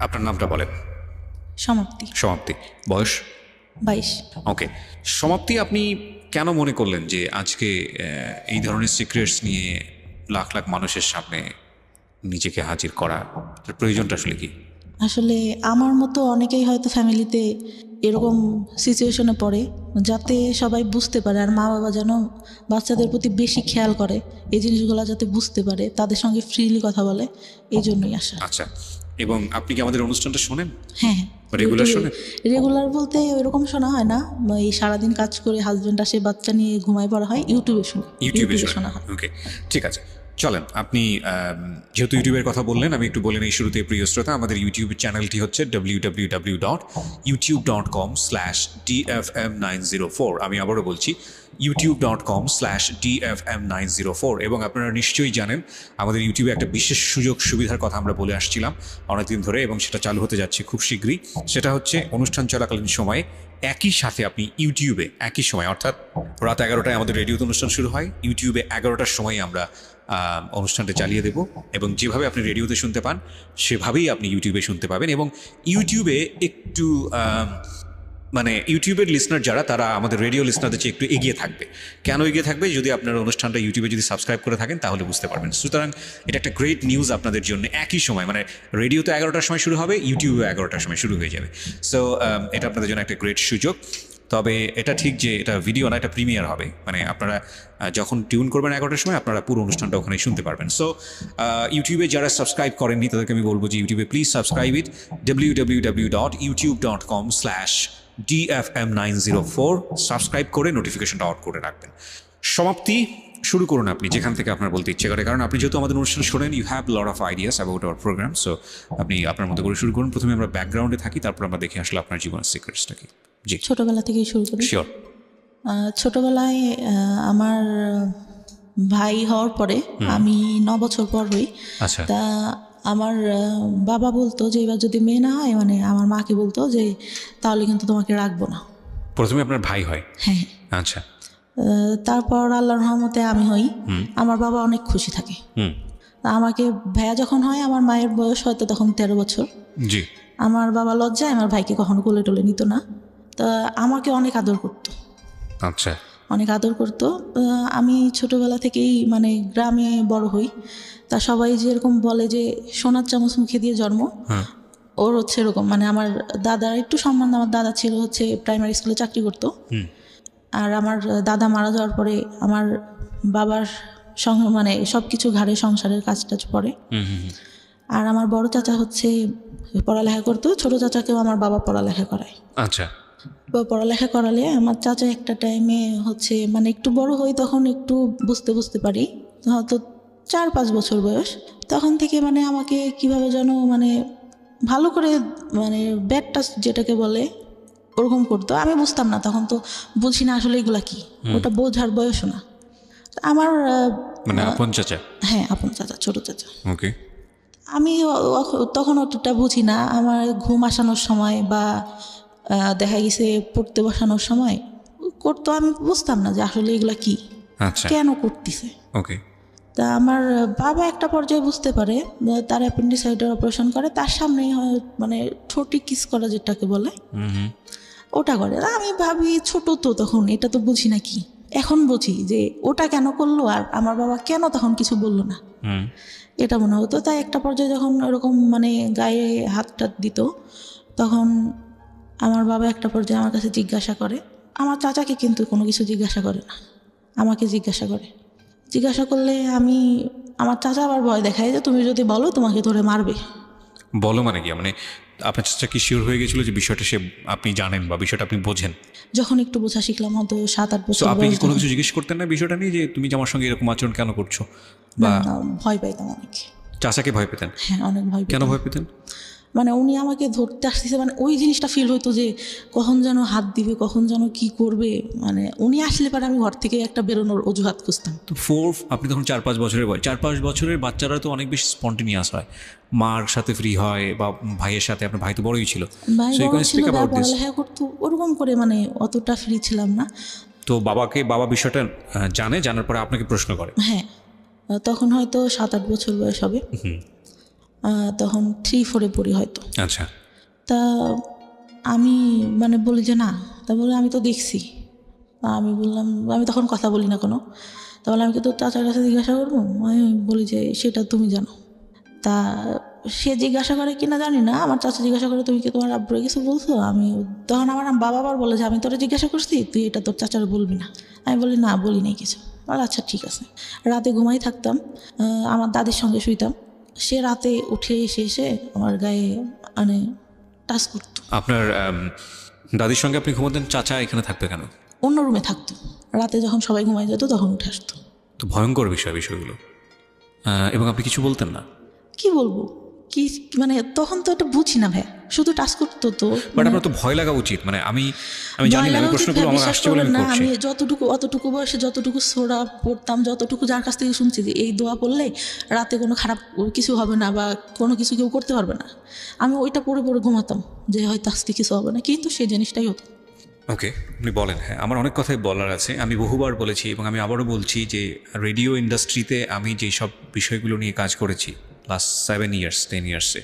আপনার নামটা বলেন। সমাপ্তি। সমাপ্তি। বয়স? 22। ওকে সমাপ্তি, আপনি কেন মনে করলেন যে আজকে এই ধরনের সিক্রেটস নিয়ে লাখ লাখ মানুষের সামনে নিজেকে হাজির করা, তার প্রয়োজনটা আসলে কি? আসলে আমার মতো অনেকেই হয়তো ফ্যামিলিতে এরকম সিচুয়েশনে পড়ে, যাতে সবাই বুঝতে পারে আর মা বাবা যেন বাচ্চাদের প্রতি বেশি খেয়াল করে, এই জিনিসগুলো যাতে বুঝতে পারে, তাদের সঙ্গে ফ্রিলি কথা বলে, এই জন্যই আসা। আচ্ছা, এবং আপনি কি আমাদের অনুষ্ঠানটা শোনেন? হ্যাঁ রেগুলার শোনেন? রেগুলার বলতে ওইরকম শোনা হয় না, এই সারাদিন কাজ করে হাজব্যান্ড আসে, বাচ্চা নিয়ে ঘুমায় পড়া হয়, ইউটিউবে শোনা হয়। ওকে ঠিক আছে, চলেন। আপনি যেহেতু ইউটিউবের কথা বললেন, আমি একটু বলে নিই শুরুতে প্রিয় শ্রোতা, আমাদের ইউটিউব চ্যানেলটি হচ্ছে www.youtube.com/dfm904। আমি আবারও বলছি youtube.com/dfm904। এবং আপনারা নিশ্চয়ই জানেন আমাদের ইউটিউবে একটা বিশেষ সুযোগ সুবিধার কথা আমরা বলে আসছিলাম অনেকদিন ধরে, এবং সেটা চালু হতে যাচ্ছে খুব শীঘ্রই। সেটা হচ্ছে অনুষ্ঠান চলাকালীন সময়ে একই সাথে আপনি ইউটিউবে একই সময়, অর্থাৎ রাত 11টায় আমাদের রেডিওতে অনুষ্ঠান শুরু হয়, ইউটিউবে 11টার সময় আমরা অনুষ্ঠানটা চালিয়ে দেব, এবং যেভাবে আপনি রেডিওতে শুনতে পান সেভাবেই আপনি ইউটিউবে শুনতে পাবেন। এবং ইউটিউবে একটু মানে ইউটিউবের লিসনার যারা, তারা আমাদের রেডিও লিসনারদের চেয়ে একটু এগিয়ে থাকবে। কেন এগিয়ে থাকবে? যদি আপনার অনুষ্ঠানটা ইউটিউবে যদি সাবস্ক্রাইব করে থাকেন তাহলে বুঝতে পারবেন। সুতরাং এটা একটা গ্রেট নিউজ আপনাদের জন্য। একই সময় মানে রেডিওতে 11টার সময় শুরু হবে, ইউটিউবে 11টার সময় শুরু হয়ে যাবে। সো এটা আপনাদের জন্য একটা গ্রেট সুযোগ। তবে এটা ঠিক যে এটা ভিডিও না, এটা প্রিমিয়ার হবে, মানে আপনারা যখন টিউন করবেন 11টার সময় আপনারা পুরো অনুষ্ঠানটা ওখানে শুনতে পারবেন। সো ইউটিউবে যারা সাবস্ক্রাইব করেননি তাদেরকে আমি বলবো যে ইউটিউবে please subscribe it, www.youtube.com/dfm904। Subscribe করে নোটিফিকেশনটা অন করে রাখবেন। সমাপ্তি, শুরু করুন আপনি যেখান থেকে আপনার বলতে ইচ্ছে করে, কারণ আপনি যেহেতু আমাদের অনুষ্ঠান শোনেন, you have lot of ideas about our programme. So আপনি আপনার মতো করে শুরু করুন। প্রথমে আমরা ব্যাকগ্রাউন্ডে থাকি, তারপর আমরা দেখে আসলে আপনার জীবনের সিক্রেটসটা কি। জি, ছোটবেলা থেকেই শুরু করি। শিওর। ছোটবেলায় আমার ভাই হওয়ার পরে আমি 9 বছর পর হই। আচ্ছা। তা আমার বাবা বলতো যে এবার যদি মেয়ে না হয়, মানে আমার মাকে বলতো যে তাহলে কিন্তু তোমাকে রাখবো না। প্রথমে আপনার ভাই হয়? হ্যাঁ। আচ্ছা। তারপর আল্লাহর রহমতে আমি হই। আমার বাবা অনেক খুশি থাকে। আমাকে ভাইয়া যখন হয়, আমার মায়ের বয়স হয়তো তখন 13 বছর। জি। আমার বাবা লজ্জায় আমার ভাইকে কখনো কোলে টোলে নিত না, তা আমাকে অনেক আদর করতো। আচ্ছা। অনেক আদর করতো। আমি ছোটোবেলা থেকেই মানে গ্রামে বড় হই, তা সবাই যেরকম বলে যে সোনার চামচ মুখে দিয়ে জন্ম, ওর হচ্ছে এরকম। মানে আমার দাদার একটু সম্মান, আমার দাদা ছিল হচ্ছে প্রাইমারি স্কুলে চাকরি করতো। আর আমার দাদা মারা যাওয়ার পরে আমার বাবার মানে সব কিছু ঘাড়ে সংসারের কাজ টাজ পড়ে। আর আমার বড় চাচা হচ্ছে পড়ালেখা করতো, ছোট চাচাকেও আমার বাবা পড়ালেখা করায়। আচ্ছা। পড়ালেখা করালে আমার চাচা একটা টাইমে হচ্ছে মানে একটু বড় হই, তখন একটু বুঝতে পারি, হয়তো 4-5 বছর বয়স, তখন থেকে মানে আমাকে কিভাবে যেন মানে ভালো করে মানে ব্যাড টাচ যেটাকে বলে ওরকম করতো। আমি বুঝতাম না, তখন তো বুঝি না আসলে এগুলা কি, ওটা বোঝার বয়সও না আমার। মানে আপন চাচা? হ্যাঁ, আপন চাচা, ছোট চাচা। ওকে। আমি তখন অতটা বুঝি না। আমার ঘুম আসানোর সময় বা দেখা গেছে পড়তে বসানোর সময় করতো, আমি বুঝতাম না যে আসলে এগুলা কি, কেন করতেছে। ওকে। তা আমার বাবা একটা পর্যায়ে বুঝতে পারে, তার অ্যাপেন্ডিসাইডের অপারেশন করে, তার সামনেই হয় মানে ঠোঁটে কিস করা যেটাকে বলে, ওটা করে। আমি ভাবি ছোট তো তখন, এটা তো বুঝি না কি। এখন বুঝি যে ওটা কেন করলো আর আমার বাবা কেন তখন কিছু বললো না, এটা মনে হতো। তাই একটা পর্যায়ে যখন এরকম মানে গায়ে হাত টাত দিত, তখন আমার বাবা একটা পর্যায়ে আমার কাছে জিজ্ঞাসা করে, আমার চাচাকে কিন্তু কোনো কিছু জিজ্ঞাসা করে না, আমাকে জিজ্ঞাসা করে। জিজ্ঞাসা করলে আমার চাচা আবার ভয় দেখায় যে তুমি যদি বলো তোমাকে ধরে মারবে। বলো মানে কি? মানে আপনার চাচা কি শিওর হয়ে গেছিল যে বিষয়টা আপনি জানেন বা বিষয়টা আপনি বোঝেন? যখন একটু বোঝা শিখলাম, হয়তো 7-8 বছর। আপনি কি কোনো কিছু জিজ্ঞেস করতেন না বিষয়টা নিয়ে, যে তুমি আমার সঙ্গে এরকম আচরণ কেন করছো? বা ভয় পাইতাম অনেক। চাচাকে ভয় পেতেন? হ্যাঁ, অনেক ভয় পেতাম। কেন ভয় পেতেন? মানে উনি আমাকে ধরতে আসতেছে, মানে ওই জিনিসটা ফিল হইতো যে কখন যেন হাত দিবে, কখন যেন কি করবে। মানে উনি আসলে পরে আমি ঘর থেকে একটা বেরোনোর অজুহাত খুঁজতাম। তো আপনি তখন 4-5 বছরের বয়স। 4-5 বছরের বাচ্চারা তো অনেক বেশি স্পন্টেনিয়াস হয়, মার সাথে ফ্রি হয় বা ভাইয়ের সাথে। আপনার ভাই তো বড়ই ছিল, ভাই বড় ছিল, পড়ালেখা করতো, ওরকম করে মানে অতটা ফ্রি ছিলাম না। তো বাবা বিষয়টা জানার পরে আপনাকে প্রশ্ন করে? হ্যাঁ, তখন হয়তো 7-8 বছর বয়স হবে। তখন 3-4 পড়ি হয়তো। আচ্ছা, তা আমি মানে বলি যে না, তা বলে আমি তো দেখছি। আমি বললাম, আমি তখন কথা বলি না কোনো। তাহলে আমি কি তোর চাচার কাছে জিজ্ঞাসা করবো? আমি বলি যে সেটা তুমি জানো। তা সে জিজ্ঞাসা করে কিনা জানি না, আমার চাচা জিজ্ঞাসা করে তুমি কি তোমার আব্বুরে কিছু বলছো? আমি তখন আমার বাবা আবার বলে যে আমি তোরা জিজ্ঞাসা করছি, তুই এটা তোর চাচার বলবি না। আমি বলি না, বলি নাই কিছু। আর আচ্ছা ঠিক আছে। রাতে ঘুমাই থাকতাম, আমার দাদির সঙ্গে শুইতাম। সে রাতে উঠে এসে আমার গায়ে মানে টাচ করতো। আপনার দাদির সঙ্গে আপনি ঘুমোতেন, চাচা এখানে থাকবে কেন? অন্য রুমে থাকতো, রাতে যখন সবাই ঘুমাই যেত তখন উঠে আসতো। তো ভয়ঙ্কর বিষয়গুলো। এবং আপনি কিছু বলতেন না? কি বলবো, কি মানে তখন তো এটা বুঝি না ভাই, শুধু টাচ করতো তো। বাট আপনার তো ভয় লাগা উচিত। মানে আমি জানি না, আমি প্রশ্নগুলো আমার আসছে বলে আমি করছি। আমি অতটুকু বয়সে যতটুকু সোরা পড়তাম, যতটুকু যার কাছ থেকে শুনছি যে এই দোয়া পড়লে রাতে কোনো খারাপ কিছু হবে না বা কোনো কিছু কেউ করতে পারবে না, আমি ওইটা পড়ে ঘুমাতাম যে হয়তো আজকে কিছু হবে না, কিন্তু সেই জিনিসটাই হতো। ওকে, আপনি বলেন। হ্যাঁ, আমার অনেক কথাই বলার আছে। আমি বহুবার বলেছি এবং আমি আবারও বলছি যে রেডিও ইন্ডাস্ট্রিতে আমি যেই সব বিষয়গুলো নিয়ে কাজ করেছি লাস্ট 7 years 10 yearsে,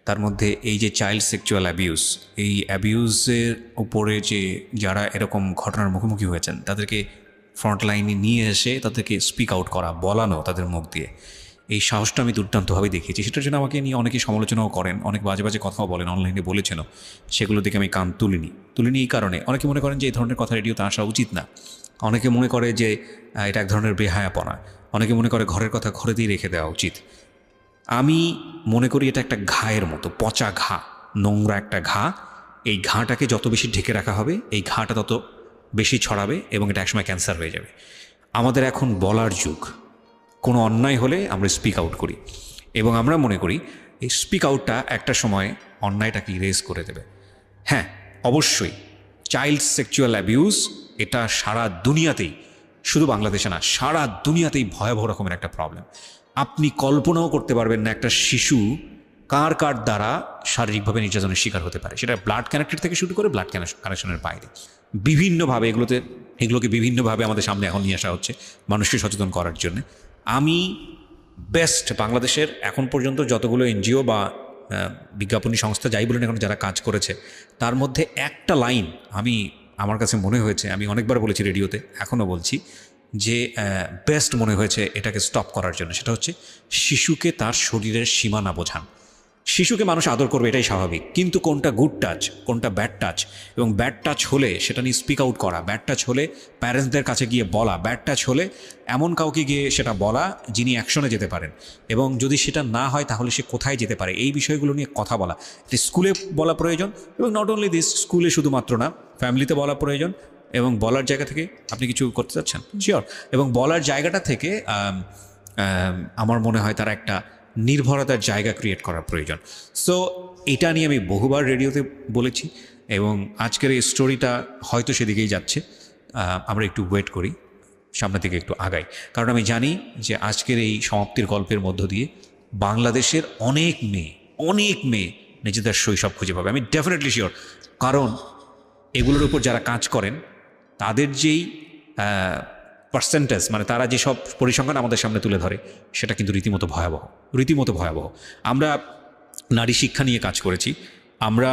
তার মধ্যে এই যে চাইল্ড সেক্সুয়াল অ্যাবিউজ, এই অ্যাবিউজের উপরে যে যারা এরকম ঘটনার মুখোমুখি হয়েছেন তাদেরকে ফ্রন্ট লাইনে নিয়ে এসে তাদেরকে স্পিক আউট করা, বলানো তাদের মুখ দিয়ে, এই সাহসটা আমি দুর্দান্তভাবে দেখিয়েছি। সেটার জন্য আমাকে নিয়ে অনেকেই সমালোচনাও করেন, অনেক বাজে বাজে কথাও বলেন, অনলাইনে বলেছেনও। সেগুলো দেখে আমি কান তুলিনি এই কারণে অনেকে মনে করেন যে এই ধরনের কথা রেডিওতে আসা উচিত না। অনেকে মনে করে যে এটা এক ধরনের বেহায়াপনা। অনেকে মনে করে ঘরের কথা ঘরেতেই রেখে দেওয়া উচিত। আমি মনে করি এটা একটা ঘায়ের মতো, পচা ঘা, নোংরা একটা ঘা। এই ঘাটাকে যত বেশি ঢেকে রাখা হবে, এই ঘাটা তত বেশি ছড়াবে এবং এটা একসময় ক্যান্সার হয়ে যাবে। আমাদের এখন বলার যুগ। কোনো অন্যায় হলে আমরা স্পিক আউট করি এবং আমরা মনে করি এই স্পিক আউটটা একটা সময় অন্যায়টাকে ইরেজ করে দেবে। হ্যাঁ, অবশ্যই চাইল্ড সেক্সুয়াল অ্যাবিউজ এটা সারা দুনিয়াতেই, শুধু বাংলাদেশে না, সারা দুনিয়াতেই ভয়াবহ রকমের একটা প্রবলেম। আপনি কল্পনাও করতে পারবেন না একটা শিশু কার দ্বারা শারীরিকভাবে নির্যাতনের শিকার হতে পারে। সেটা ব্লাড কানেক্টেড থেকে শুরু করে ব্লাড কানেকশনের বাইরে বিভিন্নভাবে এগুলোকে বিভিন্নভাবে আমাদের সামনে এখন নিয়ে আসা হচ্ছে মানুষকে সচেতন করার জন্য। আমি বেস্ট বাংলাদেশের এখন পর্যন্ত যতগুলো এনজিও বা বিজ্ঞাপনী সংস্থা যাই বলেন এখন যারা কাজ করেছে, তার মধ্যে একটা লাইন আমার কাছে মনে হয়েছে, আমি অনেকবার বলেছি রেডিওতে, এখনও বলছি, যে বেস্ট মনে হয়েছে এটাকে স্টপ করার জন্য। সেটা হচ্ছে শিশুকে তার শরীরের সীমানা বোঝান। শিশুকে মানুষ আদর করবে, এটাই স্বাভাবিক, কিন্তু কোনটা গুড টাচ, কোনটা ব্যাড টাচ, এবং ব্যাড টাচ হলে সেটা নিয়ে স্পিক আউট করা, ব্যাড টাচ হলে প্যারেন্টসদের কাছে গিয়ে বলা, ব্যাড টাচ হলে এমন কাউকে গিয়ে সেটা বলা যিনি অ্যাকশনে যেতে পারেন, এবং যদি সেটা না হয় তাহলে সে কোথায় যেতে পারে, এই বিষয়গুলো নিয়ে কথা বলা। এটি স্কুলে বলা প্রয়োজন, এবং নট অনলি দিস, স্কুলে শুধুমাত্র না, ফ্যামিলিতে বলা প্রয়োজন। এবং বলার জায়গা থেকে আপনি কিছু করতে চাচ্ছেন, শিওর, এবং বলার জায়গাটা থেকে আমার মনে হয় তারা একটা নির্ভরতার জায়গা ক্রিয়েট করার প্রয়োজন। সো এটা নিয়ে আমি বহুবার রেডিওতে বলেছি এবং আজকের এই স্টোরিটা হয়তো সেদিকেই যাচ্ছে। আমরা একটু ওয়েট করি, সামনের দিকে একটু আগাই, কারণ আমি জানি যে আজকের এই সমাপ্তির গল্পের মধ্য দিয়ে বাংলাদেশের অনেক মেয়ে নিজেদের শৈশব খুঁজে পাবে। আমি ডেফিনেটলি শিওর, কারণ এগুলোর উপর যারা কাজ করেন তাদের যেই পার্সেন্টেজ, মানে তারা যেসব পরিসংখ্যান আমাদের সামনে তুলে ধরে, সেটা কিন্তু রীতিমতো ভয়াবহ। আমরা নারী শিক্ষা নিয়ে কাজ করেছি, আমরা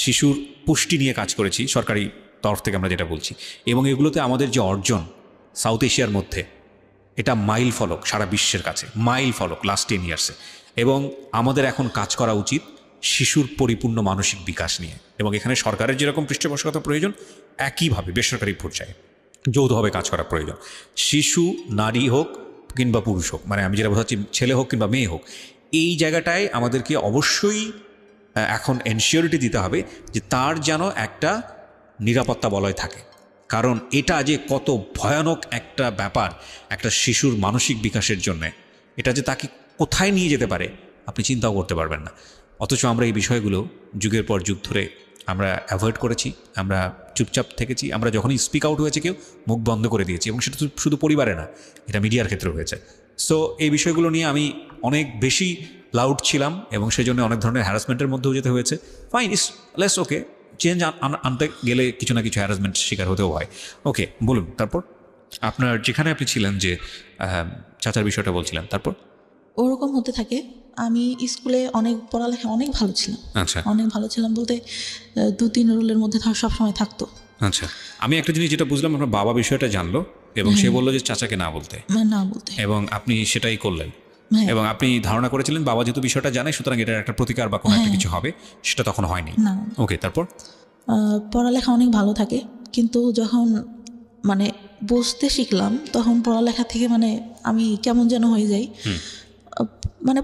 শিশুর পুষ্টি নিয়ে কাজ করেছি সরকারি তরফ থেকে, আমরা যেটা বলছি, এবং এগুলোতে আমাদের যে অর্জন সাউথ এশিয়ার মধ্যে, এটা মাইল ফলক সারা বিশ্বের কাছে, মাইল ফলক লাস্ট 10 ইয়ার্সে। এবং আমাদের এখন কাজ করা উচিত শিশুর পরিপূর্ণ মানসিক বিকাশ নিয়ে, এবং এখানে সরকারের যেরকম পৃষ্ঠপোষকতা প্রয়োজন, একইভাবে বেসরকারি পর্যায়ে যৌথভাবে কাজ করা প্রয়োজন। শিশু, নারী হোক কিংবা পুরুষ হোক, মানে আমি যেটা বোঝাচ্ছি, ছেলে হোক কিংবা মেয়ে হোক, এই জায়গাটায় আমাদেরকে অবশ্যই এখন এনশিওরিটি দিতে হবে যে তার যেন একটা নিরাপত্তা বলয় থাকে। কারণ এটা যে কত ভয়ানক একটা ব্যাপার একটা শিশুর মানসিক বিকাশের জন্যে, এটা যে তাকে কোথায় নিয়ে যেতে পারে আপনি চিন্তাও করতে পারবেন না। অথচ আমরা এই বিষয়গুলো যুগের পর যুগ ধরে আমরা অ্যাভয়েড করেছি, আমরা চুপচাপ থেকেছি। আমরা যখনই স্পিক আউট হয়েছে কেউ, মুখ বন্ধ করে দিয়েছি, এবং সেটা শুধু পরিবারে না, এটা মিডিয়ার ক্ষেত্রে হয়েছে। সো এই বিষয়গুলো নিয়ে আমি অনেক বেশি লাউড ছিলাম এবং সেই জন্য অনেক ধরনের হ্যারাসমেন্টের মধ্যেও যেতে হয়েছে। ফাইন, ইস লেস ওকে, চেঞ্জ আনতে গেলে কিছু না কিছু হ্যারাসমেন্ট শিকার হতেও হয়। ওকে, বলুন তারপর আপনার যেখানে আপনি ছিলেন, যে চাচার বিষয়টা বলছিলেন, তারপর ওরকম হতে থাকে। আমি স্কুলে অনেক পড়ালেখা অনেক ভালো ছিলাম, আচ্ছা অনেক ভালো ছিলাম বলতে 2-3 রোলের মধ্যে সবসময় থাকতো। আচ্ছা, আমি একটা জিনিস যেটা বুঝলাম, আপনার বাবা বিষয়টা জানলো এবং সে বললো যে চাচাকে না বলতে, না বলতে, এবং আপনি সেটাই করলেন। হ্যাঁ। এবং আপনি ধারণা করেছিলেন বাবা যেহেতু বিষয়টা জানে সুতরাং এটার একটা প্রতিকার বা কোনো একটা কিছু হবে, সেটা তখন হয়নি। না, ওকে, তারপর? পড়ালেখা অনেক ভালো থাকে, কিন্তু যখন মানে বুঝতে শিখলাম তখন পড়ালেখা থেকে মানে আমি কেমন যেন হয়ে যাই। মানে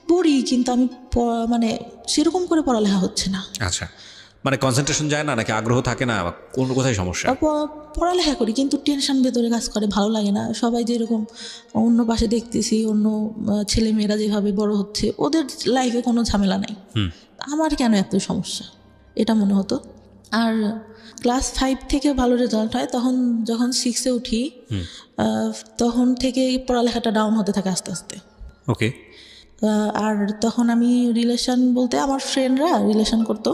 পড়ি কিন্তু আমি মানে সেরকম করে পড়ালেখা হচ্ছে না। আচ্ছা, মানে কনসেন্ট্রেশন যায় না নাকি আগ্রহ থাকে না, বা কোন কোথায় সমস্যা? পড়ালেখা করি কিন্তু টেনশন ভেতরে কাজ করে, ভালো লাগে না। সবাই যেরকম অন্য পাশে দেখতেছি, অন্য ছেলে মেয়েরা যেভাবে বড় হচ্ছে, ওদের লাইফে কোনো ঝামেলা নাই, আমার কেন এত সমস্যা, এটা মনে হতো। আর ক্লাস 5 থেকে ভালো রেজাল্ট হয়, তখন যখন 6-এ উঠি তখন থেকে পড়ালেখাটা ডাউন হতে থাকে আস্তে আস্তে। ওকে। আর তখন আমি রিলেশন বলতে আমার ফ্রেন্ডরা রিলেশন করতো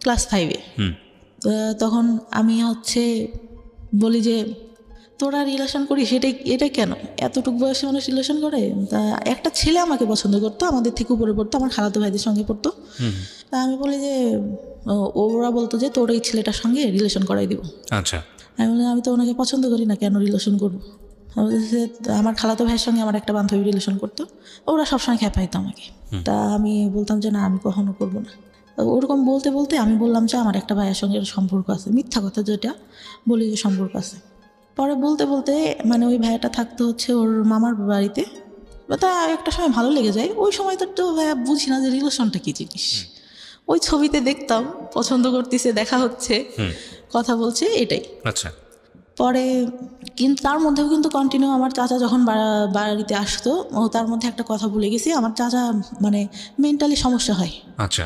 ক্লাস 5-এ। তখন আমি বলি যে তোরা রিলেশন করিস, এটা কেন, এতটুকু বয়সে মানুষ রিলেশন করে? তা একটা ছেলে আমাকে পছন্দ করতো, আমাদের থেকে উপরে পড়তো, আমার খালাতো ভাইদের সঙ্গে পড়তো। তা আমি বলি যে ওরা বলতো যে তোর এই ছেলেটার সঙ্গে রিলেশন করাই দিব। আচ্ছা। আমি বললাম আমি তো ওনাকে পছন্দ করি না, কেন রিলেশন করবো? আমার খালাতো ভাইয়ের সঙ্গে আমার একটা বান্ধবী রিলেশন করতো, ওরা সবসময় খেপাইতো আমাকে। তা আমি বলতাম যে না, আমি কখনো করবো না। ওরকম বলতে বলতে আমি বললাম যে আমার একটা ভাইয়ের সঙ্গে সম্পর্ক আছে, মিথ্যা কথা যেটা বলি যে সম্পর্ক আছে। পরে বলতে বলতে মানে ওই ভাইয়াটা থাকতো ওর মামার বাড়িতে, তা একটা সময় ভালো লেগে যায়। ওই সময় তো ভাইয়া বুঝি না যে রিলেশনটা কী জিনিস। ওই ছবিতে দেখতাম পছন্দ করতেছে, দেখা হচ্ছে, কথা বলছে, এটাই। আচ্ছা। পরে কিন্তু তার মধ্যেও কিন্তু কন্টিনিউ আমার চাচা যখন বাড়িতে আসতো, তার মধ্যে একটা কথা ভুলে গেছি, আমার চাচা মানে মেন্টালি সমস্যা হয়। আচ্ছা।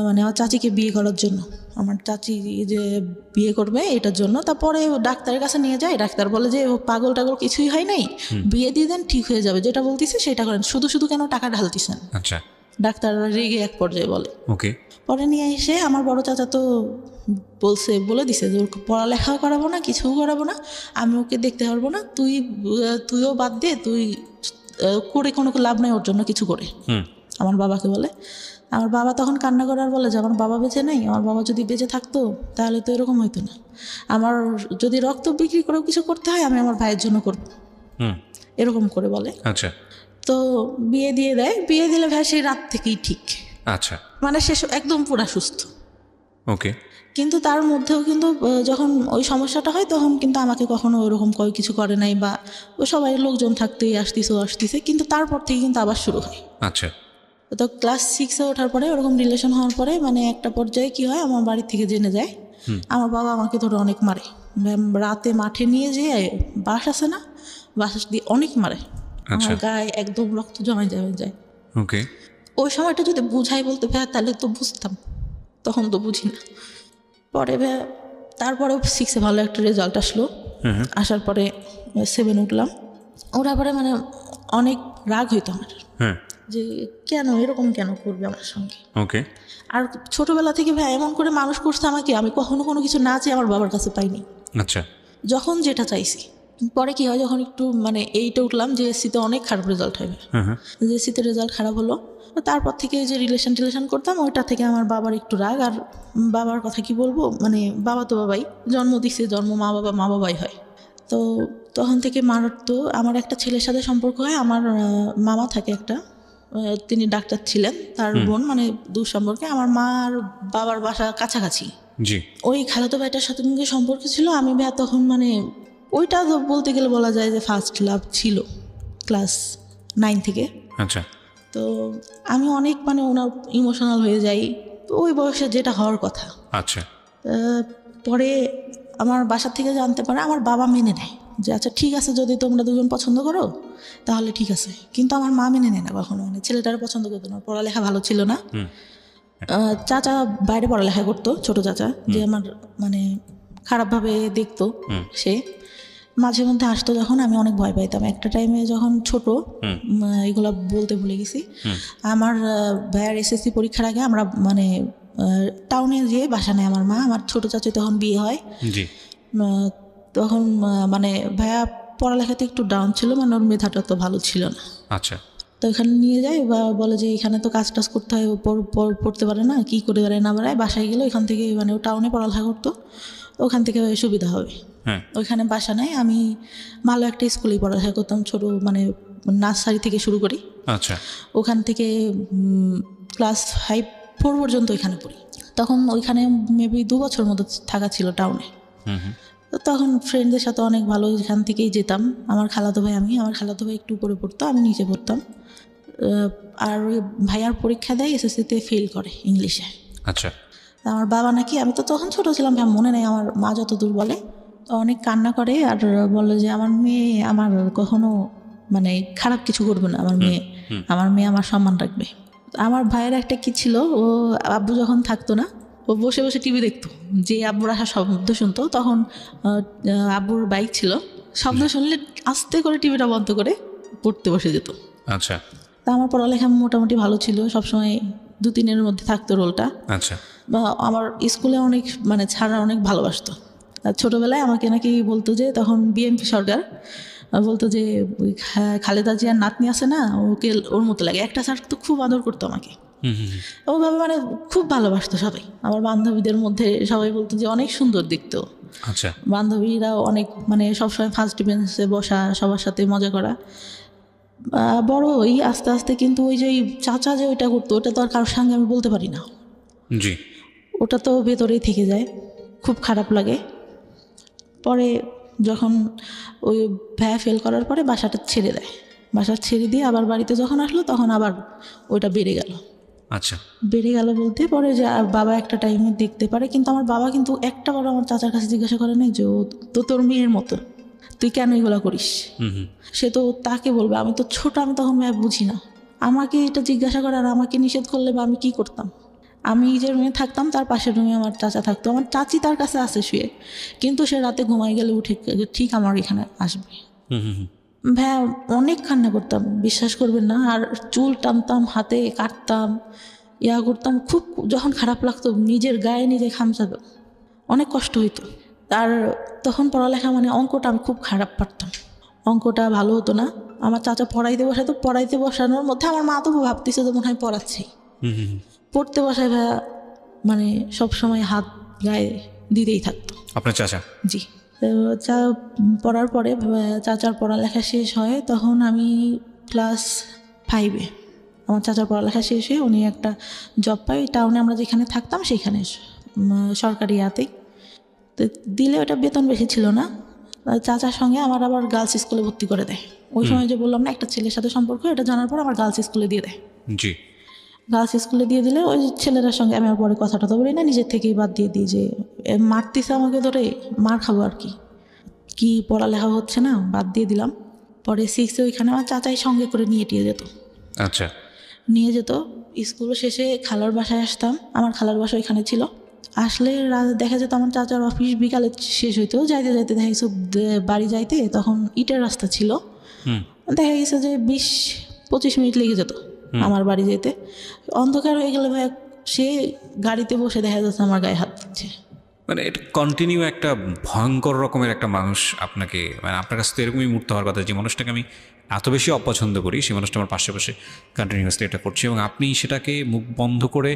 মানে আমার চাচিকে বিয়ে করার জন্য, আমার চাচি যে বিয়ে করবে এটার জন্য। তারপরে ডাক্তারের কাছে নিয়ে যায়, ডাক্তার বলে যে পাগল টাগল কিছুই হয় নাই, বিয়ে দিয়ে দেন, ঠিক হয়ে যাবে, যেটা বলতেছে সেটা করেন, শুধু শুধু কেন টাকা ঢালতেছেন। আচ্ছা। ডাক্তার রেগে এক পর্যায়ে বলে। ওকে। পরে নিয়ে এসে আমার বড় চাচা তো বলে দিছে যে ওর পড়ালেখাও করাবো না, কিছুও করাবো না, আমি ওকে দেখতে পারবো না, তুইও বাদ দে, তুই করে কোনো লাভ নাই ওর জন্য কিছু করে। আমার বাবাকে বলে। আমার বাবা তখন কান্না করে আর বলে যে আমার বাবা বেঁচে নাই, আমার বাবা যদি বেঁচে থাকতো তাহলে তো এরকম হইতো না, আমার যদি রক্ত বিক্রি করেও কিছু করতে হয় আমি আমার ভাইয়ের জন্য করবো, এরকম করে বলে। আচ্ছা। তো বিয়ে দিয়ে দেয়, বিয়ে দিলে ভাই সেই রাত থেকেই ঠিক। আচ্ছা। মানে সে একদম পুরা সুস্থ। ওকে। কিন্তু তার মধ্যেও কিন্তু যখন ওই সমস্যাটা হয় তখন কিন্তু আমাকে কখনো ওরকম কিছু করে নাই, বা ও সবাই লোকজন থাকতেই আসতেছে, কিন্তু তারপর থেকে কিন্তু আবার শুরু হয়। আচ্ছা। তো ক্লাস 6-এ ওঠার পরে ওরকম রিলেশন হওয়ার পরে মানে একটা পর্যায়ে কি হয়, আমার বাড়ি থেকে জেনে যায়, আমার বাবা আমাকে ধরে অনেক মারে, রাতে মাঠে নিয়ে যেয়ে বাঁশ আছে না, বাঁশ দিয়ে অনেক মারে, আমার গায়ে একদম রক্ত জমে যায়। ওকে। ওই সময়টা যদি বুঝাই বলতে ভাই তাহলে তো বুঝতাম, তখন তো বুঝি না। পরে তারপরে 6-এ ভালো একটা রেজাল্ট আসলো, আসার পরে 7 উঠলাম। ওরা পরে মানে অনেক রাগ হইতো আমার, যে কেন এরকম কেন করবে আমার সঙ্গে। ওকে। আর ছোটবেলা থেকে ভাই এমন করে মানুষ করছে আমাকে, আমি কখনো কোনো কিছু না চেয়ে আমার বাবার কাছে পাইনি। আচ্ছা। যখন যেটা চাইছি। পরে কি হয়, যখন একটু মানে 8-এ উঠলাম, JSC-তে অনেক খারাপ রেজাল্ট হয়, JSC-তে রেজাল্ট খারাপ হলো, তারপর থেকে যে রিলেশন করতাম ওইটা থেকে আমার বাবার একটু রাগ। আর বাবার কথা কি বলবো, মানে বাবা তো বাবাই, জন্ম দিচ্ছে, মা বাবাই হয়। তো তখন থেকে তো আমার একটা ছেলের সাথে সম্পর্ক হয়, আমার মামা থাকে একটা, তিনি ডাক্তার ছিলেন, তার বোন, মানে দূর সম্পর্কে। আমার মা আর বাবার বাসা কাছাকাছি, ওই খালাতো ভাইটার সাথে সম্পর্ক ছিল। আমি তখন মানে ওইটা বলতে গেলে বলা যায় যে ফার্স্ট লাভ ছিল ক্লাস 9 থেকে। আচ্ছা। তো আমি অনেক মানে ওনার ইমোশনাল হয়ে যাই, ওই বয়সে যেটা হওয়ার কথা। আচ্ছা। পরে আমার বাসা থেকে জানতে পারে, আমার বাবা মেনে নেয় যে আচ্ছা ঠিক আছে, যদি তোমরা দুজন পছন্দ করো তাহলে ঠিক আছে, কিন্তু আমার মা মেনে নেয় না কখনো, মানে ছেলেটার পছন্দ করতো না, পড়ালেখা ভালো ছিল না। চাচা বাইরে পড়ালেখা করতো, ছোট চাচা, যে আমার মানে খারাপভাবে দেখতো, সে মাঝে মধ্যে আসতো যখন, আমি অনেক ভয় পাইতাম। একটা টাইমে যখন ছোট, এগুলো বলতে ভুলে গেছি, আমার ভাইয়ার SSC পরীক্ষার আগে আমরা মানে টাউনে যেয়ে বাসা নেয় আমার মা, আমার ছোট চাচি তখন বিয়ে হয়। তখন মানে ভাইয়া পড়ালেখাতে একটু ডাউন ছিল, মানে ওর মেধাটা তো ভালো ছিল না। আচ্ছা। তো ওখানে নিয়ে যায় বা বলে যে এখানে তো কাজ টাজ করতে হয়, ও পড়তে পারে না, কি করে বেড়ায় না বেড়ায়, বাসায় গেলে ওইখান থেকে মানে ও টাউনে পড়ালেখা করতো, ওখান থেকে সুবিধা হবে। হ্যাঁ ওইখানে বাসা নেয়। আমি ভালো একটা স্কুলেই পড়ালেখা করতাম, ছোট মানে নার্সারি থেকে শুরু করি। আচ্ছা ওখান থেকে ক্লাস 5-4 পর্যন্ত ওইখানে পড়ি। তখন ওইখানে মেবি 2 বছর মতো থাকা ছিল টাউনে। তো তখন ফ্রেন্ডদের সাথে অনেক ভালো, এখান থেকেই যেতাম। আমার খালাতো ভাই একটু উপরে পড়তো, আমি নিচে পড়তাম। আর ওই ভাইয়ার পরীক্ষা দেয়, এসএসসিতে ফেল করে ইংলিশে। আচ্ছা আমার বাবা নাকি, আমি তো তখন ছোট ছিলাম, ভাই মনে নেই, আমার মা যতদূর বলে, অনেক কান্না করে আর বলে যে আমার মেয়ে আমার কখনো মানে খারাপ কিছু করবে না, আমার মেয়ে আমার সম্মান রাখবে। আমার ভাইয়ের একটা কি ছিল, ও আব্বু যখন থাকতো না, ও বসে বসে টিভি দেখতো। যে আব্বুর আসা শব্দ শুনতো, তখন আব্বুর বাইক ছিল, শব্দ শুনলে আস্তে করে টিভিটা বন্ধ করে পড়তে বসে যেত। আচ্ছা তা আমার পড়ালেখা মোটামুটি ভালো ছিল, সবসময় 2-3-এর মধ্যে থাকতো রোলটা। আচ্ছা বা আমার স্কুলে অনেক মানে ছাড়া অনেক ভালোবাসতো। আর ছোটোবেলায় আমাকে নাকি বলতো যে, তখন বিএনপি সরকার, বলতো যে ওই খালেদা জিয়ার নাতনি আছে না, ওকে ওর মতো লাগে। একটা স্যার তো খুব আদর করতো আমাকে, ওভাবে মানে খুব ভালোবাসতো সবাই। আমার বান্ধবীদের মধ্যে সবাই বলতো যে অনেক সুন্দর দেখতো। আচ্ছা বান্ধবীরা অনেক মানে সবসময় ফার্স্ট বেঞ্চে বসা, সবার সাথে মজা করা। বড় ওই আস্তে আস্তে কিন্তু ওই যে চাচা যে ওইটা করতো, ওটা তো আর কারোর সঙ্গে আমি বলতে পারি না। জি ওটা তো ভেতরেই থেকে যায়, খুব খারাপ লাগে। পরে যখন ওই ভাইয়া ফেল করার পরে বাসাটা ছেড়ে দেয়, বাসা ছেড়ে দিয়ে আবার বাড়িতে যখন আসলো, তখন আবার ওইটা বেড়ে গেল। আচ্ছা বেড়ে গেল বলতে পরে যে বাবা একটা টাইমে দেখতে পারে, কিন্তু আমার বাবা কিন্তু একটা বার আমার চাচার কাছে জিজ্ঞাসা করে নাই যে ও তো তোর মেয়ের মতো, তুই কেন এগুলো করিস। সে তো তাকে বলবে, আমি তো ছোট, আমি তখন বুঝি না। আমাকে এটা জিজ্ঞাসা করে আর আমাকে নিষেধ করলে বা আমি কি করতাম। আমি যে রুমে থাকতাম, তার পাশের রুমে আমার চাচা থাকতো, আমার চাচি তার কাছে আসে শুয়ে, কিন্তু সে রাতে ঘুমাই গেলে উঠে ঠিক আমার এখানে আসবে। ভাইয়া অনেক কান্না করতাম, বিশ্বাস করবেন না। আর চুল টানতাম, হাতে কাটতাম, করতাম। খুব যখন খারাপ লাগতো, নিজের গায়ে নিজে খামচাতো, অনেক কষ্ট হইতো। আর তখন পড়ালেখা মানে অঙ্কটা আমি খুব খারাপ পারতাম, অঙ্কটা ভালো হতো না। আমার চাচা পড়াইতে বসানোর মধ্যে আমার মা তো ভাবতেছে যে মনে হয় পড়াচ্ছি। পড়তে বসায় ভাইয়া মানে সবসময় হাত গায়ে দিতেই থাকতো। আপনার চাচা? জি। তো পড়ার পরে চাচার পড়ালেখা শেষ হয়, তখন আমি ক্লাস 5-এ। আমার চাচার পড়ালেখা শেষ হয়ে উনি একটা জব পায় টাউনে, আমরা যেখানে থাকতাম সেখানে, সরকারি ইয়াতেই। তো দিলে ওটা বেতন বেশি ছিল না। চাচার সঙ্গে আমার আবার গার্লস স্কুলে ভর্তি করে দেয়। ওই সময় যে বললাম না একটা ছেলের সাথে সম্পর্ক, এটা জানার পর আমার গার্লস স্কুলে দিয়ে দেয়। জি। গার্লস স্কুলে দিয়ে দিলে ওই ছেলেটার সঙ্গে আমি আর পরে কথাটা তো বলি না, নিজের থেকেই বাদ দিয়ে দিই যে মারতেছে আমাকে ধরে, মার খাবো আর কি পড়ালেখা হচ্ছে না, বাদ দিয়ে দিলাম। পরে 6-এ ওইখানে আমার চাচাই সঙ্গে করে নিয়ে যেত। আচ্ছা। নিয়ে যেত। স্কুল শেষে খালার বাসায় আসতাম, আমার খালার বাসা ওইখানে ছিল। আসলে দেখা যেত আমার চাচার অফিস বিকালে শেষ হইতো, যাইতে যাইতে দেখা গেছে বাড়ি যাইতে তখন ইটের রাস্তা ছিল, দেখা গেছে যে 20-25 মিনিট লেগে যেত আমার বাড়ি যেতে। অন্ধকার হয়ে গেলে ভাই সে গাড়িতে বসে দেখা যাচ্ছে আমার গায়ে হাত দিচ্ছে। মানে এটা কন্টিনিউ একটা ভয়ঙ্কর রকমের একটা মানুষ আপনাকে, মানে আপনার কাছে তো এরকমই মুহূর্ত হওয়ার কথা, যে মানুষটাকে আমি এত বেশি অপছন্দ করি, সেই মানুষটা আমার পাশে কন্টিনিউয়াসলি এটা করছে, এবং আপনি সেটাকে মুখ বন্ধ করে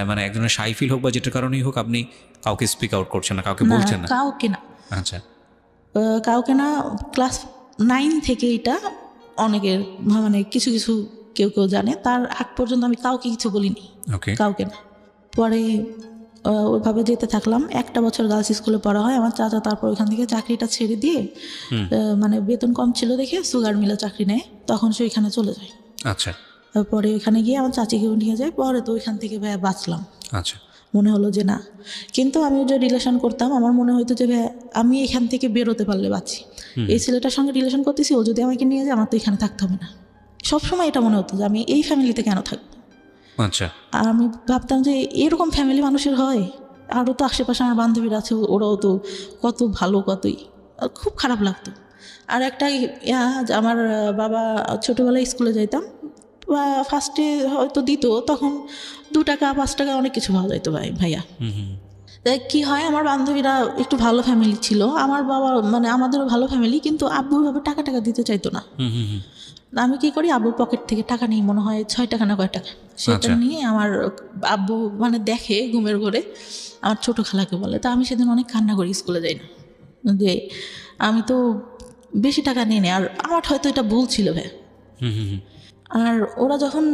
মানে একজনের শাই ফিল হোক বা যেটার কারণেই হোক, আপনি কাউকে স্পিক আউট করছেন না, কাউকে বলছেন না? কাউকে না। আচ্ছা। কাউকে না। ক্লাস 9 থেকে এটা অনেকের মানে কিছু কিছু কেউ জানে, তার আগ পর্যন্ত আমি কাউকে কিছু বলিনি, কাউকে না। পরে ওইভাবে যেতে থাকলাম, একটা বছর গার্লস স্কুলে পড়া হয়। আমার চাচা তারপর ওইখান থেকে চাকরিটা ছেড়ে দিয়ে, মানে বেতন কম ছিল দেখে সুগার মিলে চাকরি নেয়, তখন সে ওইখানে চলে যায়। আচ্ছা। তারপরে ওইখানে গিয়ে আমার চাচিকেও নিয়ে যায়। পরে তো ওইখান থেকে ভাইয়া বাঁচলাম। আচ্ছা। মনে হলো যে না, কিন্তু আমি যে রিলেশন করতাম, আমার মনে হতো যে ভাইয়া আমি এখান থেকে বেরোতে পারলে বাঁচি। এই ছেলেটার সঙ্গে রিলেশন করতেছি, ও যদি আমাকে নিয়ে যায় আমার তো এখানে থাকতে হবে না। সবসময় এটা মনে হতো যে আমি এই ফ্যামিলিতে কেন থাকবো। আচ্ছা। আর আমি ভাবতাম যে এরকম ফ্যামিলি মানুষের হয়। আরও তো আশেপাশে আমার বান্ধবীরা আছে, ওরাও তো কত ভালো, কতই, খুব খারাপ লাগতো। আর একটা আমার বাবা ছোটোবেলায় স্কুলে যাইতাম, ফার্স্টে হয়তো দিত, তখন 2 টাকা 5 টাকা অনেক কিছু পাওয়া যাইতো ভাইয়া। তাই কী হয়, আমার বান্ধবীরা একটু ভালো ফ্যামিলি ছিল, আমার বাবা মানে আমাদেরও ভালো ফ্যামিলি, কিন্তু আব্বু ভাবে টাকা দিতে চাইতো না। আমি কি করি, আব্বুর পকেট থেকে টাকা নিই, মনে হয় 6 টাকা না কয় টাকা, সেটা আচ্ছা। নিয়ে আমার আব্বু মানে দেখে ঘুমের ঘরে, আমার ছোট খালাকে বলে। তো আমি সেদিন অনেক কান্না করি, স্কুলে যাই না, যে আমি তো বেশি টাকা নিয়ে নিই, আর আমার হয়তো এটা ভুল ছিল ভাই। আর ওরা যখন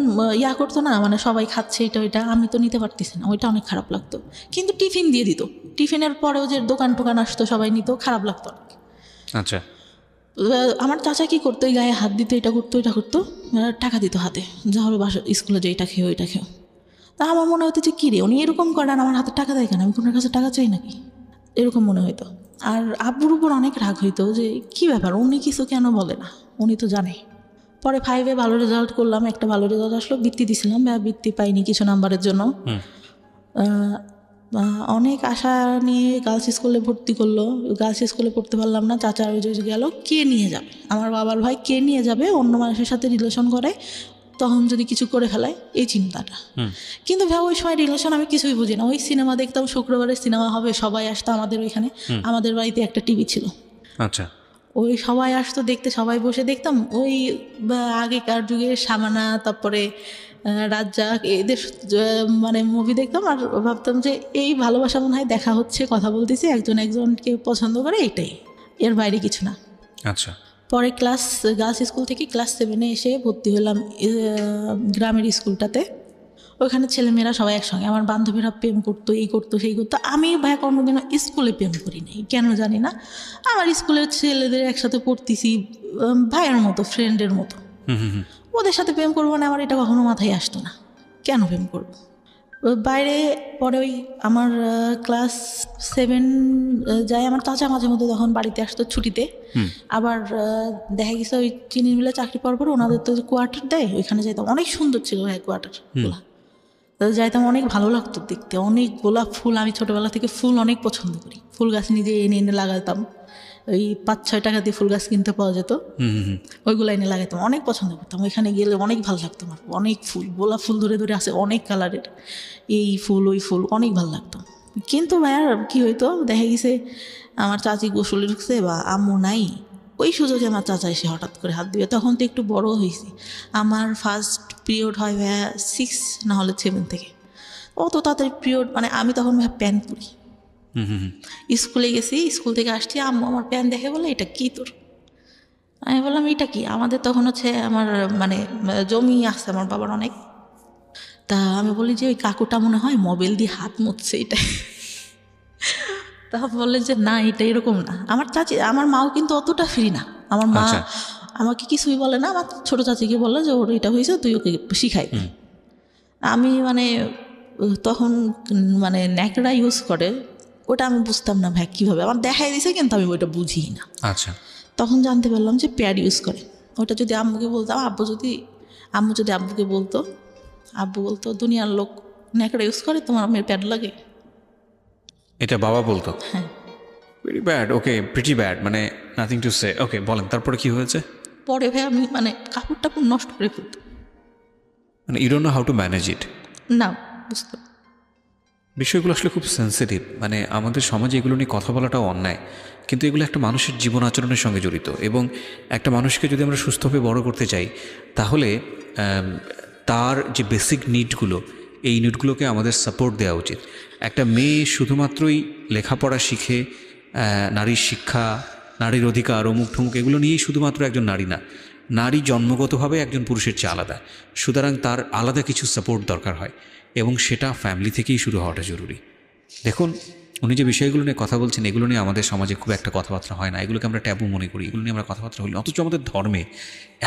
ইয়া করতো না, মানে সবাই খাচ্ছে এটা ওইটা, আমি তো নিতে পারতেছি না, ওইটা অনেক খারাপ লাগতো। কিন্তু টিফিন দিয়ে দিত, টিফিনের পরেও যে দোকান টোকান আসতো সবাই নিত, খারাপ লাগতো অনেক। আচ্ছা। আমার চাচা কি করতো, এই গায়ে হাত দিত, এটা করতো এটা করতো, টাকা দিত হাতে, যা হলো বাসা স্কুলে যে এটা খেও ওইটা খেও। তা আমার মনে হতো যে কী রে, উনি এরকম করেন, আমার হাতে টাকা দেয় কেন, আমি কোনোর কাছে টাকা চাই নাকি, এরকম মনে হইতো। আর আব্বুর উপর অনেক রাগ হইতো যে কী ব্যাপার, উনি কিছু কেন বলে না, উনি তো জানে। পরে 5-এ ভালো রেজাল্ট করলাম, একটা ভালো রেজাল্ট আসলো, বৃত্তি দিছিলাম, বৃত্তি পাইনি কিছু নাম্বারের জন্য। অনেক আশা নিয়ে গার্লস স্কুলে ভর্তি করলো, গার্লস স্কুলে পড়তে পারলাম না। চাচার ওই যে গেল, কে নিয়ে যাবে, আমার বাবার ভাই কে নিয়ে যাবে, অন্য মানুষের সাথে রিলেশন করে, তখন যদি কিছু করে ফেলায়, এই চিন্তাটা। কিন্তু ভাই ওই সময় রিলেশন আমি কিছুই বুঝি না, ওই সিনেমা দেখতাম, শুক্রবারে সিনেমা হবে, সবাই আসতো আমাদের ওইখানে, আমাদের বাড়িতে একটা টিভি ছিল। আচ্ছা। ওই সবাই আসতো দেখতে, সবাই বসে দেখতাম। ওই আগেকার যুগে সামানা, তারপরে রাজ্জাক, এদের মানে মুভি দেখতাম, আর ভাবতাম যে এই ভালোবাসা মনে হয় দেখা হচ্ছে, কথা বলতেছি, একজন একজনকে পছন্দ করে, এটাই, এর বাইরে কিছু না। আচ্ছা। পরে গার্লস স্কুল থেকে ক্লাস 7-এ এসে ভর্তি হলাম গ্রামের স্কুলটাতে। ওইখানে ছেলেমেয়েরা সবাই একসঙ্গে, আমার বান্ধবীরা প্রেম করতো, এই করতো সেই করতো। আমি ভাই কোনোদিনও স্কুলে প্রেম করি নাই, কেন জানি না। আমার স্কুলের ছেলেদের একসাথে পড়তেছি, ভাইয়ের মতো, ফ্রেন্ডের মতো, ওদের সাথে প্রেম করবো না, আমার এটা কখনো মাথায় আসতো না, কেন প্রেম করবো। বাইরে পরে ওই আমার ক্লাস 7 যায়, আমার চাচা মাঝে মধ্যে তখন বাড়িতে আসতো ছুটিতে। আবার দেখা গেছে ওই চিনির মিলে চাকরি পাওয়ার পর ওনাদের তো কোয়ার্টার দেয়, ওইখানে যাইতাম, অনেক সুন্দর ছিল ভাই কোয়ার্টারগুলো। যাইতাম, অনেক ভালো লাগতো দেখতে, অনেক গোলাপ ফুল, আমি ছোটোবেলা থেকে ফুল অনেক পছন্দ করি, ফুল গাছ নিজে এনে এনে লাগাতাম। ওই 5-6 টাকা দিয়ে ফুল গাছ কিনতে পাওয়া যেত, ওইগুলো এনে লাগাতাম, অনেক পছন্দ করতাম। ওইখানে গেলে অনেক ভালো লাগতো আমার, অনেক ফুল, গোলাপ ফুল ধরে ধরে আসে অনেক কালারের, এই ফুল ওই ফুল, অনেক ভালো লাগতো। কিন্তু ভাইয়ার কী হইতো, দেখা গেছে আমার চাচি গোসলে ঢুকছে বা আম্মু নাই, ওই সুযোগে আমার চাচা এসে হঠাৎ করে হাত দিবে। তখন তো একটু বড় হয়েছি, আমার ফার্স্ট পিরিয়ড হয় ভাইয়া 6 না হলে 7 থেকে। অত তাড়াতাড়ি পিরিয়ড, মানে আমি তখন ভাইয়া প্যান্ট পরি, স্কুলে গেছি, স্কুল থেকে আসছি, আম্মু আমার প্যান্ট দেখে বলে এটা কি তোর। আমি বললাম এটা কি, আমাদের তখন হচ্ছে আমার মানে জমি আছে আমার বাবার অনেক। তা আমি বলি যে ওই কাকুটা মনে হয় মোবাইল দিয়ে হাত মুছছে, এটা। তা বললেন যে না, এটা এরকম না। আমার চাচি, আমার মাও কিন্তু অতটা ফ্রি না, আমার মা আমাকে কিছুই বলে না, আমার ছোটো চাচিকে বললো যে ওর এটা হয়েছে, তুই ওকে শিখাই। আমি মানে তখন মানে ন্যাকড়া ইউজ করে, ওটা আমি বুঝতাম না ভাই কীভাবে, আমার দেখাই দিয়েছে কিন্তু আমি ওইটা বুঝি না। আচ্ছা। তখন জানতে পারলাম যে প্যাড ইউজ করে। ওটা যদি আম্মুকে বলতাম, আম্মু যদি আব্বুকে বলতো, আব্বু বলতো দুনিয়ার লোক ন্যাকড়া ইউজ করে, তোমার মেয়ের প্যাড লাগে। এটা বাবা বলতো? হ্যাঁ। ভেরি ব্যাড, ওকে, প্রিটি ব্যাড, মানে নাথিং টু সে। ওকে, বলেন তারপরে কি হয়েছে? পরে ভাই আমি মানে কাপড় টাপড় নষ্ট করে ফেলতো, মানে you don't know how to manage it. না বুঝতো। বিষয়গুলো আসলে খুব সেন্সিটিভ, মানে আমাদের সমাজে এগুলো নিয়ে কথা বলাটাও অন্যায়, কিন্তু এগুলো একটা মানুষের জীবন আচরণের সঙ্গে জড়িত। এবং একটা মানুষকে যদি আমরা সুস্থভাবে বড় করতে চাই, তাহলে তার যে বেসিক নিডগুলো, এই নিডগুলোকে আমাদের সাপোর্ট দেওয়া উচিত। একটা মেয়ে শুধুমাত্রই লেখাপড়া শিখে, নারীর শিক্ষা, নারীর অধিকার, অমুক ঠুমুক এগুলো নিয়েই শুধুমাত্র একজন নারী না, নারী জন্মগতভাবে একজন পুরুষের চেয়ে আলাদা, সুতরাং তার আলাদা কিছু সাপোর্ট দরকার হয়, এবং সেটা ফ্যামিলি থেকেই শুরু হওয়াটা জরুরি। দেখুন, উনি যে বিষয়গুলো নিয়ে কথা বলছেন, এগুলো নিয়ে আমাদের সমাজে খুব একটা কথাবার্তা হয় না, এগুলোকে আমরা ট্যাবু মনে করি, এগুলো নিয়ে আমরা কথাবার্তা হই। অথচ আমাদের ধর্মে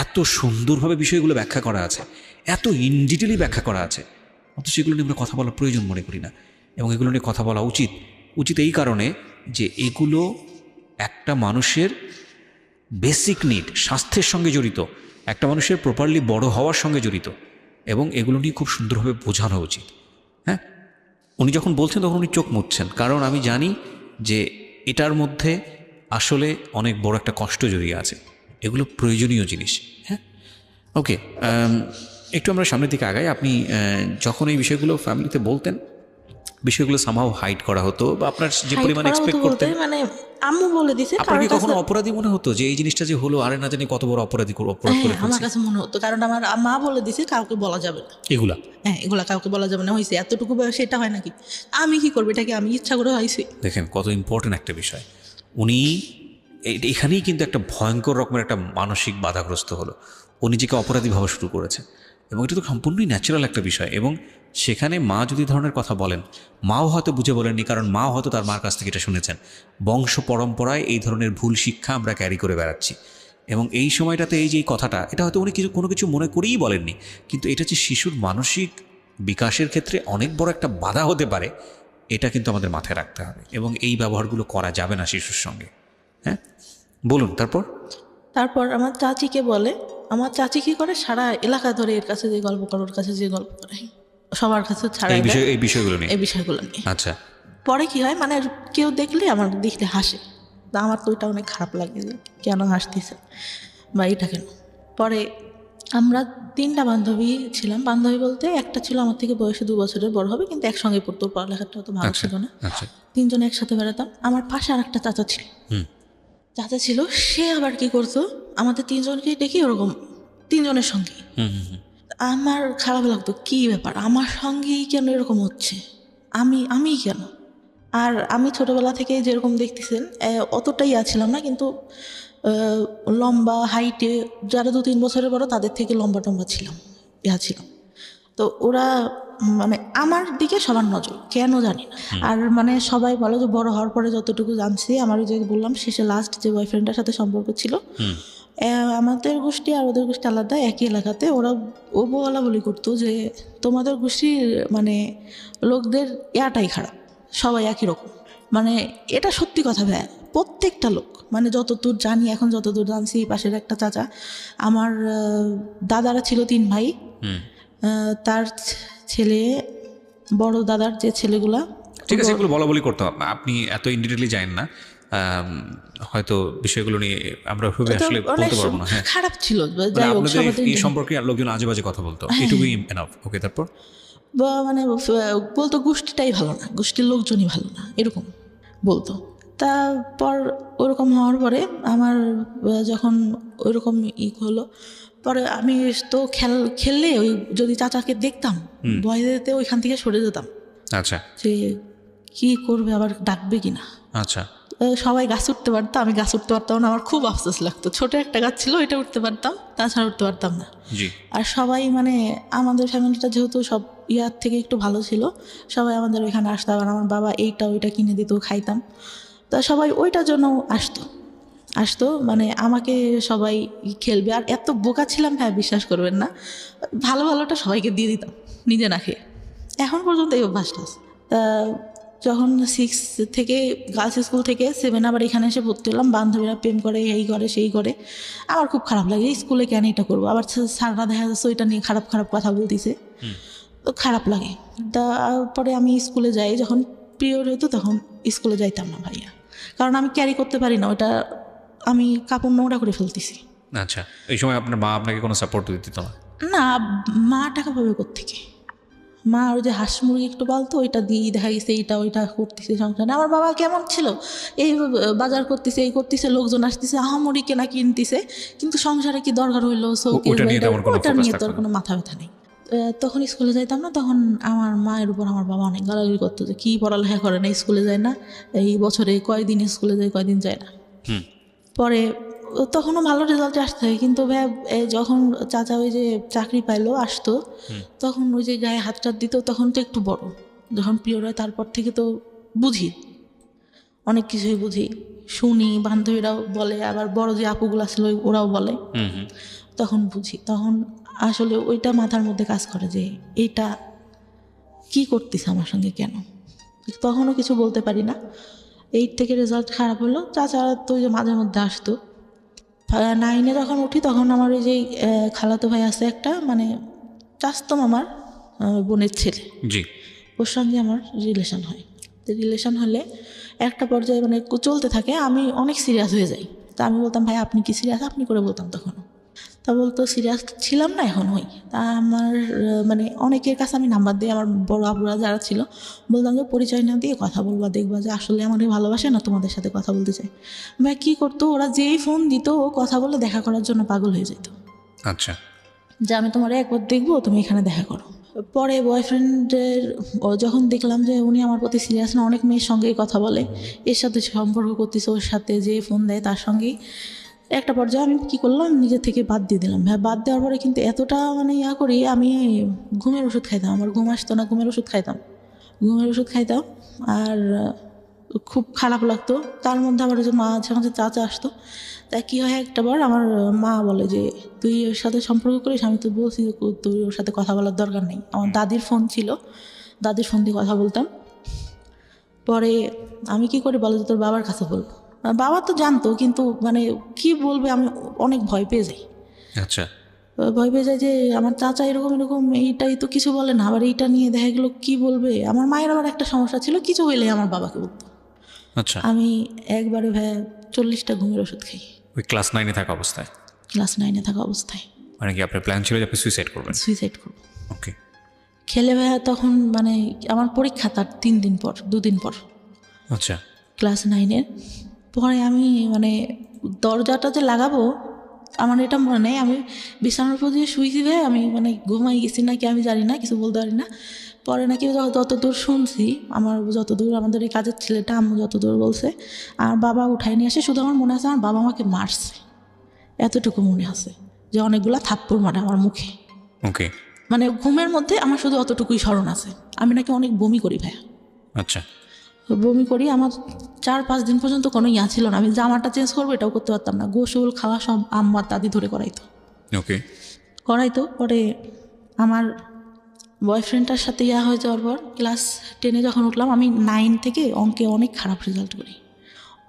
এত সুন্দরভাবে বিষয়গুলো ব্যাখ্যা করা আছে, এত ইন ডিটেলি ব্যাখ্যা করা আছে, অথচ এগুলো নিয়ে আমরা কথা বলার প্রয়োজন মনে করি না। এবং এগুলো নিয়ে কথা বলা উচিত এই কারণে যে এগুলো একটা মানুষের বেসিক নিড, স্বাস্থ্যের সঙ্গে জড়িত, একটা মানুষের প্রপারলি বড় হওয়ার সঙ্গে জড়িত, এবং এগুলো নিয়ে খুব সুন্দরভাবে বোঝানো উচিত। হ্যাঁ, উনি যখন বলছেন তখন উনি চোখ মুছছেন, কারণ আমি জানি যে এটার মধ্যে আসলে অনেক বড় একটা কষ্ট জড়িয়ে আছে, এগুলো প্রয়োজনীয় জিনিস। হ্যাঁ, ওকে, একটু আমরা সামনের দিকে আগাই। আপনি যখন এই বিষয়গুলো ফ্যামিলিতে বলতেন, বিষয়গুলো সামহাও হাইড করা হতো বা আপনার যে Hide পরিমাণ করা এক্সপেক্ট হতো বলতে করতেন? মানে আম্মু বলে দিছে আপনার কি কারোর কখনো কাছে। অপরাধী মনে হতো যে এই জিনিসটা যে হলো, আরে না জানি কত বড় অপরাধ করে হ্যাঁ, আমার ফেলছি? কাছে মনে হতো, কারণ আমার মা বলে দিছে কাউকে বলা যাবে না। এগুলা হ্যাঁ, এগুলা কাউকে বলা যাবে না, হয়েছে এতটুকু বয়সে এটা হয় নাকি, আমি কি করবো, এটাকে আমি ইচ্ছা করে হয়েছি। দেখেন কত ইম্পর্টেন্ট একটা বিষয়। উনি এখানেই কিন্তু একটা ভয়ঙ্কর রকমের একটা মানসিক বাধাগ্রস্ত হলো। ও নিজেকে অপরাধী ভাবা শুরু করেছে এবং এটা তো সম্পূর্ণই ন্যাচারাল একটা বিষয়। এবং সেখানে মা যদি ধরনের কথা বলেন, মাও হয়তো বুঝে বলেননি, কারণ মাও হয়তো তার মার কাছ থেকে এটা শুনেছেন। বংশ পরম্পরায় এই ধরনের ভুল শিক্ষা আমরা ক্যারি করে বেড়াচ্ছি এবং এই সময়টাতে এই যে এই কথাটা, এটা হয়তো উনি কোনো কিছু মনে করেই বলেননি, কিন্তু এটা যে শিশুর মানসিক বিকাশের ক্ষেত্রে অনেক বড় একটা বাধা হতে পারে, এটা কিন্তু আমাদের মাথায় রাখতে হবে এবং এই ব্যবহারগুলো করা যাবে না শিশুর সঙ্গে। হ্যাঁ, বলুন তারপর। তারপর আমার চাচিকে বলে, আমার চাচি কি করে, সারা এলাকা ধরে এর কাছে যে গল্প করে, ওর কাছে যে গল্প করে, সবার কাছে ছাড়াই দেয় এই বিষয়গুলো নিয়ে। এই বিষয়গুলো নিয়ে। আচ্ছা, পরে কি হয়, মানে কেউ দেখলে আমার দেখলে হাসে, তা আমার তো ওইটা অনেক খারাপ লাগে যে কেন হাসতেছে বা এটা কেন। পরে আমরা 3টা বান্ধবী ছিলাম, বান্ধবী বলতে একটা ছিল আমার থেকে বয়সে 2 বছরের বড় হবে, কিন্তু একসঙ্গে পড়তো, পড়ালেখাটা অত ভালো আচ্ছা, ছিল না। আচ্ছা। 3জনে একসাথে বেড়াতাম। আমার পাশে আর একটা চাচা ছিল, হুম, চাচা ছিল, সে আবার কি করতো, আমাদের 3জনকে দেখি ওরকম 3জনের সঙ্গে। হুম, হুম, হুম। আমার খারাপ লাগতো, কি ব্যাপার আমার সঙ্গেই কেন এরকম হচ্ছে, আমি কেন। আর আমি ছোটবেলা থেকে যেরকম দেখতেছেন অতটাই আছিলাম না, কিন্তু লম্বা হাইটে যারা 2-3 বছরের বড় তাদের থেকে লম্বা টম্বা ছিলাম, ছিলাম। তো ওরা মানে আমার দিকে সবার নজর, কেন জানি না। আর মানে সবাই বলে যে বড় হওয়ার পরে যতটুকু জানছি, আমার ওই যে বললাম শেষে লাস্ট যে বয়ফ্রেন্ডের সাথে সম্পর্ক ছিল, আমাদের গোষ্ঠী আর ওদের গোষ্ঠী আলাদা, একই এলাকাতে। ও বলা বলি করতো যে তোমাদের গোষ্ঠীর মানে লোকদের ইয়াটাই খারাপ, সবাই একই রকম। মানে এটা সত্যি কথা ভাই, প্রত্যেকটা লোক, মানে যতদূর জানি, এখন যতদূর জানছি, পাশের একটা চাচা, আমার দাদারা ছিল 3 ভাই, তার ছেলে, বড় দাদার যে ছেলেগুলা, ঠিক আছে, এগুলো বলা বলি করতে হবে, আপনি এত ইনডিটেইলি জানেন না। হয়তো বিষয়গুলো নিয়ে আমরা ভেবে তো আসলে অনেক বলতে পারবো না। হ্যাঁ, খারাপ ছিল, মানে যাই হোক আপনাদের সবাই এই সম্পর্কে আর লোকজন আজে বাজে কথা বলতো, এটুকুই এনাফ। ওকে, তারপর? মানে বলতো গোষ্ঠীটাই ভালো না, গোষ্ঠীর লোকজনই ভালো না, এরকম বলতো। তারপর ওরকম হওয়ার পরে আমার যখন ওইরকম হলো, পরে আমি তো খেললে ওই যদি চাচাকে দেখতাম, ভয় দিতে ওইখান থেকে সরে যেতাম, আচ্ছা, যে কি করবে, আবার ডাকবে কিনা। আচ্ছা। সবাই গাছ উঠতে পারতো, আমি গাছ উঠতে পারতাম না, আমার খুব আফসোস লাগতো। ছোট একটা গাছ ছিল, ওইটা উঠতে পারতাম, তাছাড়া উঠতে পারতাম না। জি। আর সবাই মানে আমাদের ফ্যামিলিটা যেহেতু সব ইয়ার থেকে একটু ভালো ছিল, সবাই আমাদের ওইখানে আসতো, আর আমার বাবা এইটা ওইটা কিনে দিত, খাইতাম। তা সবাই ওইটার জন্য আসতো মানে আমাকে সবাই খেলবে। আর এত বোকা ছিলাম ভাই, বিশ্বাস করবেন না, ভালো ভালোটা সবাইকে দিয়ে দিতাম, নিজে না খেয়ে। এখন পর্যন্ত এই অভ্যাসটা আছে। তা যখন 6 থেকে গার্লস স্কুল থেকে 7 আবার এখানে এসে ভর্তি হলাম, বান্ধবীরা প্রেম করে, এই করে সেই করে, আমার খুব খারাপ লাগে, স্কুলে কেন এটা করবো, আবার স্যাররা দেখা যাচ্ছে ওইটা নিয়ে খারাপ খারাপ কথা বলতেছে, তো খারাপ লাগে। তারপরে আমি স্কুলে যাই, যখন পিরিয়ড হতো তখন স্কুলে যাইতাম না ভাইয়া, কারণ আমি ক্যারি করতে পারি না ওটা, আমি কাপড় নোংরা করে ফেলতেছি। আচ্ছা, এই সময় আপনার মা আপনাকে কোনো সাপোর্ট দিত না? না, মা টাকা পাবে কোত্থেকে, মা ওই যে হাঁস মুরগি একটু পালতো, ওইটা দিয়ে দেখা গেছে এইটা ওইটা করতেছে সংসারে। আমার বাবা কেমন ছিল, এই বাজার করতেছে, এই করতেছে, লোকজন আসতেছে, আহামরি কেনা কিনতেছে, কিন্তু সংসারে কি দরকার হইলো, ওটা নিয়ে তেমন কোনো ওটা focus নিয়ে তো থাকতো আর না। কোনো মাথা ব্যথা নেই। তখন স্কুলে যাইতাম না, তখন আমার মায়ের উপর আমার বাবা অনেক গালাগালি করতো যে কী পড়ালেখা করে না, স্কুলে যায় না, এই বছরে কয়দিন স্কুলে যায়, কয়দিন যায় না। পরে তখনও ভালো রেজাল্টে আসতে হয়, কিন্তু যখন চাচা ওই যে চাকরি পাইলো আসতো, তখন ওই যে গায়ে হাত টাত দিত, তখন তো একটু বড়, যখন পিরিয়ড হয় তারপর থেকে তো বুঝি, অনেক কিছুই বুঝি, শুনি, বান্ধবীরাও বলে, আবার বড় যে আপুগুলো ছিল ওরাও বলে, তখন বুঝি। তখন আসলে ওইটা মাথার মধ্যে কাজ করে যে এইটা কি করতেছে আমার সঙ্গে, কেন। তখনও কিছু বলতে পারি না। 8 থেকে রেজাল্ট খারাপ হলো, চাচা তো ওই যে মাঝে মধ্যে আসতো। 9-এ যখন উঠি তখন আমার ওই যে খালাতো ভাই আছে একটা, মানে চাচতো মামার বোনের ছেলে, জি। ওর সঙ্গে আমার রিলেশন হয়। তো রিলেশন হলে একটা পর্যায়ে মানে চলতে থাকে, আমি অনেক সিরিয়াস হয়ে যাই। তা আমি বলতাম ভাই আপনি কি সিরিয়াস, আপনি করে বলতাম তখন। তা বলতো সিরিয়াস ছিলাম না, এখন হই। তা আমার মানে অনেকের কাছে আমি নাম্বার দিই, আমার বড় আপুরা যারা ছিল বলতাম যে পরিচয় না দিয়ে কথা বলবা, দেখবা যে আসলে আমাদের ভালোবাসে না তোমাদের সাথে কথা বলতে চাই। ভাই কী করতো, ওরা যেই ফোন দিত ও কথা বলে দেখা করার জন্য পাগল হয়ে যেত, আচ্ছা, যে আমি তোমার একবার দেখবো, তুমি এখানে দেখা করো। পরে বয়ফ্রেন্ডের যখন দেখলাম যে উনি আমার প্রতি সিরিয়াস না, অনেক মেয়ের সঙ্গেই কথা বলে, এর সাথে সম্পর্ক করতেছে, ওর সাথে যে ফোন দেয় তার সঙ্গেই, একটা পর্যায়ে আমি কী করলাম, নিজের থেকে বাদ দিয়ে দিলাম। হ্যাঁ, বাদ দেওয়ার পরে কিন্তু এতটা মানে করি, আমি ঘুমের ওষুধ খাইতাম, আমার ঘুম আসতো না, ঘুমের ওষুধ খাইতাম। আর খুব খারাপ লাগতো। তার মধ্যে আবার যে মাঝে মাঝে চাচা আসতো, তা কী হয়, একটা বার আমার মা বলে যে তুই ওর সাথে সম্পর্ক করিস, আমি তো বলছি যে তুই ওর সাথে কথা বলার দরকার নেই। আমার দাদির ফোন ছিল, দাদির ফোন দিয়ে কথা বলতাম। পরে আমি কি করি বলো, যে তোর বাবার কাছে বলবো। বাবা তো জানতো, কিন্তু মানে কি বলবে, আমি অনেক ভয় পেয়ে যাই। আচ্ছা, ভয় পেয়ে যায় যে আমার চাচা এরকম এরকম, এইটাই তো কিছু বলে না, আবার এইটা নিয়ে দেখা গেলো কি বলবে। আমার মায়ের আবার একটা সমস্যা ছিল, কিছু হইলে আমার বাবাকে বলতো। আচ্ছা। আমি একবারে 40টা ঘুমের ওষুধ খাই ওই ক্লাস 9-এ থাকা অবস্থায়? ক্লাস 9-এ থাকা অবস্থায়। মানে কি আপনার প্ল্যান ছিল যে আপনি সুইসাইড করবেন? সুইসাইড করবো। ওকে। খেলে তখন মানে আমার পরীক্ষা তার 2 দিন পর আচ্ছা, ক্লাস 9-এর। পরে আমি মানে দরজাটা যে লাগাবো, আমার এটা মনে নেই, আমি বিছানার উপর দিয়ে শুয়েছি, আমি মানে ঘুমাই গেছি নাকি আমি জানি না, কিছু বলতে পারি না। পরে নাকি যতদূর শুনছি, যতদূর আমাদের এই কাজের ছেলেটা আম্মু যতদূর বলছে, আর বাবা উঠাই নিয়ে আসে, শুধু আমার মনে আছে আমার বাবা আমাকে মারছে, এতটুকু মনে আছে, যে অনেকগুলা থাপ্পড় মারে আমার মুখে। ওকে। মানে ঘুমের মধ্যে আমার শুধু অতটুকুই স্মরণ আছে। আমি নাকি অনেক বমি করি ভাইয়া, আচ্ছা, বমি করি। আমার 4-5 দিন পর্যন্ত কোনো ছিল না, আমি জামাটা চেঞ্জ করবো এটাও করতে পারতাম না। গোসল খাওয়া সব আম্মার দাদি ধরে করাইতো। পরে আমার বয়ফ্রেন্ডটার সাথে হয়ে যাওয়ার পর ক্লাস 10-এ যখন উঠলাম, আমি 9 থেকে অঙ্কে অনেক খারাপ রেজাল্ট করি।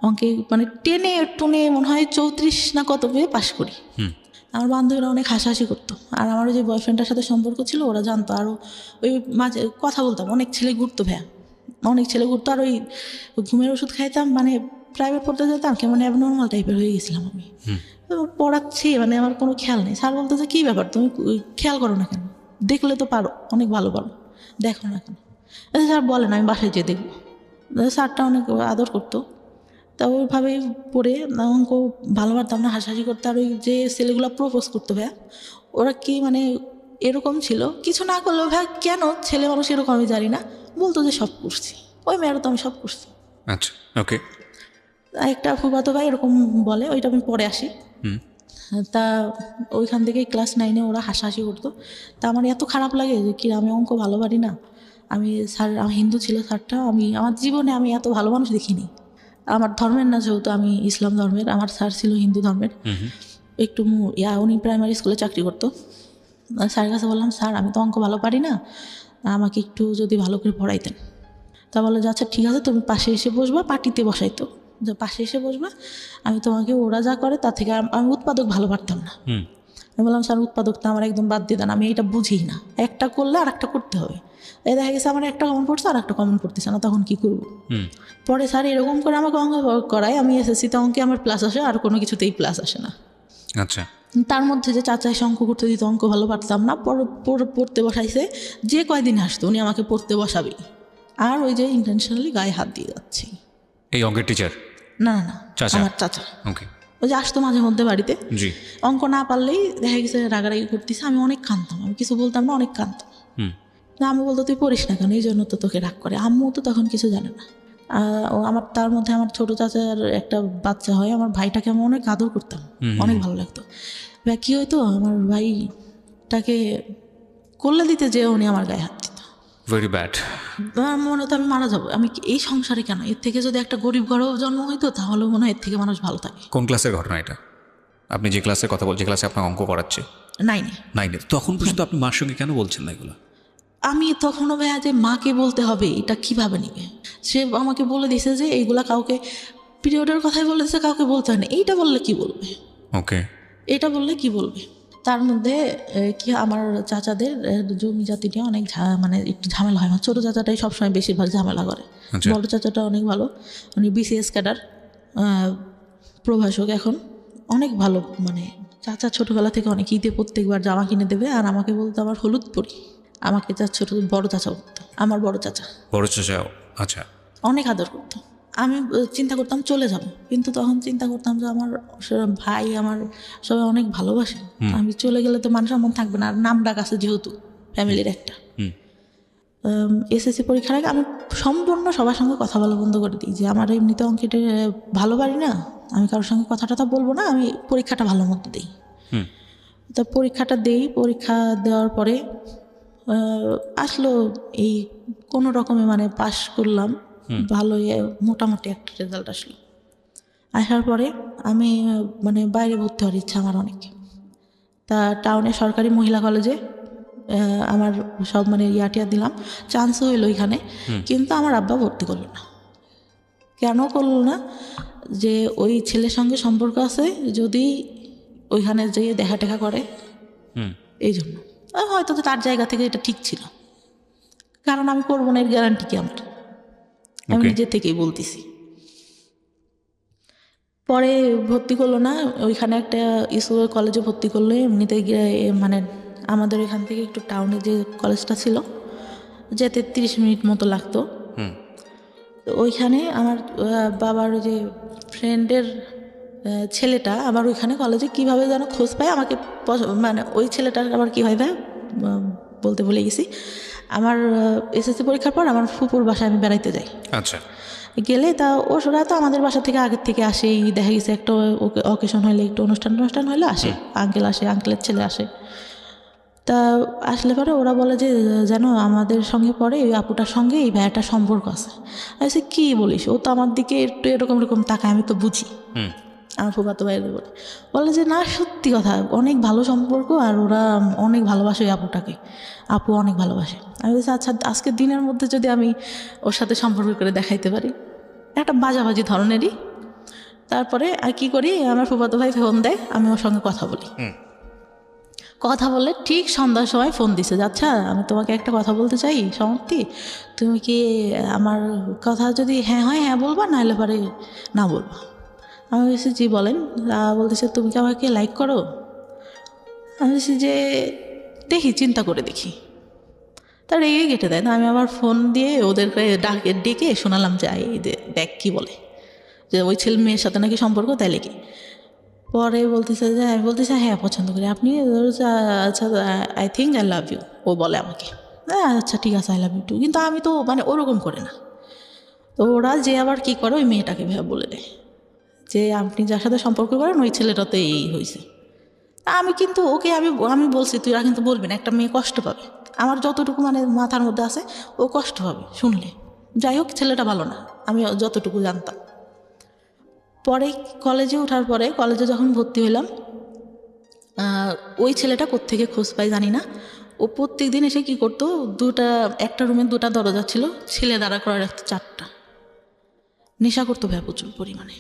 অঙ্কে মানে 10-এ মনে হয় 34 না কত পেয়ে পাশ করি। আমার বান্ধবীরা অনেক হাসাহাসি করতো, আর আমার যে বয়ফ্রেন্ডটার সাথে সম্পর্ক ছিল ওরা জানতো। আরও ওই মাঝে কথা বলতাম, অনেক ছেলে ঘুরতো আর ওই ঘুমের ওষুধ খাইতাম, মানে প্রাইভেট পড়তে যেতাম, কেমন অ্যাবনর্মাল টাইপের হয়ে গেছিলাম আমি। পড়াচ্ছি, মানে আমার কোনো খেয়াল নেই। স্যার বলতো যে কী ব্যাপার, তুমি খেয়াল করো না কেন, দেখলে তো পারো, অনেক ভালো পারো, দেখো না কেন। স্যার বলেন, আমি বাসায় যেয়ে দেখবো। স্যারটা অনেক আদর করতো। তা ওইভাবেই পড়ে অঙ্ক ভালো পারতাম না, হাসাহাসি করতে। আর ওই যে ছেলেগুলো প্রপোজ করতো ভাইয়া, ওরা কি মানে এরকম ছিল, কিছু না করলেও ভাইয়া, কেন ছেলে মানুষ এরকম আমি জানি না, বলতো যে সব করছি। ওই মেয়েরা তো আমি সব করছি। আচ্ছা, ওকে। একটা ফুফাতো ভাই এরকম বলে, ওইটা আমি পরে আসি। তা ওইখান থেকেই ক্লাস 9-এ ওরা হাসাহাসি করতো। তা আমার এত খারাপ লাগে যে কি, আমি অঙ্ক ভালো পারি না। স্যার আমার হিন্দু ছিল স্যারটা, আমার জীবনে আমি এত ভালো মানুষ দেখিনি। আমার ধর্মের না, যেহেতু আমি ইসলাম ধর্মের, আমার স্যার ছিল হিন্দু ধর্মের। একটু উনি প্রাইমারি স্কুলে চাকরি করতো। স্যারের কাছে বললাম, স্যার আমি তো অঙ্ক ভালো পারি না, আমাকে একটু যদি ভালো করে পড়াইতেন। তা বলে যে আচ্ছা ঠিক আছে, তুমি পাশে এসে বসবা, পার্টিতে বসাইতো, যে পাশে এসে বসবা, আমি তোমাকে ওরা যা করে তার থেকে আমি উৎপাদক ভালো পারতাম না। আমি বললাম, স্যার উৎপাদকটা আমার একদম বাদ দিয়ে দেন, আমি এটা বুঝি না, একটা করলে আর একটা করতে হবে। এই দেখা গেছে আমার একটা কমন পড়ছে আর একটা কমন পড়তেছে না, তখন কি করবো? পরে স্যার এরকম করে আমাকে অঙ্ক করায়, আমি এসএসসিতে অঙ্কে আমার প্লাস আসে, আর কোনো কিছুতেই প্লাস আসে না। আচ্ছা। তার মধ্যে যে চাচা এসে অঙ্ক করতে দিত, অঙ্ক ভালো পারতাম না, পড়তে বসাইছে, যে কয়দিন আসতো উনি আমাকে পড়তে বসাবেই, আর ওই যে ইন্টেনশনালি গায়ে হাত দিয়ে যাচ্ছে। এই অঙ্কের টিচার? না, আমার চাচা। ওকে। ওই যে আসতো মাঝে মধ্যে বাড়িতে, জি। অঙ্ক না পারলেই দেখা গেছে রাগারাগি করতেছে, আমি অনেক কাঁদতাম, আমি কিছু বলতাম না, অনেক কাঁদতাম। আম্মু বলতো তুই পড়িস না কেন, এই জন্য তো তোকে রাগ করে। আম্মু তো তখন কিছু জানে না। তার মধ্যে আমার ছোটো চাচার একটা বাচ্চা হয়, আমার ভাইটাকে আমি অনেক আদর করতাম, অনেক ভালো লাগতো। কী হয়তো, আমার ভাইটাকে করলে দিতে যে উনি আমার গায়ে হাত দিত। Very bad. আমার মনে হতো আমি মারা যাবো, আমি এই সংসারে কেন, এর থেকে যদি একটা গরিব ঘরেও জন্ম হইতো তাহলে মনে হয় এর থেকে মানুষ ভালো থাকে। কোন ক্লাসের ঘটনা এটা? আপনি যে ক্লাসের কথা বলছেন, যে ক্লাসে আপনার অঙ্ক করাচ্ছে? 9-এ। তখন পর্যন্ত আপনি মার সঙ্গে কেন বলছেন না এগুলো? আমি তখনও ভাইয়া যে মাকে বলতে হবে এটা কিভাবে নিবে, সে আমাকে বলে দিছে যে এইগুলা কাউকে, পিরিয়ডের কথাই বলেছে, কাউকে বলতে হয় না, এইটা বললে কি বলবে? ওকে। এটা বললে কি বলবে? তার মধ্যে কি আমার চাচাদের জমি জাতি নিয়ে অনেক মানে একটু ঝামেলা হয়। আমার ছোটো চাচাটাই সবসময় বেশিরভাগ ঝামেলা করে। বড় চাচাটা অনেক ভালো, উনি বিসিএস ক্যাডার, প্রভাষক, এখন অনেক ভালো, মানে চাচা ছোটোবেলা থেকে অনেক ঈদে প্রত্যেকবার জামা কিনে দেবে, আর আমাকে বলতো আমার হলুদ পরি। আমাকে বড় চাচা বলতো, আমার বড় চাচা বড় চাচা। আচ্ছা। অনেক আদর করতো। আমি চিন্তা করতাম চলে যাব, কিন্তু তখন চিন্তা করতাম যে আমার ভাই, আমার সবাই অনেক ভালোবাসে, আমি চলে গেলে তো মান সম্মান থাকবে না, আর নাম ডাক আছে যেহেতু ফ্যামিলির একটা। এসএসসি পরীক্ষার আগে আমি সম্পূর্ণ সবার সঙ্গে কথা বলা বন্ধ করে দিই, যে আমার এমনিতে অঙ্কেটে ভালো পারি না, আমি কারোর সঙ্গে কথা টথা বলবো না, আমি পরীক্ষাটা ভালো মতো দিই। তো পরীক্ষাটা দিই, পরীক্ষা দেওয়ার পরে আসলো এই কোনো রকমে মানে পাশ করলাম, ভালোই মোটামুটি একটা রেজাল্ট আসলো। আসার পরে আমি মানে বাইরে ভর্তি হওয়ার ইচ্ছা আমার অনেক। তা টাউনে সরকারি মহিলা কলেজে আমার সব মানে ইয়াটিয়া দিলাম, চান্সও হইলো এখানে, কিন্তু আমার আব্বা ভর্তি করলো না। কেন করলো না? যে ওই ছেলের সঙ্গে সম্পর্ক আছে, যদি ওইখানে যেয়ে দেখা টেকা করে, এই জন্য। হয়তো তো তার জায়গা থেকে এটা ঠিক ছিল, কারণ আমি করবো না এর গ্যারান্টি কি আমার, আমি নিজের থেকেই বলতেছি। পরে ভর্তি করলো না, ওইখানে একটা স্কুল কলেজে ভর্তি করলো। এমনিতে মানে আমাদের এখান থেকে একটু টাউনে যে কলেজটা ছিল, যেতে 30 মিনিট মতো লাগতো। তো ওইখানে আমার বাবার যে ফ্রেন্ডের ছেলেটা আবার ওইখানে কলেজে কীভাবে যেন খোঁজ পায় আমাকে, মানে ওই ছেলেটার আবার কী হয় ভাই বলতে ভুলে গেছি। আমার এসএসসি পরীক্ষার পর আমার ফুপুর বাসায় আমি বেড়াইতে যাই। আচ্ছা। গেলে তা ওরা তো আমাদের বাসা থেকে আগের থেকে আসেই, দেখা গেছে একটা অকেশন হলে, একটু অনুষ্ঠান হলে আসে, আঙ্কেল আসে, আঙ্কেলের ছেলে আসে। তা আসলে পরে ওরা বলে যে যেন আমাদের সঙ্গে পরে ওই আপুটার সঙ্গে এই ভাইয়াটার সম্পর্ক আছে। আমি কী বলিস, ও তো আমার দিকে একটু এরকম তাকায়, আমি তো বুঝি। আমার ফুফাতো ভাইদের বলে যে না, সত্যি কথা, অনেক ভালো সম্পর্ক, আর ওরা অনেক ভালোবাসে ওই আপুটাকে, আপু অনেক ভালোবাসে। আমি বলছি আচ্ছা, আজকের দিনের মধ্যে যদি আমি ওর সাথে সম্পর্ক করে দেখাইতে পারি, একটা বাজাবাজি ধরনেরই। তারপরে আর কি করি, আমার ফুফাতো ভাই ফোন দেয়, আমি ওর সঙ্গে কথা বলি। কথা বলে ঠিক সন্ধ্যার সময় ফোন দিছে, আচ্ছা আমি তোমাকে একটা কথা বলতে চাই সমাপ্তি, তুমি কি আমার কথা যদি হ্যাঁ হয় হ্যাঁ বলবা, নাহলে পরে না বলবা। আমি বলছি জি বলেন। বলতেছে তুমি কি আমাকে লাইক করো? আমি বলছি যে দেখি, চিন্তা করে দেখি। তার রেগে কেটে দেয়। আমি আবার ফোন দিয়ে ওদেরকে ডেকে শোনালাম যে দেখ কি বলে, যে ওই ছেলে মেয়ের সাথে নাকি সম্পর্ক, তাই লেগে। পরে বলতেছে যে, আমি বলতেছি হ্যাঁ পছন্দ করি। আপনি? আচ্ছা I think I love you, ও বলে আমাকে। আচ্ছা ঠিক আছে, আই লাভ ইউ টু। কিন্তু আমি তো মানে ওরকম করে না। তো ওরা যে আবার কি করে, ওই মেয়েটাকে বলে দেয় যে আপনি যার সাথে সম্পর্ক করেন ওই ছেলেটাতে এই হয়েছে। আমি কিন্তু ওকে আমি বলছি তুইরা কিন্তু বলবি না, একটা মেয়ে কষ্ট পাবে। আমার যতটুকু মানে মাথার মধ্যে আছে, ও কষ্ট পাবে শুনলে। যাই হোক, ছেলেটা ভালো না, আমি যতটুকু জানতাম। পরে কলেজে ওঠার পরে, কলেজে যখন ভর্তি হলাম, ওই ছেলেটা কোত্থেকে খোঁজ পাই জানি না, ও প্রত্যেক দিন এসে কী করতো, একটা রুমে 2টা দরজা ছিল, ছেলে দাঁড়া করা রাখতো 4টা। নেশা করতো ভাই প্রচুর পরিমাণে।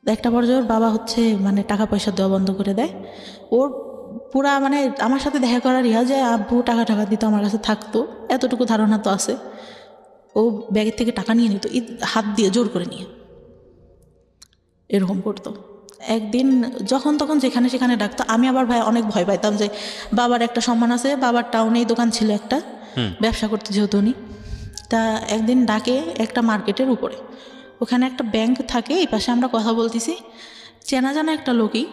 একটা পর্যায়ে ওর বাবা মানে টাকা পয়সা দেওয়া বন্ধ করে দেয়। ওর পুরা মানে আমার সাথে দেখা করার যে আব্বু টাকা দিত, আমার কাছে থাকতো, এতটুকু ধারণা তো আছে। ও ব্যাগের থেকে টাকা নিয়ে নিত, হাত দিয়ে জোর করে নিয়ে এরকম করতো। একদিন যখন তখন যেখানে সেখানে ডাকতো। আমি আবার ভাই অনেক ভয় পাইতাম, যে বাবার একটা সম্মান আছে, বাবার টাউনেই দোকান ছিল একটা, ব্যবসা করতে যেহেতু উনি। তা একদিন ডাকে একটা মার্কেটের উপরে, ওখানে একটা ব্যাংক থাকে, এই পাশে আমরা কথা বলতেছি, চেনা জানা একটা লোকই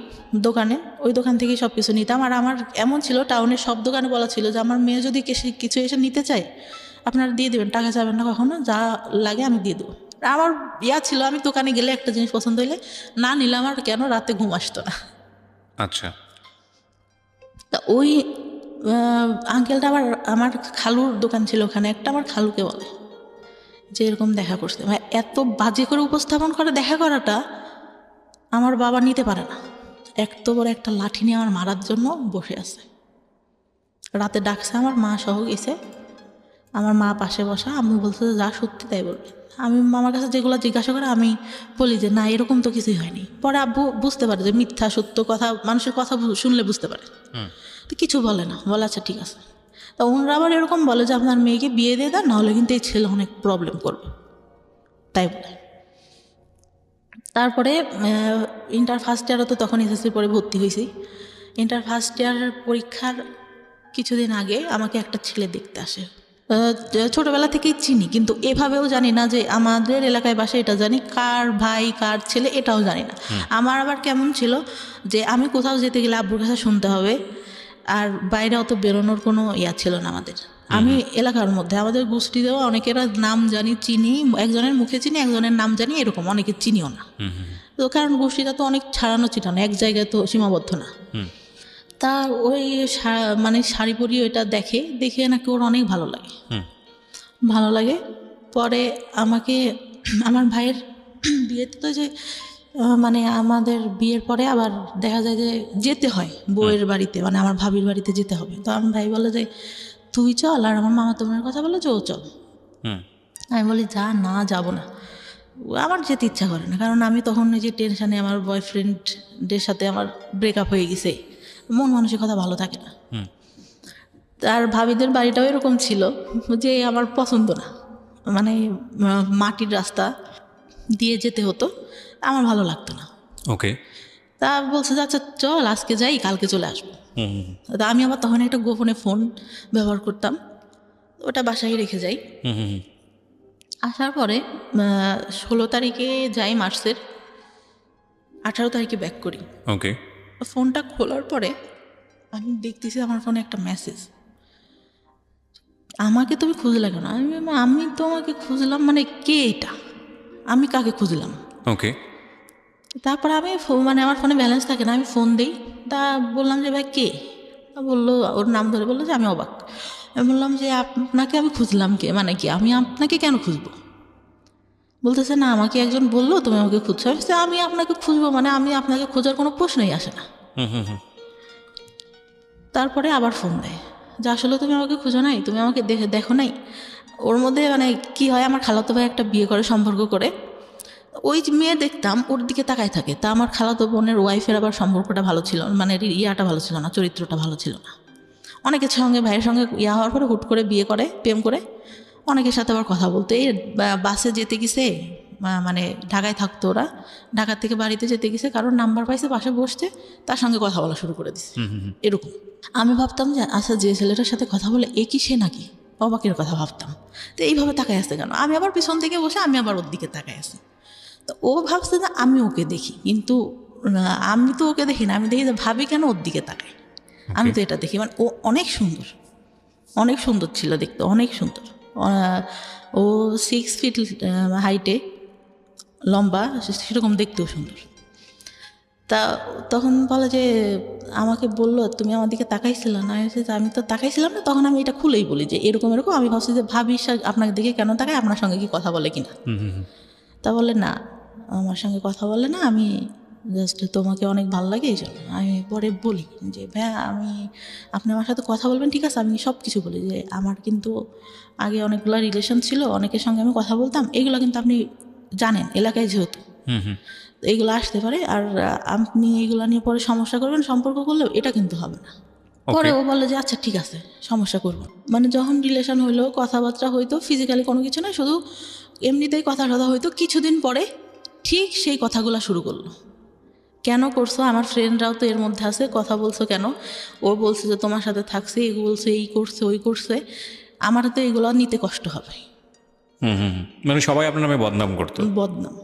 দোকানে, ওই দোকান থেকেই সব কিছু নিতাম। আর আমার এমন ছিল, টাউনের সব দোকানে বলা ছিল যে আমার মেয়ে যদি কিছু এসে নিতে চায়, আপনারা দিয়ে দেবেন, টাকা চাবেন না কখনো, যা লাগে আমি দিয়ে দেবো। আমার ছিল, আমি দোকানে গেলে একটা জিনিস পছন্দ হইলে না নিলে আমার কেন রাতে ঘুম আসতো না। আচ্ছা। তা ওই আঙ্কেলটা আমার খালুর দোকান ছিল ওখানে একটা, আমার খালুকে বলে যে এরকম দেখা করছে। মানে এত বাজে করে উপস্থাপন করে দেখা করাটা আমার বাবা নিতে পারে না। এত বড় একটা লাঠি নিয়ে আমার মারার জন্য বসে আছে। রাতে ডাকছে, আমার মা সহ গেছে, আমার মা পাশে বসা। আমি বলছে যা সত্যি তাই বলবে। আমি মামার কাছে যেগুলো জিজ্ঞাসা করে আমি বলি যে না, এরকম তো কিছুই হয়নি। পরে আব্বু বুঝতে পারে যে মিথ্যা সত্য কথা, মানুষের কথা শুনলে বুঝতে পারে, তো কিছু বলে না, বলে আচ্ছা ঠিক আছে। তা ওনারা আবার এরকম বলে যে আপনার মেয়েকে বিয়ে দিয়ে দেন, নাহলে কিন্তু এই ছেলে অনেক প্রবলেম করবে, তাই বলে। তারপরে ইন্টার ফার্স্ট ইয়ারও তো তখন এসএসসির পরে ভর্তি হয়েছি। ইন্টার ফার্স্ট ইয়ার পরীক্ষার কিছুদিন আগে আমাকে একটা ছেলে দেখতে আসে। ছোটবেলা থেকেই চিনি, কিন্তু এভাবেও জানি না যে আমাদের এলাকায় বাসা, এটা জানি কার ভাই কার ছেলে এটাও জানি না। আমার আবার কেমন ছিল যে আমি কোথাও যেতে গেলে আব্বুর কাছে শুনতে হবে, আর বাইরে অত বেরোনোর কোনো ইয়া ছিল না আমাদের। আমি এলাকার মধ্যে আমাদের গোষ্ঠীতেও অনেকের নাম জানি, চিনি, একজনের মুখে চিনি, একজনের নাম জানি, এরকম অনেকে চিনিও না। তো কারণ গোষ্ঠীটা তো অনেক ছাড়ানো চিটানো, এক জায়গায় তো সীমাবদ্ধ না। তা ওই মানে শাড়ি পরিয়ে ওইটা দেখে নাকি ওর অনেক ভালো লাগে। পরে আমাকে আমার ভাইয়ের বিয়েতে তো যে মানে আমাদের বিয়ের পরে আবার দেখা যায় যে যেতে হয় বউয়ের বাড়িতে, মানে আমার ভাবির বাড়িতে যেতে হবে। তো আমার ভাই বলে যে তুই চল, আর আমার মামা তোমার কথা বলে যে ও চল। আমি বলি না যাবো না, আমার যেতে ইচ্ছা করে না। কারণ আমি তখন এই যে টেনশানে, আমার বয়ফ্রেন্ডের সাথে আমার ব্রেকআপ হয়ে গেছে, মন মানসিকতা ভালো থাকে না। আর ভাবিদের বাড়িটাও এরকম ছিল যে আমার পছন্দ না, মানে মাটির রাস্তা দিয়ে যেতে হতো, আমার ভালো লাগতো না। ওকে। তা বলছে যে আচ্ছা চল আজকে যাই, কালকে চলে আসবো। তা আমি আবার তখন একটা গোপনে ফোন ব্যবহার করতাম, ওটা বাসায় রেখে যাই। আসার পরে 16 তারিখে যাই মার্চের, 18 তারিখে ব্যাক করি। ওকে। ফোনটা খোলার পরে আমি দেখতেছি আমার ফোনে একটা মেসেজ, আমাকে তুমি খুঁজলে কেন? আমি তোমাকে খুঁজলাম, মানে কে এটা, আমি কাকে খুঁজলাম? ওকে। তারপর আমি মানে আমার ফোনে ব্যালেন্স থাকে না, আমি ফোন দিই। তা বললাম যে ভাই কে? বললো, ওর নাম ধরে বললো যে আমি অবাক। আমি বললাম যে আপনাকে আমি খুঁজলাম কে, মানে কি আমি আপনাকে কেন খুঁজবো? বলতেছে না, আমাকে একজন বললো তুমি আমাকে খুঁজছো। আমি আপনাকে খুঁজবো মানে আমি আপনাকে খোঁজার কোনো প্রশ্নই আসে না। তারপরে আবার ফোন দেয় যে আসলে তুমি আমাকে খুঁজো নাই, তুমি আমাকে দেখো নাই। ওর মধ্যে মানে কি হয়, আমার খালাতো ভাই একটা বিয়ে করে, সম্পর্ক করে, ওই যে মেয়ে দেখতাম ওর দিকে তাকায় থাকে। তা আমার খালাতো বোনের ওয়াইফের আবার সম্পর্কটা ভালো ছিল, মানে ইয়াটা ভালো ছিল না, চরিত্রটা ভালো ছিল না। অনেকের সঙ্গে, ভাইয়ের সঙ্গে ইয়া হওয়ার পরে হুট করে বিয়ে করে, প্রেম করে, অনেকের সাথে আবার কথা বলতে। এই বাসে যেতে গেছে, মানে ঢাকায় থাকতো ওরা, ঢাকা থেকে বাড়িতে যেতে গেছে, কারোর নাম্বার পাইছে, পাশে বসছে, তার সঙ্গে কথা বলা শুরু করে দিচ্ছে এরকম। আমি ভাবতাম যে আচ্ছা যে ছেলেটার সাথে কথা বলে এ কি সে নাকি, অবাকের কথা ভাবতাম। তো এইভাবে তাকায় আসছে কেন? আমি আবার পিছন থেকে বসে আমি আবার ওর দিকে তাকায় আছি। তো ও ভাবছে যে আমি ওকে দেখি, কিন্তু আমি তো ওকে দেখি না, আমি দেখি যে ভাবি কেন ওর দিকে তাকায়। আমি তো এটা দেখি, মানে ও অনেক সুন্দর ছিল দেখতে, অনেক সুন্দর। ও 6 ফিট হাইটে, লম্বা, সেরকম দেখতেও সুন্দর। তা তখন বলে যে আমাকে বললো তুমি আমার দিকে তাকাইছিল না। আমি তো তাকাইছিলাম না, তখন আমি এটা খুলেই বলি যে এরকম। আমি ভাবছি যে ভাবি আপনাকে দেখে কেন তাকায়, আপনার সঙ্গে কি কথা বলে কিনা। তা বলে না, আমার সঙ্গে কথা বলে না, আমি জাস্ট তোমাকে অনেক ভালো লাগে এই জন্য। আমি পরে বলি যে ভাইয়া আপনি আমার সাথে কথা বলবেন, ঠিক আছে, আমি সব কিছু বলি যে আমার কিন্তু আগে অনেকগুলো রিলেশন ছিল, অনেকের সঙ্গে আমি কথা বলতাম, এগুলো কিন্তু আপনি জানেন এলাকায় যেহেতু এইগুলো আসতে পারে, আর আপনি এইগুলো নিয়ে পরে সমস্যা করবেন, সম্পর্ক করলেও এটা কিন্তু হবে না। পরে ও বলে যে আচ্ছা ঠিক আছে, সমস্যা করবো। মানে যখন রিলেশন হইলো, কথাবার্তা হইতো, ফিজিক্যালি কোনো কিছু না, শুধু এমনিতেই কথা হইতো। কিছুদিন পরে ঠিক সেই কথাগুলো শুরু করলো, কেন করছো, আমার ফ্রেন্ডরাও তো এর মধ্যে আছে, কথা বলছো কেন? ও বলছে যে তোমার সাথে থাকছে, এই বলছে, এই করছে, ওই করছে, আমার তো এগুলো নিতে কষ্ট হবে। মানে সবাই আপনার নামে বদনাম করতো? বদনাম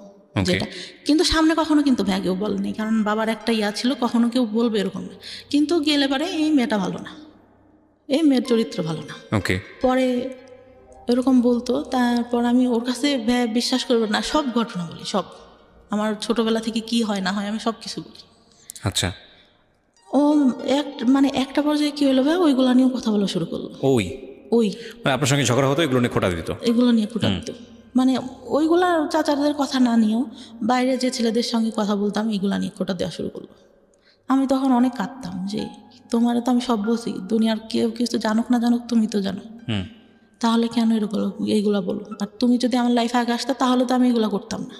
যেটা, কিন্তু সামনে কখনো কিন্তু কেউ বলেনি, কারণ বাবার একটা ইয়া ছিল, কখনো কেউ বলবে এরকম না। কিন্তু গেলে পারে এই মেয়েটা ভালো না, এই মেয়ের চরিত্র ভালো না, ওকে, পরে এরকম বলতো। তারপর আমি ওর কাছে বিশ্বাস করবো না, সব ঘটনা বলি, সব আমার ছোটবেলা থেকে কি হয় না হয় আমি সব কিছু বলি। আচ্ছা। ও মানে একটা পর্যায়ে কি হলো, ওইগুলো নিয়েও কথা বলা শুরু করলো। মানে আপনার সঙ্গে ঝগড়া হতো, এগুলো নিয়ে খোঁটা দিত? এগুলো নিয়ে খোঁটা দিত, মানে ওইগুলা চাচাদের কথা না নিয়েও বাইরে যে ছেলেদের সঙ্গে কথা বলতাম, এগুলা নিয়ে খোঁটা দেওয়া শুরু করলো। আমি তখন অনেক কাঁদতাম যে তোমার তো আমি সব বলছি, দুনিয়ার কেউ কিছু জানুক না জানুক তুমি তো জানো, তাহলে কেন এরকম এইগুলা বলো? আর তুমি যদি আমার লাইফে আগে আসতো তাহলে তো আমি এগুলো করতাম না।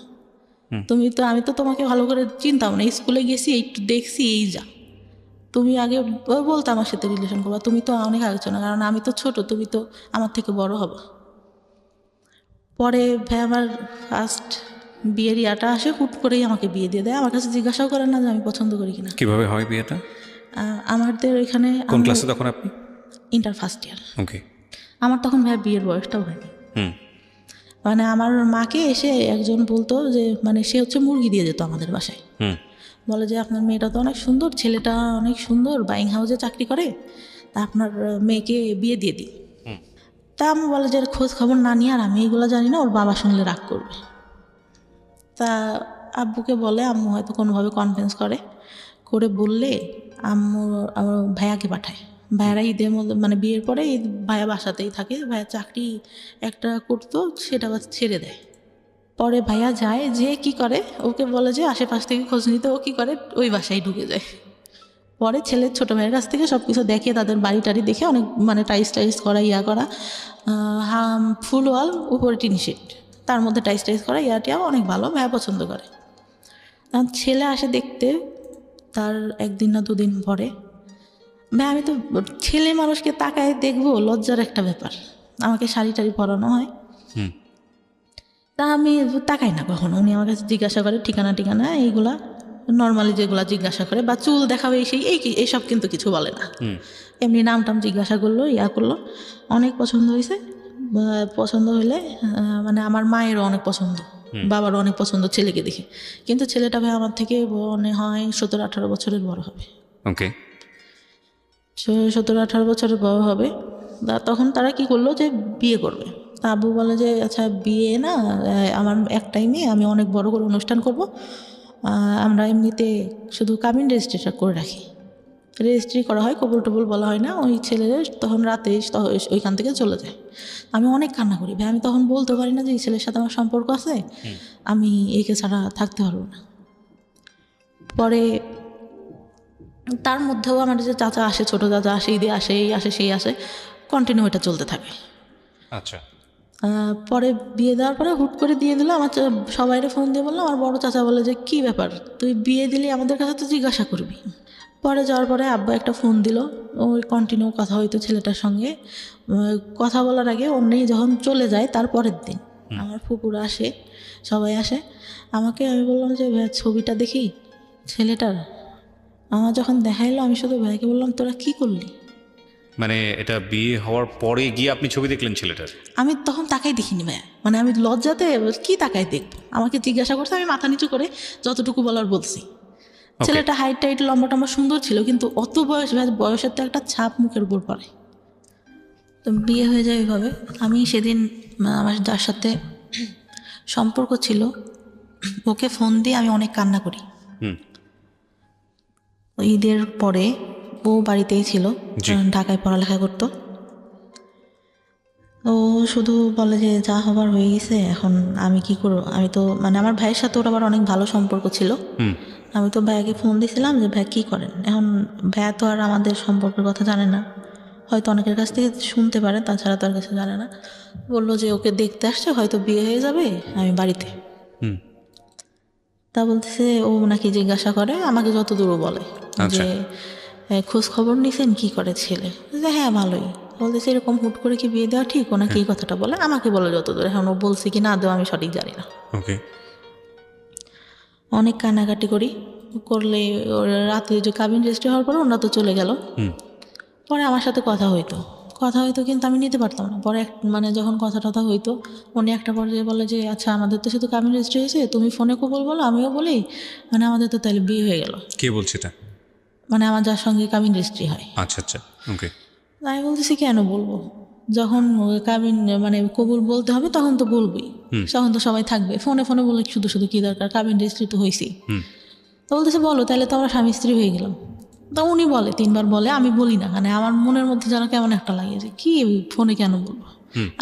আমি তো তোমাকে ভালো করে চিনতাম না, স্কুলে গেছি, একটু দেখছি, এই যা তুমি আগে বলতো আমার সাথে রিলেশন করবা, তুমি তো অনেক আলোচনা, কারণ আমি তো ছোট, তুমি তো আমার থেকে বড় হবা। পরে ভাই আমার ফার্স্ট বিয়ের ইয়াটা আসে, হুট করেই আমাকে বিয়ে দিয়ে দেয়। আমার কাছে জিজ্ঞাসাও করে না যে আমি পছন্দ করি কিনা। কিভাবে হয় বিয়েটা? আমাদের এখানে কোন ক্লাসে তখন আপনি? Inter first year. ওকে। আমার তখন ভাই বিয়ের বয়সটাও হয়নি। হুম মানে আমার মাকে এসে একজন বলতো যে মানে সে হচ্ছে মুরগি দিয়ে যেত আমাদের বাসায়। হুম বলে যে আপনার মেয়েটা তো অনেক সুন্দর, ছেলেটা অনেক সুন্দর, বাইং হাউসে চাকরি করে, তা আপনার মেয়েকে বিয়ে দিয়ে দিই। হুম। তা আমি বলে যে খোঁজ খবর না নিয়ে আর আমি এগুলো জানি না, ওর বাবা শুনলে রাগ করবে। তা আব্বুকে বলে, আম্মু হয়তো কোনোভাবে কনভিন্স করে বললে আম্মু আমার ভাইয়াকে পাঠায়। ভাইয়ারা ঈদের মধ্যে মানে বিয়ের পরে ঈদ ভাইয়া বাসাতেই থাকে, ভাইয়া চাকরি একটা করতো সেটা আবার ছেড়ে দেয়। পরে ভাইয়া যায়, যে কি করে ওকে বলে যে আশেপাশ থেকে খোঁজ নিতে, ও কী করে ওই বাসায় ঢুকে যায়। পরে ছেলের ছোটো ভাইয়ের কাছ থেকে সব কিছু দেখে, তাদের বাড়ি টাড়ি দেখে অনেক মানে টাইস করা ইয়া করা, ফুল ওয়াল উপরে টিন শেড, তার মধ্যে টাইস করা ইয়াটিয়াও অনেক ভালো, ভাইয়া পছন্দ করে। তখন ছেলে আসে দেখতে, তার একদিন না দুদিন পরে। ভাই আমি তো ছেলে মানুষকে তাকায় দেখবো, লজ্জার একটা ব্যাপার। আমাকে শাড়ি টাড়ি পরানো হয়, হুম তা আমি তাকাই না কখনো। উনি আমার কাছে জিজ্ঞাসা করে ঠিকানা এইগুলা নর্মালি যেগুলা জিজ্ঞাসা করে, বা চুল দেখাবে সেই এইসব কিন্তু কিছু বলে না। হুম এমনি নাম টাম জিজ্ঞাসা করলো, ইয়া করলো, অনেক পছন্দ হয়েছে। পছন্দ হইলে মানে আমার মায়েরও অনেক পছন্দ, বাবারও অনেক পছন্দ ছেলেকে দেখে। কিন্তু ছেলেটা ভাই আমার থেকে মনে হয় 17-18 বছরের বড় হবে। ওকে। 17-18 বছরের বড় হবে। তখন তারা কি করলো যে বিয়ে করবে। তা আব্বু বলে যে আচ্ছা বিয়ে না, আমার একটাই মেয়ে, আমি অনেক বড় করে অনুষ্ঠান করব, আমরা এমনিতে শুধু কাবিন রেজিস্ট্রেশন করে রাখি। রেজিস্ট্রি করা হয়, কবুল টবুল বলা হয় না। ওই ছেলেদের তখন রাতে ওইখান থেকে চলে যায়। আমি অনেক কান্না করি ভাই, আমি তখন বলতে পারি না যে এই ছেলের সাথে আমার সম্পর্ক আছে, আমি একে ছাড়া থাকতে পারবো না। পরে তার মধ্যেও আমার যে চাচা আসে, ছোটো চাচা আসে, ঈদে আসে, এই আসে সেই আসে, কন্টিনিউ এটা চলতে থাকে। আচ্ছা। পরে বিয়ে দেওয়ার পরে হুট করে দিয়ে দিল। আমার সবাইরে ফোন দিয়ে বললো, আমার বড় চাচা বলে যে কী ব্যাপার, তুই বিয়ে দিলি আমাদের কাছে তো জিজ্ঞাসা করবি। পরে যাওয়ার পরে আব্বা একটা ফোন দিল, ওই কন্টিনিউ কথা হইতো ছেলেটার সঙ্গে। কথা বলার আগে অন্যই যখন চলে যায় তার পরের দিন আমার ফুপুরা আসে, সবাই আসে। আমি বললাম যে ভাই ছবিটা দেখি ছেলেটার। আমার যখন দেখাইলো, আমি শুধু ভাইকে বললাম তোরা কি করলি। মানে এটা বিয়ে হওয়ার পরে গিয়ে আপনি ছবি দেখলেন ছেলেটার? আমি তখন তাকাই দেখিনি ভাইয়া, মানে আমি লজ্জাতে কি তাকাই দেখবো। আমাকে জিজ্ঞাসা করছে, আমি মাথা নিচু করে যতটুকু বলার বলছি। ছেলেটা হাইট টাইট লম্বা টম্বা সুন্দর ছিল, কিন্তু অত বয়সের তো একটা ছাপ মুখের উপর পড়ে। তো বিয়ে হয়ে যায় এইভাবে। আমি সেদিন আমার যার সাথে সম্পর্ক ছিল ওকে ফোন দিয়ে আমি অনেক কান্না করি। ঈদের পরে ও বাড়িতেই ছিল, ঢাকায় পড়ালেখা করতো। ও শুধু বলে যে যা হবার হয়ে গেছে, এখন আমি কি করবো। আমি তো মানে আমার ভাইয়ের সাথে ওর আবার অনেক ভালো সম্পর্ক ছিল। আমি তো ভাইয়াকে ফোন দিয়েছিলাম যে ভাই কী করেন। এখন ভাইয়া তো আর আমাদের সম্পর্কের কথা জানে না, হয়তো অনেকের কাছ থেকে শুনতে পারে, তাছাড়া তো আর কিছু জানে না। বললো যে ওকে দেখতে আসছে, হয়তো বিয়ে হয়ে যাবে, আমি বাড়িতে। তা বলতেছে ও নাকি জিজ্ঞাসা করে আমাকে, যত দূরও বলে যে খোঁজ খবর নিছেন কি করে ছেলে, যে হ্যাঁ ভালোই। বলতেছে এরকম হুট করে কি বিয়ে দেওয়া ঠিক? ওনাকে এই কথাটা বলে আমাকে বলে যত দূর। এখন ও বলছে কি না দেওয়া আমি সঠিক জানি না। অনেক কান্নাকাটি করলে রাতে যে কাবিন রেজিস্ট্রি হওয়ার পরে ওনারা তো চলে গেল। পরে আমার সাথে কথা হইতো, কিন্তু আমি নিতে পারতাম না। পরে মানে যখন কথা টথা হইতো, উনি একটা পর্যায়ে বলে যে আচ্ছা আমাদের তো শুধু কাবিন রেজিস্ট্রি হয়েছে, তুমি ফোনে কবল বলো, আমিও বলি, মানে আমাদের তো তাহলে বিয়ে হয়ে গেল। কে বলছে এটা? মানে আমার যার সঙ্গে কাবিন রেজিস্ট্রি হয়। আচ্ছা আচ্ছা, ওকে। আমি বলতেছি কেন বলবো, যখন কাবিন মানে কবুল বলতে হবে তখন তো বলবই, তখন তো সবাই থাকবে। ফোনে বলে শুধু কি দরকার, কাবিন রেজিস্ট্রি তো হয়েছেই। তো বলতেছে বলো, তাহলে তো আমরা স্বামী স্ত্রী হয়ে গেলাম। তা উনি বলে 3 বার বলে, আমি বলি না। মানে আমার মনের মধ্যে যেন কেমন একটা লাগে যে কি ফোনে কেন বলবো।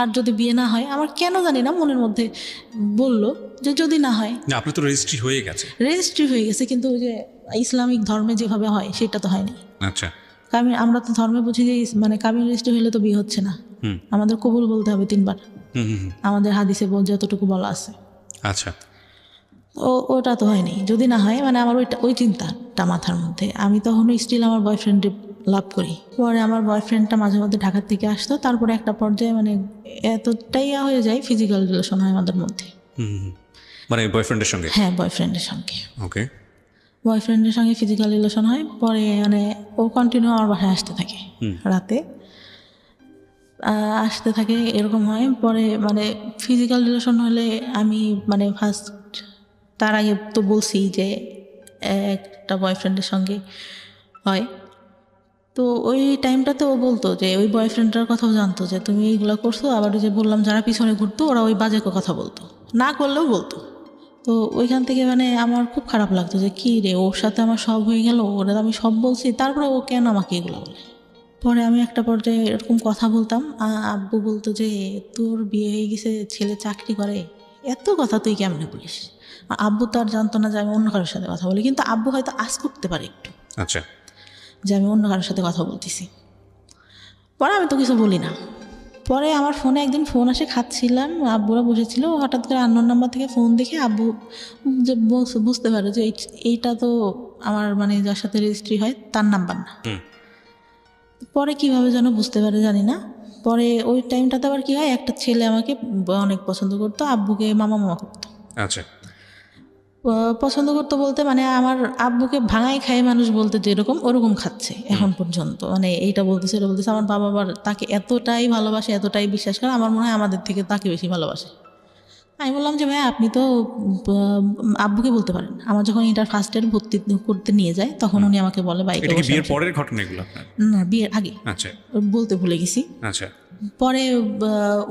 আর যদি বিয়ে না হয়, আমার কেন জানি না মনের মধ্যে বললো যে যদি না হয়। আপনি তো রেজিস্ট্রি হয়ে গেছে। রেজিস্ট্রি হয়ে গেছে, কিন্তু ওই যে ইসলামিক ধর্মে যেভাবে হয় সেটা তো হয়নি। আচ্ছা। আমরা তো ধর্মে বুঝি যে মানে কাবিন রেজিস্ট্রি হলে তো বিয়ে হচ্ছে না, আমাদের কবুল বলতে হবে 3 বার। আমাদের হাদিসে যতটুকু বলা আছে। আচ্ছা। ওটা তো হয়নি। যদি না হয়, মানে আমার ওই চিন্তাটা মাথার মধ্যে। আমি তখনও স্টিল আমার বয়ফ্রেন্ডে লাভ করি। পরে আমার বয়ফ্রেন্ডটা মাঝে মধ্যে ঢাকার থেকে আসতো। তারপরে একটা পর্যায়ে মানে এতটাই হয়ে যায়, ফিজিক্যাল রিলেশন হয় আমাদের মধ্যে। মানে বয়ফ্রেন্ডের সঙ্গে? হ্যাঁ, বয়ফ্রেন্ডের সঙ্গে। ওকে। বয়ফ্রেন্ডের সঙ্গে ফিজিক্যাল রিলেশন হয়, পরে মানে ও কন্টিনিউ আমার বাসায় আসতে থাকে রাতে, আসতে থাকে, এরকম হয়। পরে মানে ফিজিক্যাল রিলেশন হলে আমি মানে ফার্স্ট, তার আগে তো বলছি যে একটা বয়ফ্রেন্ডের সঙ্গে হয়। তো ওই টাইমটাতে ও বলতো যে ওই বয়ফ্রেন্ডটার কথাও জানতো যে তুমি এইগুলো করছো, আবার ওই যে বললাম যারা পিছনে ঘুরতো ওরা ওই বাজে কথা বলতো, না করলেও বলতো। তো ওইখান থেকে মানে আমার খুব খারাপ লাগতো যে কী রে, ওর সাথে আমার সব হয়ে গেল, ওরা আমি সব বলছি, তারপরে ও কেন আমাকে এগুলো বলে। পরে আমি একটা পর্যায়ে এরকম কথা বলতাম, আব্বু বলতো যে তোর বিয়ে হয়ে গেছে, ছেলে চাকরি করে, এত কথা তুই কেমনে বলিস। আর আব্বু তো আর জানতো না যে আমি অন্য কারোর সাথে কথা বলি, কিন্তু আব্বু হয়তো আজ করতে পারে একটু আচ্ছা, যে আমি অন্য কারোর সাথে কথা বলতেছি। পরে আমি তো কিছু বলি না। পরে আমার ফোনে একদিন ফোন আসে, খাচ্ছিলাম, আব্বুরা বসেছিল, হঠাৎ করে আননোন নাম্বার থেকে ফোন দেখে আব্বু যে বুঝতে পারে যে এইটা তো আমার মানে যার সাথে রেজিস্ট্রি হয় তার নাম্বার না। পরে কিভাবে যেন বুঝতে পারে জানি না। পরে ওই টাইমটাতে আবার কি হয়, একটা ছেলে আমাকে অনেক পছন্দ করতো, আব্বুকে মামা মামা করতো। আচ্ছা। পছন্দ করতো বলতে মানে আমার আব্বুকে ভাঙাই খায় মানুষ বলতে যেরকম ওরকম খাচ্ছে এখন পর্যন্ত, মানে এইটা বলতেছে এটা বলতেছে। আমার বাবা আবার তাকে এতটাই ভালোবাসে, এতটাই বিশ্বাস করে, আমার মনে হয় আমাদের থেকে তাকে বেশি ভালোবাসে। আমি বললাম যে ভাই আপনি তো আব্বুকে বলতে পারেন। আমার যখন ইন্টার ফার্স্ট ইয়ার ভর্তি করতে নিয়ে যায় তখন উনি আমাকে বলে বাইকে এটা কি বসে বিয়ের আছে। পরের ঘটনা এগুলো আপনার? না, বিয়ের আগে। আচ্ছা বলতে ভুলে গেছি। আচ্ছা। পরে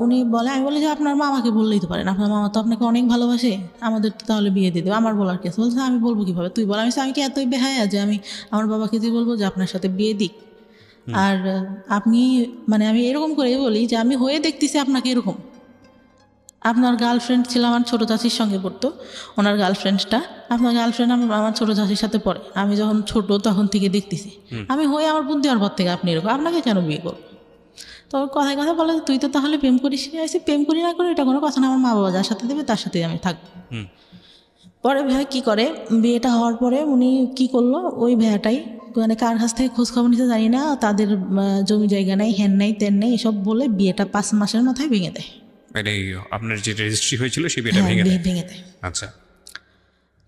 উনি বলে, আমি বলি যে আপনার মামাকে বললেই তো পারেন, আপনার মামা তো আপনাকে অনেক ভালোবাসে, আমাদের তো তাহলে বিয়ে দিয়ে দেবে, আমার বলার কেস। বলছে আমি বলবো কীভাবে, তুই বল। আমি কি এতই বেহায়া যে আমি আমার বাবাকে দিয়ে বলবো যে আপনার সাথে বিয়ে দিক? আর আপনি মানে আমি এরকম করে বলি যে আমি হয়ে দেখতেছি আপনাকে এরকম। আপনার গার্লফ্রেন্ড ছিল, আমার ছোটো চাচির সঙ্গে পড়তো, ওনার গার্লফ্রেন্ডটা, আপনার গার্লফ্রেন্ড আমার ছোটো চাচির সাথে পড়ে। আমি যখন ছোটো তখন থেকে দেখতেছি, আমি হয়ে আমার বুদ্ধি হওয়ার পর থেকে আপনি এরকম, আপনাকে কেন বিয়ে করবো? তো কথায় কথা বলে তুই তো তাহলে প্রেম করিস নি। আসি প্রেম করি না করে এটা কোনো কথা না, আমার মা বাবা যার সাথে দেবে তার সাথেই আমি থাকবো। পরে ভাই কী করে, বিয়েটা হওয়ার পরে উনি কি করলো, ওই ভাইয়াটাই মানে কার কাছ থেকে খোঁজ খবর নিতে জানি না, তাদের জমি জায়গা নাই, হ্যান নাই তেন নেই, এসব বলে বিয়েটা 5 মাসের মাথায় ভেঙে দেয়। এটাই আপনার যে রেজিস্ট্রি হয়েছিল সেই বিয়েটা হ্যাঁ, ভেঙে দেয়? ভেঙে দেয়। আচ্ছা।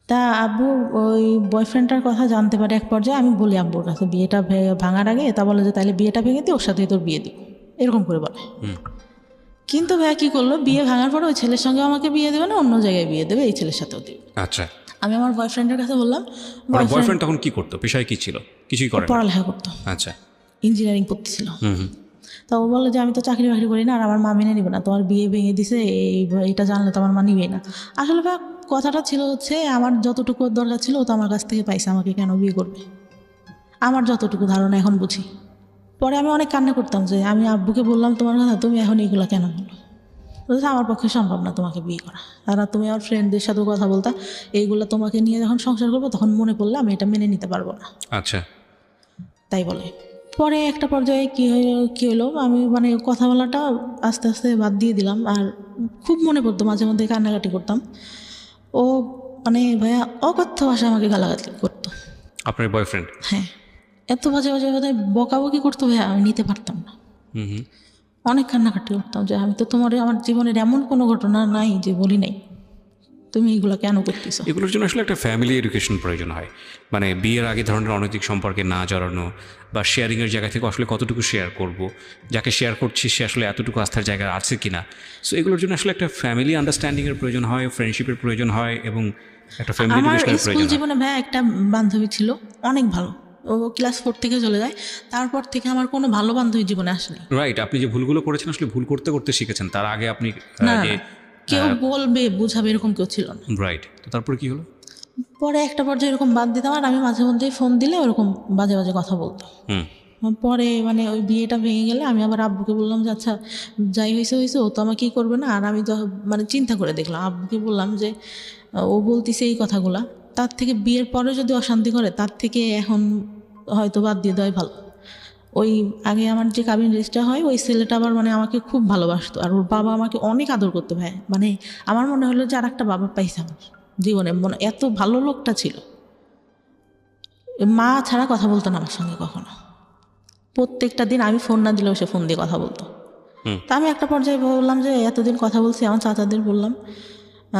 তা আব্বু ওই বয়ফ্রেন্ডটার কথা জানতে পারে এক পর্যায়ে। আমি বলি আব্বুর কাছে বিয়েটা ভাঙার আগে, তা বলে যে তাহলে বিয়েটা ভেঙে দিই, ওর সাথে তোর বিয়ে দিব, এরকম করে বলে। কিন্তু ভাইয়া কী করলো, বিয়ে ভাঙার পরে ওই ছেলের সঙ্গে আমাকে বিয়ে দেবে না, অন্য জায়গায় বিয়ে দেবে, এই ছেলের সাথেও দেবে। আচ্ছা। আমি আমার বয়ফ্রেন্ডের কাছে বললাম, বয়ফ্রেন্ড তখন কি করতো, পেশায় কি ছিল? কিছুই করে না? পড়ালেখা করতো, আচ্ছা। ইঞ্জিনিয়ারিং পড়তেছিল। তো ও বললো যে আমি তো চাকরি বাকরি করি না, আর আমার মা মেনে নিবে না, তোমার বিয়ে ভেঙে দিছে, এইটা জানলে তো আমার মা নিবেই না। আসলে ভাই কথাটা ছিল হচ্ছে আমার যতটুকু দরকার ছিল ও তো আমার কাছ থেকে পাইছে, আমাকে কেন বিয়ে করবে, আমার যতটুকু ধারণা এখন বুঝি। পরে আমি অনেক কান্না করতাম যে আমি আব্বুকে বললাম তোমার কথা, তুমি এখন এইগুলো কেন বলো? বলছে আমার পক্ষে সম্ভব না তোমাকে বিয়ে করা, আর তুমি আমার ফ্রেন্ডদের সাথেও কথা বলতা, এইগুলো তোমাকে নিয়ে যখন সংসার করবো তখন মনে পড়লে আমি এটা মেনে নিতে পারবো না। আচ্ছা। তাই বলে। পরে একটা পর্যায়ে কী হলো, আমি মানে কথা বলাটা আস্তে আস্তে বাদ দিয়ে দিলাম, আর খুব মনে পড়তো, মাঝে মধ্যে কান্নাকাটি করতাম। ও মানে ভাইয়া অকথ্য ভাষায় আমাকে গালাগালি করতো। আপনার বয়ফ্রেন্ড? হ্যাঁ, এত বাজে বাজে কথা বকাবকি করতো ভাইয়া, আমি নিতে পারতাম না। অনেক কান্নাকাটি করতাম যে আমি তো তোমার আমার জীবনের এমন কোনো ঘটনা নাই যে বলি নাই, তুমি এগুলো কেন করতেছো? এগুলোর জন্য আসলে একটা ফ্যামিলি এডুকেশন প্রয়োজন হয়। মানে বিয়ের আগে ধরনের অনৈতিক সম্পর্কে না জড়ানো, বা শেয়ারিংয়ের জায়গা থেকে আসলে কতটুকু শেয়ার করব, যাকে শেয়ার করছি সে আসলে এতটুকু আস্থার জায়গা আছে কিনা। সো এগুলোর জন্য আসলে একটা ফ্যামিলি আন্ডারস্ট্যান্ডিংয়ের প্রয়োজন হয়, ফ্রেন্ডশিপের প্রয়োজন হয়, এবং একটা ফ্যামিলি আমার এডুকেশনের স্কুল প্রয়োজন হয়। জীবনে ভাইয়া একটা বান্ধবী ছিল অনেক ভালো, ও ক্লাস 4 থেকে চলে যায়, তারপর থেকে আমার কোনো ভালো বান্ধবী জীবনে আসেনি। রাইট, আপনি যে ভুলগুলো করেছেন আসলে ভুল করতে করতে শিখেছেন, তার আগে আপনি না, যে কেউ বলবে বুঝাবে এরকম কেউ ছিল না। রাইট। তো তারপরে কি হলো? পরে একটা পর্যায়ে এরকম বাদ দিতাম, আর আমি মাঝে মধ্যেই ফোন দিলে ওরকম বাজে বাজে কথা বলতো। পরে মানে ওই বিয়েটা ভেঙে গেলে আমি আবার আব্বুকে বললাম যে আচ্ছা যাই হয়েছে হয়েছে, ও তো আমাকে কী করবে না। আর আমি তো মানে চিন্তা করে দেখলাম, আব্বুকে বললাম যে ও বলতেছে এই কথাগুলা, তার থেকে বিয়ের পরে যদি অশান্তি করে তার থেকে এখন হয়তো বাদ দিয়ে দেওয়াই ভালো। ওই আগে আমার যে কাবিন রেজিস্টার হয় ওই ছেলেটা আবার মানে আমাকে খুব ভালোবাসতো, আর ওর বাবা আমাকে অনেক আদর করতো ভাই। মানে আমার মনে হলো যে আর একটা বাবা পাইছে আমার জীবনে, মনে এত ভালো লোকটা ছিল। মা ছাড়া কথা বলতো না আমার সঙ্গে কখনো, প্রত্যেকটা দিন আমি ফোন না দিলেও সে ফোন দিয়ে কথা বলতো। তা আমি একটা পর্যায়ে বললাম যে এতদিন কথা বলছি, আমার চাচাদের বললাম,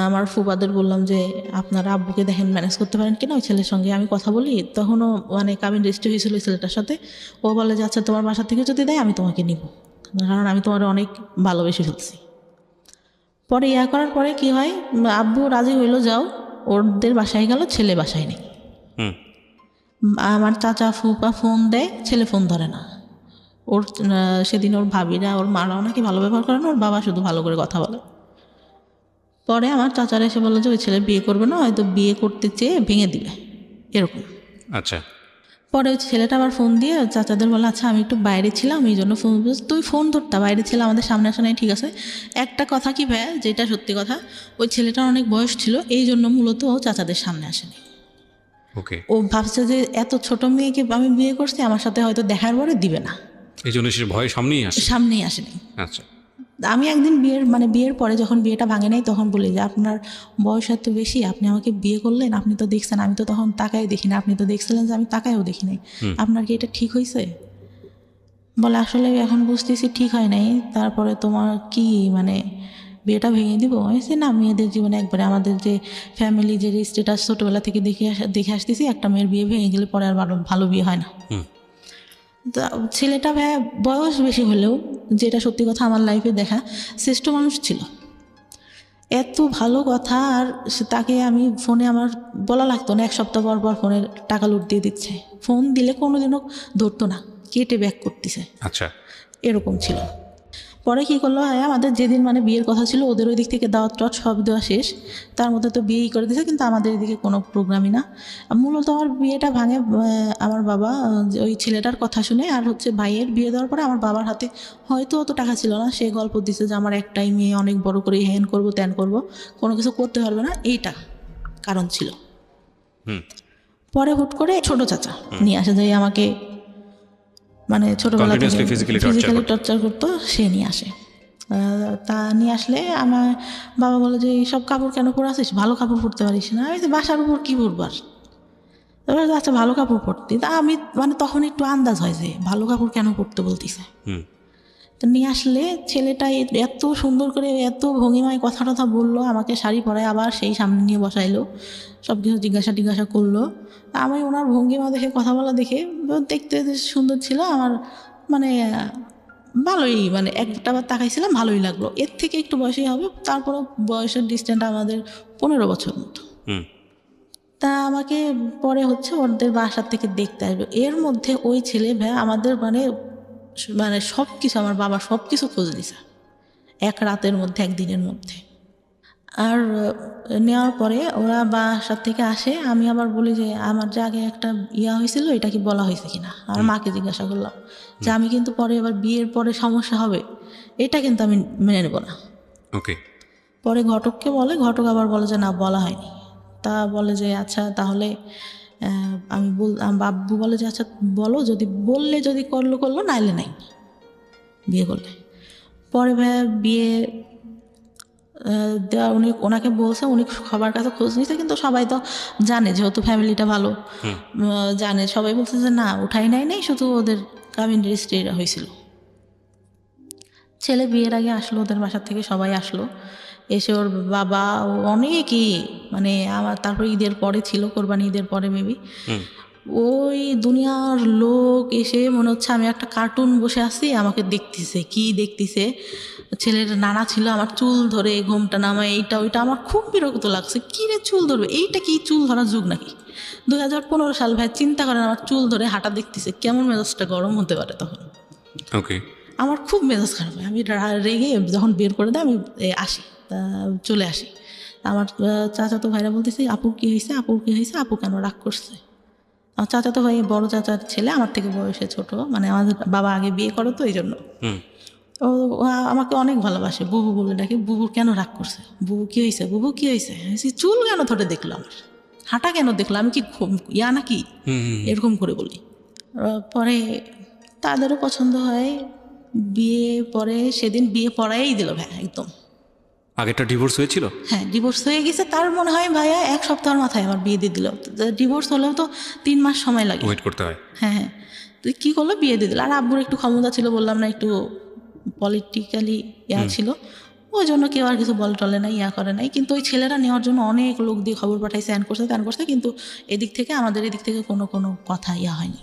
আমার ফুফাদের বললাম যে আপনার আব্বুকে দেখেন ম্যানেজ করতে পারেন কিনা, ওই ছেলের সঙ্গে আমি কথা বলি। তখনও মানে কাবিন রেজিস্ট্রি হয়েছিল ওই ছেলেটার সাথে। ও বলে যে আচ্ছা তোমার বাসা থেকে যদি দেয় আমি তোমাকে নিব, কারণ আমি তোমার অনেক ভালোবেসে ফেলছি। পরে করার পরে কি হয়, আব্বু রাজি হইলো যাও, ওদের বাসায় গেল, ছেলে বাসায় নেই। আমার চাচা ফুপা ফোন দেয়, ছেলে ফোন ধরে না। ওর সেদিন ওর ভাবিরা ওর মারাও নাকি ভালো ব্যবহার করে না, ওর বাবা শুধু ভালো করে কথা বলে। পরে আমার চাচারা এসে বললো যে ওই ছেলে বিয়ে করবে না, হয়তো বিয়ে করতে চেয়ে ভেঙে দিবে এরকম। আচ্ছা। পরে ওই ছেলেটা আবার ফোন দিয়ে চাচাদের বলে আচ্ছা আমি একটু বাইরে ছিলাম এই জন্য ফোন, তুই ফোন ধরতা, বাইরে ছিল, আমাদের সামনে আসা নাই, ঠিক আছে। একটা কথা কি ভাইয়া, যেটা সত্যি কথা, ওই ছেলেটার অনেক বয়স ছিল, এই জন্য মূলত ও চাচাদের সামনে আসেনি। ওকে। ও ভাবছে যে এত ছোট মেয়েকে আমি বিয়ে করছি, আমার সাথে হয়তো দেখার পরে দিবে না, এই জন্য সে ভয় সামনেই আসেনি। আচ্ছা। আমি একদিন বিয়ের পরে যখন বিয়েটা ভাঙে নাই তখন বলি যে আপনার বয়স এত বেশি, আপনি আমাকে বিয়ে করলেন, আপনি তো দেখছেন আমি তো তখন তাকাই দেখি না, আপনি তো দেখছিলেন যে আমি তাকাইও দেখি নাই, আপনার কি এটা ঠিক হয়েছে? বলে আসলে এখন বুঝতেছি ঠিক হয় নাই, তারপরে তোমার কি মানে বিয়েটা ভেঙে দিব? হয়েছে না, মেয়েদের জীবনে একবারে আমাদের যে ফ্যামিলি যে স্ট্যাটাস ছোটোবেলা থেকে দেখে আসতেছি, একটা মেয়ের বিয়ে ভেঙে গেলে পরে আর ভালো বিয়ে হয় না। ছেলেটা ভাইয়া বয়স বেশি হলেও, যেটা সত্যি কথা আমার লাইফে দেখা, শ্রেষ্ঠ মানুষ ছিল, এত ভালো কথা। আর তাকে আমি ফোনে আমার বলা লাগতো না, 1 সপ্তাহ পর পর ফোনের টাকা লুট দিয়ে দিচ্ছে, ফোন দিলে কোনোদিনও ধরতো না, কেটে ব্যাক করতেছে। আচ্ছা। এরকম ছিল। পরে কী করলো, আমাদের যেদিন মানে বিয়ের কথা ছিল, ওদের ওই দিক থেকে দাওয়াত টাওয়াত সব দেওয়া শেষ, তার মধ্যে তো বিয়েই করে দিয়েছে, কিন্তু আমাদের এদিকে কোনো প্রোগ্রামই না। মূলত আমার বিয়েটা ভাঙে আমার বাবা ওই ছেলেটার কথা শুনে, আর হচ্ছে ভাইয়ের বিয়ে দেওয়ার পরে আমার বাবার হাতে হয়তো অত টাকা ছিল না, সে গল্প দিছে যে আমার একটাই মেয়ে, অনেক বড় করে হ্যান করবো ত্যান করবো, কোনো কিছু করতে পারবে না, এইটা কারণ ছিল। পরে হুট করে ছোট চাচা নিয়ে আসে, যে আমাকে মানে ছোটোবেলা থেকে ফিজিক্যালি টর্চার করতো, সে নিয়ে আসে। তা নিয়ে আসলে আমার বাবা বলে যে সব কাপড় কেন পরে আসিস, ভালো কাপড় পরতে পারিস না? আমি বাসার উপর কী পরবার, এবার আচ্ছা ভালো কাপড় পরতে। তা আমি মানে তখন একটু আন্দাজ হয় যে ভালো কাপড় কেন পরতে বলতেছে। তো নিয়ে আসলে ছেলেটা এত সুন্দর করে এত ভঙ্গিমায় কথা টথা বললো, আমাকে শাড়ি পরায় আবার সেই সামনে নিয়ে বসাইলো, সব কিছু জিজ্ঞাসা করলো। আমি ওনার ভঙ্গিমা দেখে কথা বলা দেখে, দেখতে সুন্দর ছিল আমার, মানে ভালোই, মানে একটাবার তাকাইছিলাম, ভালোই লাগলো। এর থেকে একটু বয়সই হবে, তারপরও বয়সের ডিস্টেন্স আমাদের 15 বছর মতো। তা আমাকে পরে হচ্ছে ওদের বাসার থেকে দেখতে আসবে, এর মধ্যে ওই ছেলে ভাই আমাদের মানে সব কিছু, আমার বাবা সব কিছু খোঁজ দিছে এক রাতের মধ্যে, একদিনের মধ্যে। আর নেওয়ার পরে ওরা বাসার থেকে আসে, আমি আবার বলি যে আমার যে আগে একটা হয়েছিল, এটা কি বলা হয়েছে কিনা। আমার মাকে জিজ্ঞাসা করলাম যে আমি কিন্তু পরে এবার বিয়ের পরে সমস্যা হবে, এটা কিন্তু আমি মেনে নেব না। ওকে। পরে ঘটককে বলে, ঘটক আবার বলে যে না বলা হয়নি। তা বলে যে আচ্ছা তাহলে বাব্বু বলে যে আচ্ছা বলো, যদি বললে যদি করলো, নাইলে নাই, বিয়ে করলে। পরে ভাইয়া বিয়ে দেওয়া ওনাকে বলছে, উনি সবার কাছে খোঁজ নিয়েছে, কিন্তু সবাই তো জানে যেহেতু ফ্যামিলিটা ভালো, জানে, সবাই বলছে যে না উঠাই নাই, শুধু ওদের কাবিন রেজিস্ট্রি হয়েছিল। ছেলে বিয়ের আগে আসলো, ওদের বাসার থেকে সবাই আসলো, এসে ওর বাবা অনেকই মানে আমার, তারপর ঈদের পরে ছিল, কোরবানি ঈদের পরে মেবি, ওই দুনিয়ার লোক এসে মনে হচ্ছে আমি একটা কার্টুন বসে আছি, আমাকে দেখতেছে। ছেলের নানা ছিল, আমার চুল ধরে ঘোমটা নামায়, এইটা ওইটা, আমার খুব বিরক্ত লাগছে। কী রে চুল ধরবে, এইটা কি চুল ধরার যুগ নাকি? 2015 সাল ভাই, চিন্তা করেন আমার চুল ধরে হাঁটা দেখতেছে, কেমন মেজাজটা গরম হতে পারে তখন। ওকে। আমার খুব মেজাজ খারাপ হয়, আমি রেগে যখন বের করে দেয় আমি আসি, চলে আসি। আমার চাচাতো ভাইরা বলতেছে আপুর কী হয়েছে, আপু কেন রাগ করছে? আমার চাচাতো ভাই বড় চাচার ছেলে, আমার থেকে বয়সে ছোট, মানে আমাদের বাবা আগে বিয়ে করো তো এই জন্য। ও আমাকে অনেক ভালোবাসে, বুবু বলে ডাকে। বুবুর কেন রাগ করছে, বুবু কী হয়েছে? চুল কেন ধরে দেখলো, আমার হাঁটা কেন দেখলো, আমি কি নাকি, এরকম করে বলি। পরে তাদেরও পছন্দ হয়, বিয়ে পরে সেদিন বিয়ে পড়াই দিল ভাই, একদম। আগেরটা ডিভোর্স হয়েছিল? হ্যাঁ, ডিভোর্স হয়ে গেছে, তার মনে হয় ভাইয়া 1 সপ্তাহের মাথায় আমার বিয়ে দিয়ে দিল। ডিভোর্স হলেও তো 3 মাস সময় লাগে, ওয়েট করতে হয়। হ্যাঁ। তুই কী করলো, বিয়ে দিয়ে দিল। আর আব্বুর একটু ক্ষমতা ছিল, বললাম না, একটু পলিটিক্যালি ছিল, ওই জন্য কেউ আর কিছু বল টলে নাই, ইয়া করে নাই। কিন্তু ওই ছেলেরা নেওয়ার জন্য অনেক লোক দিয়ে খবর পাঠাইছে, অ্যান করছে, কিন্তু এদিক থেকে আমাদের এদিক থেকে কোনো কথা ইয়া হয়নি।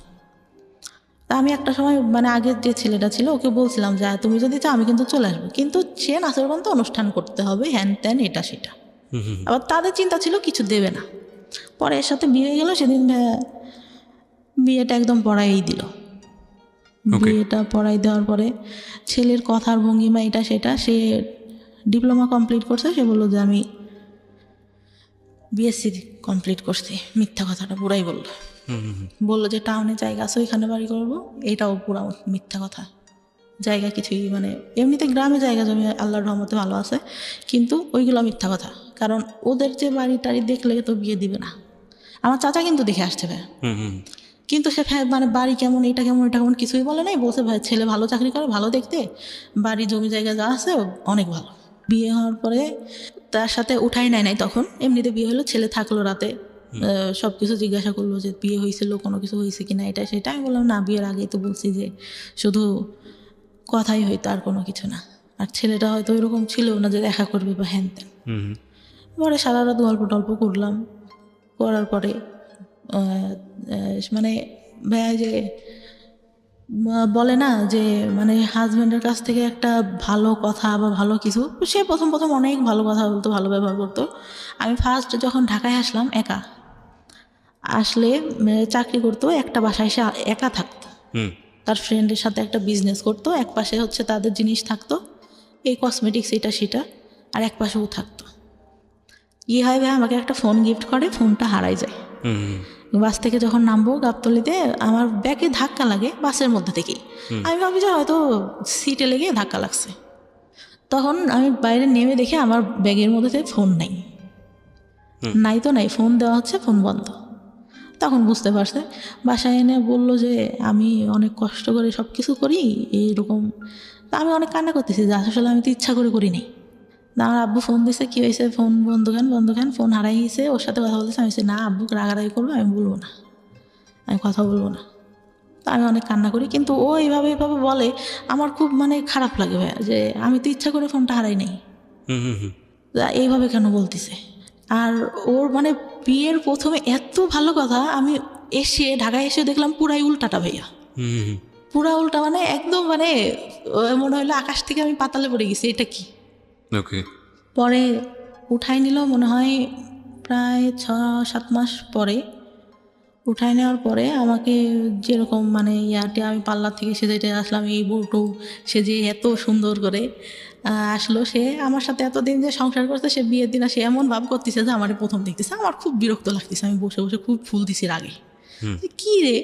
তা আমি একটা সময় মানে আগের যে ছেলেটা ছিল ওকে বলছিলাম যে তুমি যদি চাও আমি কিন্তু চলে আসবো, কিন্তু সে নাচরবান তো অনুষ্ঠান করতে হবে, হ্যান ত্যান এটা সেটা। আবার তাদের চিন্তা ছিল কিছু দেবে না। পরে এর সাথে বিয়ে হয়ে গেল, সেদিন বিয়েটা একদম পড়াই দিল। বিয়েটা পড়াই দেওয়ার পরে ছেলের কথার ভঙ্গিমা এটা সেটা, সে ডিপ্লোমা কমপ্লিট করছে, সে বললো যে আমি বিএসসি কমপ্লিট করছি। মিথ্যা কথাটা পুরাই বললো যে টাউনে জায়গা আছে ওইখানে বাড়ি করবো, এটাও পুরা মিথ্যা কথা। জায়গা কিছুই মানে এমনিতে গ্রামে জায়গা জমি আল্লাহর রহমতে ভালো আছে, কিন্তু ওইগুলো মিথ্যা কথা। কারণ ওদের যে বাড়ি টাড়ি দেখলে তো বিয়ে দিবে না। আমার চাচা কিন্তু দেখে আসছে ভাই, কিন্তু সে মানে বাড়ি কেমন এটা কেমন এটা কেমন কিছুই বলে নাই, বলছে ভাই ছেলে ভালো চাকরি করে, ভালো দেখতে, বাড়ি জমি জায়গা যা আছে অনেক ভালো। বিয়ে হওয়ার পরে তার সাথে উঠাই নাই তখন, এমনিতে বিয়ে হলো, ছেলে থাকলো রাতে, সব কিছু জিজ্ঞাসা করলো যে বিয়ে হয়েছিল, কোনো কিছু হয়েছে কিনা এটা সেটা। আমি বললাম না, বিয়ের আগেই তো বলছি যে শুধু কথাই হইতো আর কোনো কিছু না। আর ছেলেটা হয়তো এরকম ছিল না যে দেখা করবে বা হ্যান ত্যান। পরে সারা রাত গল্প টল্প করলাম, করার পরে মানে ভাইয়া যে বলে না যে মানে হাজব্যান্ডের কাছ থেকে একটা ভালো কথা বা ভালো কিছু, সে প্রথম অনেক ভালো কথা বলতো, ভালো ব্যবহার করতো। আমি ফার্স্ট যখন ঢাকায় আসলাম, একা আসলে চাকরি করতো, একটা বাসায় এসে একা থাকতো, তার ফ্রেন্ডের সাথে একটা বিজনেস করতো, এক পাশে হচ্ছে তাদের জিনিস থাকতো, এই কসমেটিক্স এটা সেটা, আর এক পাশেও থাকতো। ইয়ে হয় ভাই, আমাকে একটা ফোন গিফট করে, ফোনটা হারাই যায়। বাস থেকে যখন নামবো গাবতলিতে, আমার ব্যাগে ধাক্কা লাগে বাসের মধ্যে থেকেই। আমি ভাবি যে হয়তো সিটে লেগে ধাক্কা লাগছে। তখন আমি বাইরে নেমে দেখি আমার ব্যাগের মধ্যে থেকে ফোন নাই, তো নাই, ফোন দেওয়া হচ্ছে, ফোন বন্ধ। তখন বুঝতে পারছে, বাসায় এনে বললো যে আমি অনেক কষ্ট করে সব কিছু করি এইরকম। তা আমি অনেক কান্না করতেছি যে আসলে আমি তো ইচ্ছা করে করিনি। আমার আব্বু ফোন দিছে, কী হয়েছে, ফোন বন্ধ কেন, ফোন হারাই গেছে, ওর সাথে কথা বলতেছে। আমি না, আব্বুকে রাগারাগি করবো, আমি বলবো না, আমি কথা বলবো না। তো আমি অনেক কান্না করি, কিন্তু ও এইভাবে বলে, আমার খুব মানে খারাপ লাগে ভাইয়া, যে আমি তো ইচ্ছা করে ফোনটা হারাই নাই, এইভাবে কেন বলতেছে। আর ওর মানে বিয়ের প্রথমে এত ভালো কথা, আমি ঢাকায় এসে দেখলাম পুরাই উল্টাটা ভাইয়া, পুরা উল্টা, মানে একদম মানে মনে হইলো আকাশ থেকে আমি পাতালে পড়ে গেছি, এটা কি। পরে উঠাই নিল মনে হয় প্রায় 6-7 মাস পরে। উঠাই নেওয়ার পরে আমাকে যেরকম মানে ইয়াতে আমি পার্লার থেকে সেজে আসলাম, এই বউটু সেজে এত সুন্দর করে আসলো। সে আমার সাথে এতদিন যে সংসার করছে, সে বিয়ের দিন সে এমন ভাব করতেছে যে আমার প্রথম দেখতেছে। আমার খুব বিরক্ত লাগতেছে, আমি বসে খুব ফুল দিছি রাগে, কি রে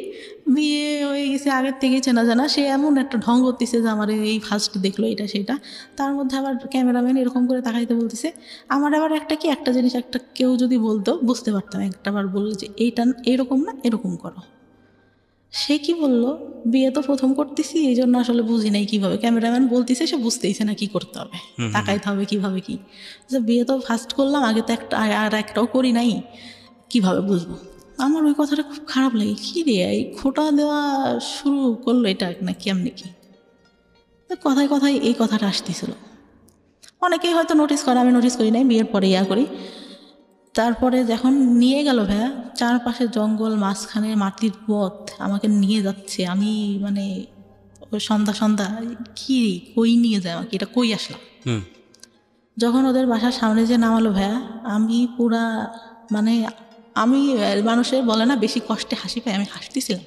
বিয়ে হয়ে গেছে আগের থেকে চেনা জানা, সে এমন একটা ঢং করতেছে যে আমার এই ফার্স্ট দেখলো এটা সেটা। তার মধ্যে আবার ক্যামেরাম্যান এরকম করে তাকাইতে বলতেছে। আমার আবার একটা জিনিস কেউ যদি বলতো বুঝতে পারতাম, একটাবার বললো যে এইটা এরকম না, এরকম করো। সে কি বললো, বিয়ে তো প্রথম করতেছি এই জন্য আসলে বুঝি নাই কিভাবে, ক্যামেরাম্যান বলতেছে, সে বুঝতেইছে না কি করতে হবে, তাকাইতে হবে কিভাবে কি। বিয়ে তো ফার্স্ট করলাম, আগে তো একটাও করি নাই, কিভাবে বুঝবো। আমার ওই কথাটা খুব খারাপ লাগে, কী রে এই খোটা দেওয়া শুরু করলো এটা না কেমনি কি। কথায় এই কথাটা আসতেছিল। অনেকেই হয়তো নোটিস করে, আমি নোটিস করি নাই, বিয়ের পরে ইয়া করি। তারপরে যখন নিয়ে গেল ভাইয়া, চারপাশে জঙ্গল, মাঝখানে মাটির পথ, আমাকে নিয়ে যাচ্ছে। আমি মানে সন্ধ্যা কি কই নিয়ে যায় আমাকে, এটা কই আসলাম। যখন ওদের বাসার সামনে যে নামালো ভাইয়া, আমি পুরা মানে আমি মানুষের বলে না বেশি কষ্টে হাসি পাই, আমি হাসতেছিলাম।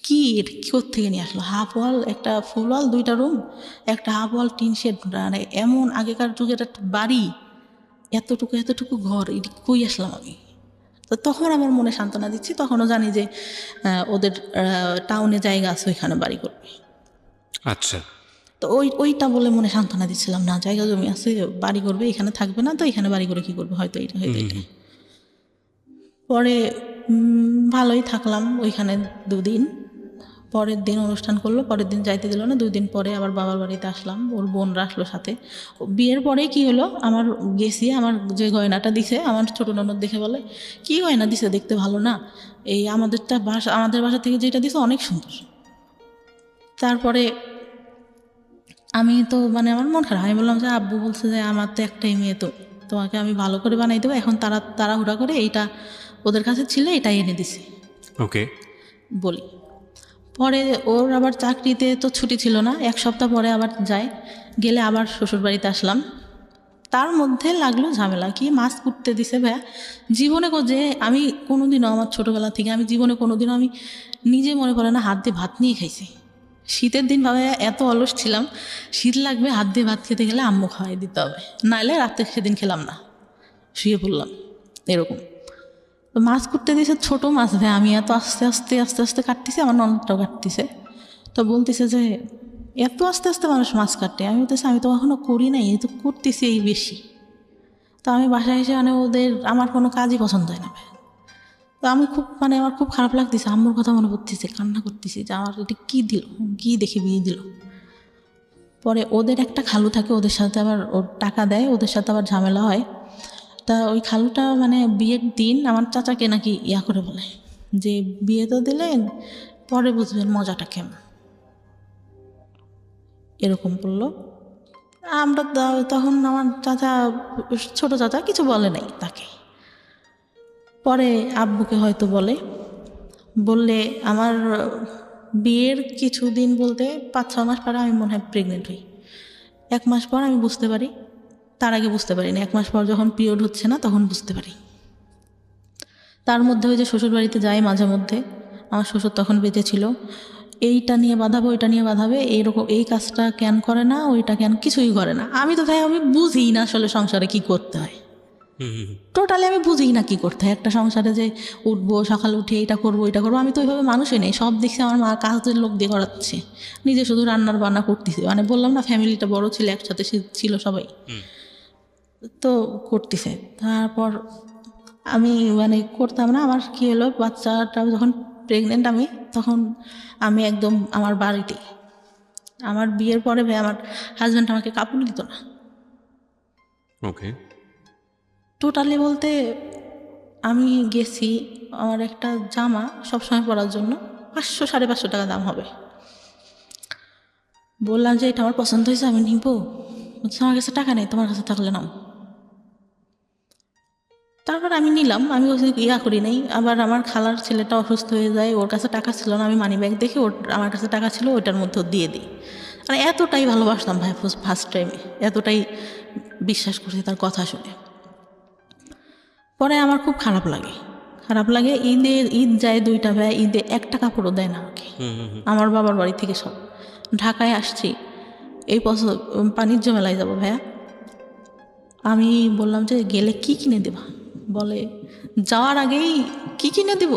কি এটা কি থেকে নিয়ে আসলো, হাফ ওয়াল, একটা ফুল ওয়াল, 2টা রুম, একটা হাফ ওয়াল টিন শেড, মানে এমন আগেকার যুগের একটা বাড়ি, এতটুকু ঘর, এটি কই আসলাম আমি। তো তখন আমার মনে সান্ত্বনা দিচ্ছি, তখনও জানি যে ওদের টাউনে জায়গা আছে, ওইখানে বাড়ি করবে। আচ্ছা, তো ওইটা বলে মনে সান্ত্বনা দিচ্ছিলাম, না জায়গা জমি আছে, বাড়ি করবে, এখানে থাকবে না, তো এখানে বাড়ি করে কি করবে, হয়তো এটা। পরে ভালোই থাকলাম ওইখানে 2 দিন। পরের দিন অনুষ্ঠান করলো, পরের দিন যাইতে দিল না। 2 দিন পরে আবার বাবার বাড়িতে আসলাম, ওর বোনরা আসলো সাথে। বিয়ের পরে কি হলো, আমার গেছি, আমার যে গয়নাটা দিছে, আমার ছোটো ননদ দেখে বলে, কি গয়না দিছে, দেখতে ভালো না, এই আমাদের বাসা থেকে যেটা দিছে অনেক সুন্দর। তারপরে আমি তো মানে আমার মন খারাপ, আমি বললাম যে আব্বু বলছে যে আমার তো একটাই মেয়ে, তো তোমাকে আমি ভালো করে বানাই দেবো, এখন তাড়াহুড়া করে এইটা ওদের কাছে ছিল এটাই এনে দিছি ওকে। বলি। পরে ওর আবার চাকরিতে তো ছুটি ছিল না, 1 সপ্তাহ পরে আবার যায়, গেলে আবার শ্বশুরবাড়িতে আসলাম। তার মধ্যে লাগলো ঝামেলা, কি মাছ কুটতে দিছে ভাইয়া। জীবনে যে আমি কোনোদিনও আমার ছোটোবেলা থেকে আমি জীবনে কোনোদিনও আমি নিজে মনে পড়ে না হাত দিয়ে ভাত নিয়ে খাইছি। শীতের দিন ভাবে এত অলস ছিলাম, শীত লাগবে হাত দিয়ে ভাত খেতে গেলে আম্মু খাওয়াই দিতে হবে, নাহলে রাতে সেদিন খেলাম না, শুয়ে পড়লাম এরকম। তো মাছ করতে দিয়েছে ছোটো মাছ ভাই, আমি এত আস্তে আস্তে আস্তে আস্তে কাটতেছি, আমার ননদটাও কাটতেছে। তো বলতেছে যে এত আস্তে আস্তে মানুষ মাছ কাটে, আমি বলতেছি আমি তো কখনো করি নাই, এই তো করতেছি এই বেশি। তো আমি বাসায় এসে মানে আমার কোনো কাজই পছন্দ হয় না ভাই। তো আমি খুব মানে আমার খুব খারাপ লাগতেছে, আম্মুর কথা মনে পড়তেছে, কান্না করতেছি যে আমার এটা কী দিল, কী দেখে বিয়ে দিল। পরে ওদের একটা খালু থাকে, ওদের সাথে আবার ওর টাকা দেয়, ওদের সাথে আবার ঝামেলা হয়। তা ওই খালুটা মানে বিয়ের দিন আমার চাচাকে নাকি করে বলে যে বিয়ে তো দিলেন, পরে বুঝবেন মজাটা কেমন, এরকম বললো। আমরা তখন আমার চাচা, ছোট চাচা কিছু বলে নাই তাকে। পরে আব্বুকে হয়তো বললে আমার বিয়ের কিছুদিন বলতে 5-6 মাস পরে আমি মনে হয় প্রেগনেন্ট হই। 1 মাস পর আমি বুঝতে পারি, তার আগে বুঝতে পারি না, 1 মাস পর যখন পিরিয়ড হচ্ছে না তখন বুঝতে পারি। তার মধ্যে ওই যে শ্বশুরবাড়িতে যাই মাঝে মধ্যে, আমার শ্বশুর তখন বেঁচে ছিল, এইটা নিয়ে বাঁধাবো ওইটা নিয়ে বাঁধাবে, এইরকম এই কাজটা কেন করে না, ওইটা কেন কিছুই করে না। আমি তো তাই আমি বুঝি না আসলে সংসারে কি করতে হয়, টোটালি আমি বুঝি না কি করতে হয় একটা সংসারে, যে উঠবো সকালে উঠে এইটা করবো ওইটা করবো। আমি তো ওইভাবে মানুষই নেই, সব দেখছি আমার মা কাজের লোক দিয়ে করাচ্ছে, নিজে শুধু রান্নার বান্না করতেছে। মানে বললাম না ফ্যামিলিটা বড় ছিল, একসাথে ছিল সবাই, তো করতেছে। তারপর আমি মানে করতাম না, আমার কী হলো বাচ্চাটা যখন প্রেগনেন্ট আমি, তখন আমি একদম আমার বাড়িতে, আমার বিয়ের পরে ভাই আমার হাজব্যান্ড আমাকে কাপড় দিত না। ওকে। টোটালি বলতে আমি গেছি, আমার একটা জামা সবসময় পরার জন্য 500-550 টাকা দাম হবে, বললাম যে এটা আমার পছন্দ হয়েছে আমি নিব, বলছে আমার কাছে টাকা নেই, তোমার কাছে থাকলে নাও। তারপর আমি নিলাম, আমি ওই করি নাই। আবার আমার খালার ছেলেটা অসুস্থ হয়ে যায়, ওর কাছে টাকা ছিল না, আমি মানি ব্যাগ দেখে আমার কাছে টাকা ছিল, ওইটার মধ্যে দিয়ে দিই। মানে এতটাই ভালোবাসতাম ভাই ফার্স্ট টাইমে, এতটাই বিশ্বাস করছি তার কথা শুনে। পরে আমার খুব খারাপ লাগে, ঈদ যায় 2টা ভাই, ঈদে একটা কাপড়ও দেয় না আমাকে। আমার বাবার বাড়ি থেকে সব ঢাকায় আসছি, এই বছর বাণিজ্য মেলায় যাবো ভাইয়া। আমি বললাম যে গেলে কি কিনে দেবা, বলে যাওয়ার আগেই কি কিনে দিব,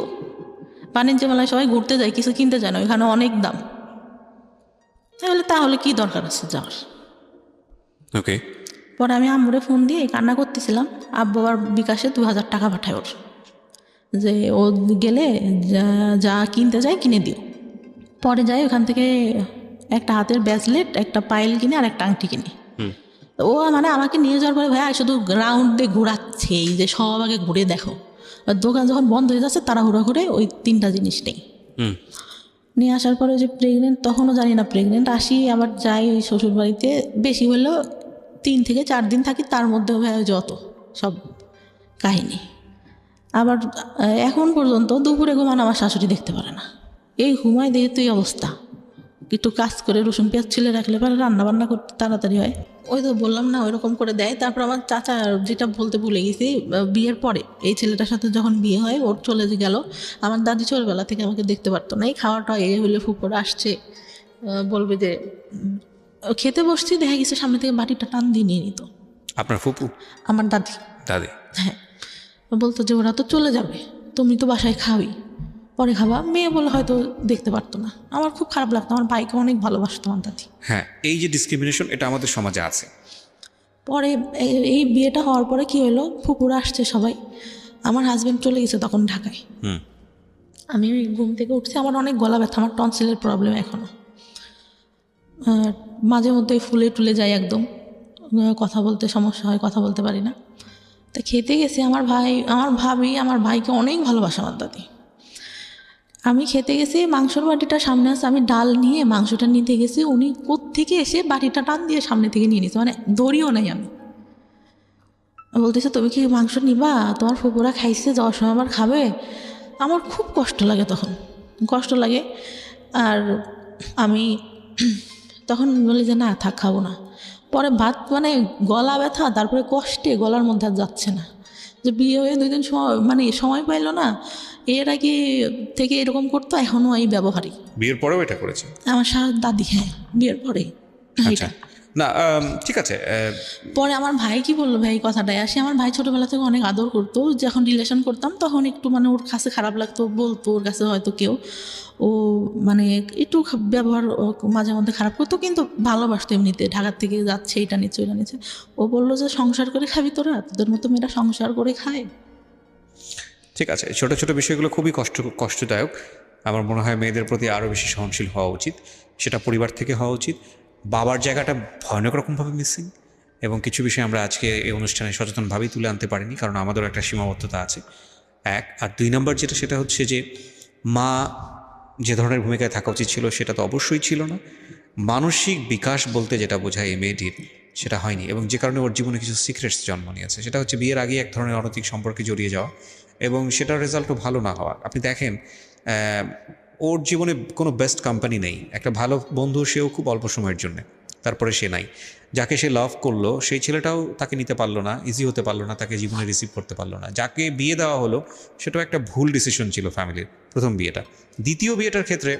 বাণিজ্য মেলায় সবাই ঘুরতে যায় কিছু কিনতে যায় না, ওইখানে অনেক দাম। তাহলে কি দরকার আছে যাওয়ার। ওকে। পরে আমি আম্মুরে ফোন দিয়ে কান্না করতেছিলাম, আব্বু আবার বিকাশে 2000 টাকা পাঠায় ওর, যে ও গেলে যা কিনতে যায় কিনে দিও। পরে যাই ওখান থেকে একটা হাতের ব্রেসলেট, একটা পায়েল কিনে আর একটা আংটি কিনে। ও মানে আমাকে নিয়ে যাওয়ার পরে ভাইয়া শুধু গ্রাউন্ডে ঘোরাচ্ছে, এই যে সব আগে ঘুরে দেখো। দোকান যখন বন্ধ হয়ে যাচ্ছে তাড়াহুড়া করে ওই 3টা জিনিস নেই, নিয়ে আসার পরে যে প্রেগনেন্ট, তখনও জানি না প্রেগনেন্ট। আসি আবার যাই ওই শ্বশুরবাড়িতে, বেশি হলেও 3 থেকে 4 দিন থাকি, তার মধ্যে ভাইয়া যত সব কাহিনী। আবার এখন পর্যন্ত দুপুরে ঘুমান আমার শাশুড়ি দেখতে পারে না, এই ঘুমায় দেখে তুই অবস্থা। একটু কাজ করে রসুন পেঁয়াজ ছিলে রাখলে পরে রান্নাবান্না করতে তাড়াতাড়ি হয়। ওই তো বললাম না ওইরকম করে দেয়। তারপর আমার চাচা, যেটা বলতে ভুলে গেছি, বিয়ের পরে এই ছেলেটার সাথে যখন বিয়ে হয় ওর চলে গেল, আমার দাদি ছোটবেলা থেকে আমাকে দেখতে পারতো না। এই খাওয়াটা হলে ফুপড়া আসছে, বলবে যে খেতে বসছি, দেখা গেছে সামনে থেকে বাটিটা টান দিয়ে নিয়ে নিত। আপনার ফুপু? আমার দাদি। হ্যাঁ, বলতো যে ওরা তো চলে যাবে, তুমি তো বাসায় খাওয়াই, পরে খাবা। মেয়ে বলে হয়তো দেখতে পারতো না। আমার খুব খারাপ লাগতো, আমার ভাইকে অনেক ভালোবাসতো আমার দাদি। হ্যাঁ, এই যে ডিসক্রিমিনেশন, এটা আমাদের সমাজে আছে। পরে এই বিয়েটা হওয়ার পরে কি হলো, ফুপুরা আসছে সবাই, আমার হাজব্যান্ড চলে গেছে তখন ঢাকায়। আমি ঘুম থেকে উঠছি, আমার অনেক গলা ব্যথা, আমার টনসিলের প্রবলেম এখনও, মাঝে মধ্যে ফুলে টুলে যায় একদম, কথা বলতে সমস্যা হয়, কথা বলতে পারি না। তা খেতে গেছি, আমার ভাবি আমার ভাইকে অনেক ভালোবাসে আমার দাদি। আমি খেতে গেছি, মাংসর বাটিটা সামনে আছে, আমি ডাল নিয়ে মাংসটা নিতে গেছি, উনি কোত্থেকে এসে বাটিটা টান দিয়ে সামনে থেকে নিয়ে নিয়েছে, মানে ধরিও নাই আমি। বলতেছে তুমি কি মাংস নিবা, তোমার ফুপুরা খাইছে, যাওয়ার সময় আবার খাবে। আমার খুব কষ্ট লাগে তখন, কষ্ট লাগে। আর আমি তখন বলি যে না থাক, খাবো না। পরে ভাত মানে গলা ব্যথা, তারপরে কষ্টে গলার মধ্যে আর যাচ্ছে না। যে বিয়ে হয়ে 2 দিন সময় মানে সময় পাইলো না, এর আগে থেকে এরকম করতো, এখনও এই ব্যবহারই। বিয়ের পরেও এটা করেছে? আমার দাদি, হ্যাঁ বিয়ের পরে আচ্ছা, না ঠিক আছে। পরে আমার ভাই কি বললো, ভাই কথাটাই আসে, আমার ভাই ছোটবেলা থেকে অনেক আদর করতো, যখন রিলেশন করতাম তখন একটু মানে ওর কাছে খারাপ লাগতো, বলতো ওর কাছে হয়তো কেউ, ও মানে একটু ব্যবহার মাঝে মধ্যে খারাপ করতো, কিন্তু ভালোবাসতো এমনিতে। ঢাকার থেকে যাচ্ছে, এটা নিচ্ছে ওইটা নিচ্ছে। ও বললো যে সংসার করে খাবি তোরা, তোদের মতো মেয়েরা সংসার করে খায়। ঠিক আছে, ছোট ছোট বিষয়গুলো খুবই কষ্টদায়ক। আমার মনে হয় মেয়েদের প্রতি আরও বেশি সহনশীল হওয়া উচিত, সেটা পরিবার থেকে হওয়া উচিত। বাবার জায়গাটা ভয়ানক রকমভাবে মিসিং, এবং কিছু বিষয় আমরা আজকে এই অনুষ্ঠানে সচেতনভাবেই তুলে আনতে পারিনি, কারণ আমাদেরও একটা সীমাবদ্ধতা আছে, 1। আর 2 নম্বর যেটা, সেটা হচ্ছে যে মা যে ধরনের ভূমিকায় থাকা উচিত ছিল সেটা তো অবশ্যই ছিল না। মানসিক বিকাশ বলতে যেটা বোঝায় এই মেয়েটির, সেটা হয়নি, এবং যে কারণে ওর জীবনে কিছু সিক্রেটস জন্ম নিয়েছে। সেটা হচ্ছে বিয়ের আগে এক ধরনের অনৈতিক সম্পর্কে জড়িয়ে যাওয়া, এবং সেটার রেজাল্টও ভালো না হওয়া। আপনি দেখেন ওর জীবনে কোনো বেস্ট কোম্পানি নেই, একটা ভালো বন্ধু সেও খুব অল্প সময়ের জন্যে, তারপরে সে নাই। যাকে সে লাভ করলো সেই ছেলেটাও তাকে নিতে পারলো না, ইজি হতে পারলো না, তাকে জীবনে রিসিভ করতে পারলো না। যাকে বিয়ে দেওয়া হলো সেটাও একটা ভুল ডিসিশন ছিল ফ্যামিলির, প্রথম বিয়েটা। দ্বিতীয় বিয়েটার ক্ষেত্রে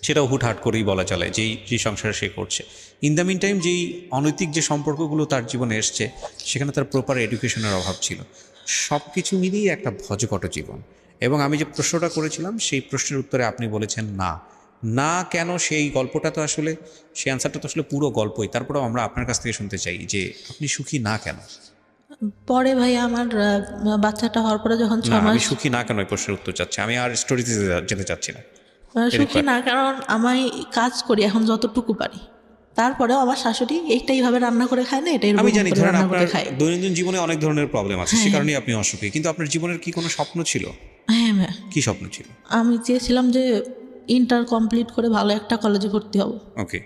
সেটাও হুটহাট করেই বলা চলে, যেই সংসারে সে করছে। ইন দ্য মিন টাইম যেই অনৈতিক যে সম্পর্কগুলো তার জীবনে এসছে, সেখানে তার প্রপার এডুকেশনের অভাব ছিল। সব কিছু মিলিয়ে একটা ভজকট জীবন। এবং আমি যে প্রশ্নটা করেছিলাম সেই প্রশ্নের উত্তরে আপনি বলেছেন না। না কেন, সেই গল্পটা তো আসলে, সেই অ্যান্সারটা তো আসলে পুরো গল্পই। তারপরেও আমরা আপনার কাছ থেকে শুনতে চাই যে আপনি সুখী না কেন। পরে ভাই আমার বাচ্চাটা হওয়ার পরে যখন 6 না, মাস, আমি সুখী না কেন এই প্রশ্নের উত্তর চাচ্ছি, আমি আর স্টোরিতে যেতে চাচ্ছি না। সুখী না কারণ আমি কাজ করি এখন যতটুকু পারি, তারপরেও আমার শাশুড়ি এইটাইভাবে রান্না করে খায় না, এটাই আমি জানি, ধরেন রান্না আপনার করে খায়। দৈনন্দিন জীবনে অনেক ধরনের প্রবলেম আছে, সে কারণেই আপনি অসুখী। কিন্তু আপনার জীবনের কি কোনো স্বপ্ন ছিল? হ্যাঁ হ্যাঁ, কি স্বপ্ন ছিল? আমি চেয়েছিলাম যে ইন্টার কমপ্লিট করে ভালো একটা কলেজে ভর্তি হব, ওকে,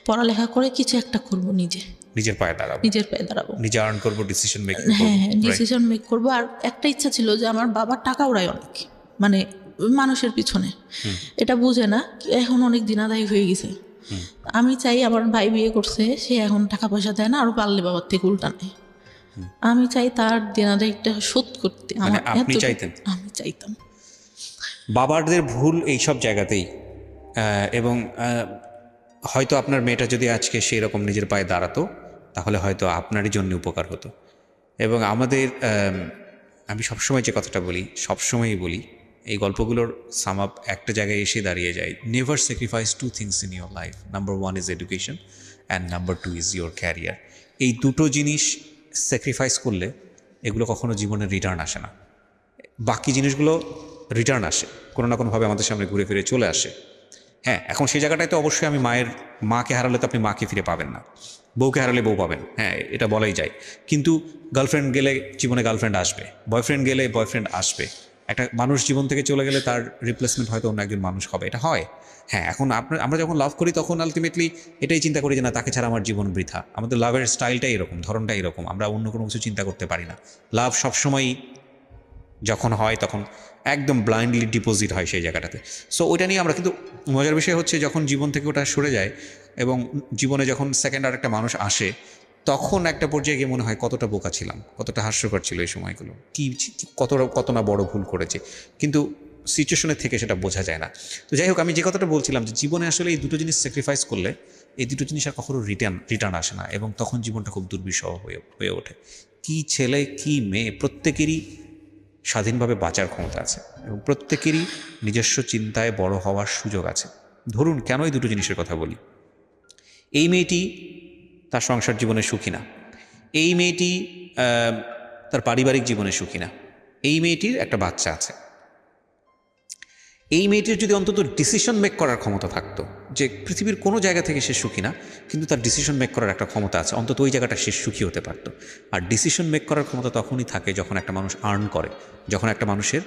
পড়ালেখা করে কিছু একটা করব, নিজের পায়ে দাঁড়াবো, নিজের পায়ে দাঁড়াবো, নিজে আর্ন করবো, ডিসিশন মেক করবো। হ্যাঁ হ্যাঁ, ডিসিশন মেক করবো। আর একটা ইচ্ছা ছিল যে আমার বাবার টাকা উড়ায় অনেক, মানে মানুষের পিছনে, এটা বুঝে না, এখন অনেক দিনাদায়ী হয়ে গেছে। আমি চাই, আমার ভাই বিয়ে করছে, সে এখন টাকা পয়সা দেয় না, আরো পারলে বাবার থেকে উল্টা নেয়। আমি চাই তার দিনাদায়ীটা শোধ করতে। মানে আমার আপনি চাইতেন? আমি চাইতাম। বাবাদের ভুল এই সব জায়গাতেই, এবং হয়তো আপনার মেয়েটা যদি আজকে সেই রকম নিজের পায়ে দাঁড়াতো, তাহলে হয়তো আপনারই জন্য উপকার হতো। এবং আমাদের, আমি সবসময় যে কথাটা বলি, সবসময়ই বলি, এই গল্পগুলোর সাম আপ একটা জায়গায় এসে দাঁড়িয়ে যায়, never sacrifice 2 things in your life. Number 1 is education, and number 2 is your career. এই দুটো জিনিস স্যাক্রিফাইস করলে এগুলো কখনো জীবনে রিটার্ন আসে না। বাকি জিনিসগুলো রিটার্ন আসে, কোনো না কোনোভাবে আমাদের সামনে ঘুরে ফিরে চলে আসে। হ্যাঁ, এখন সেই জায়গাটায় তো অবশ্যই আমি মাকে হারালে তো আপনি মাকে ফিরে পাবেন না, বউকে হারালে বউ পাবেন, হ্যাঁ এটা বলাই যায়। কিন্তু গার্লফ্রেন্ড গেলে জীবনে গার্লফ্রেন্ড আসবে, বয়ফ্রেন্ড গেলে বয়ফ্রেন্ড আসবে। একটা মানুষ জীবন থেকে চলে গেলে তার রিপ্লেসমেন্ট হয়তো অন্য একজন মানুষ হবে, এটা হয়। হ্যাঁ, এখন আমরা যখন লাভ করি তখন আলটিমেটলি এটাই চিন্তা করি যে না, তাকে ছাড়া আমার জীবন বৃথা। আমাদের লাভের স্টাইলটাই এরকম, ধরনটাই এরকম, আমরা অন্য কোনো কিছু চিন্তা করতে পারি না। লাভ সবসময়ই যখন হয় তখন একদম ব্লাইন্ডলি ডিপোজিট হয় সেই জায়গাটাতে। সো ওইটা নিয়ে আমরা, কিন্তু মজার বিষয় হচ্ছে যখন জীবন থেকে ওটা সরে যায় এবং জীবনে যখন সেকেন্ড আর একটা মানুষ আসে, তখন একটা পর্যায়ে গিয়ে মনে হয় কতটা বোকা ছিলাম, কতটা হাস্যকর ছিল এই সময়গুলো, কত না বড় ভুল করেছে। কিন্তু সিচুয়েশনের থেকে সেটা বোঝা যায় না। তো যাই হোক, আমি যে কথাটা বলছিলাম যে জীবনে আসলে এই দুটো জিনিস স্যাক্রিফাইস করলে এই দুটো জিনিস আর কখনো রিটার্ন আসে না, এবং তখন জীবনটা খুব দুর্বিষহ হয়ে ওঠে। কি ছেলে কি মেয়ে, প্রত্যেকেরই স্বাধীনভাবে বাঁচার ক্ষমতা আছে, এবং প্রত্যেকেরই নিজস্ব চিন্তায় বড় হওয়ার সুযোগ আছে। ধরুন, কেন এই দুটো জিনিসের কথা বলি? এই মেয়েটি তার সংসার জীবনে সুখী না, এই মেয়েটি তার পারিবারিক জীবনে সুখী না, এই মেয়েটির একটা বাচ্চা আছে। এই মেয়েটির যদি অন্তত ডিসিশন মেক করার ক্ষমতা থাকতো, যে পৃথিবীর কোনো জায়গা থেকে সে সুখী না, কিন্তু তার ডিসিশন মেক করার একটা ক্ষমতা আছে, অন্তত ওই জায়গাটা সে সুখী হতে পারতো। আর ডিসিশন মেক করার ক্ষমতা তখনই থাকে যখন একটা মানুষ আর্ন করে, যখন একটা মানুষের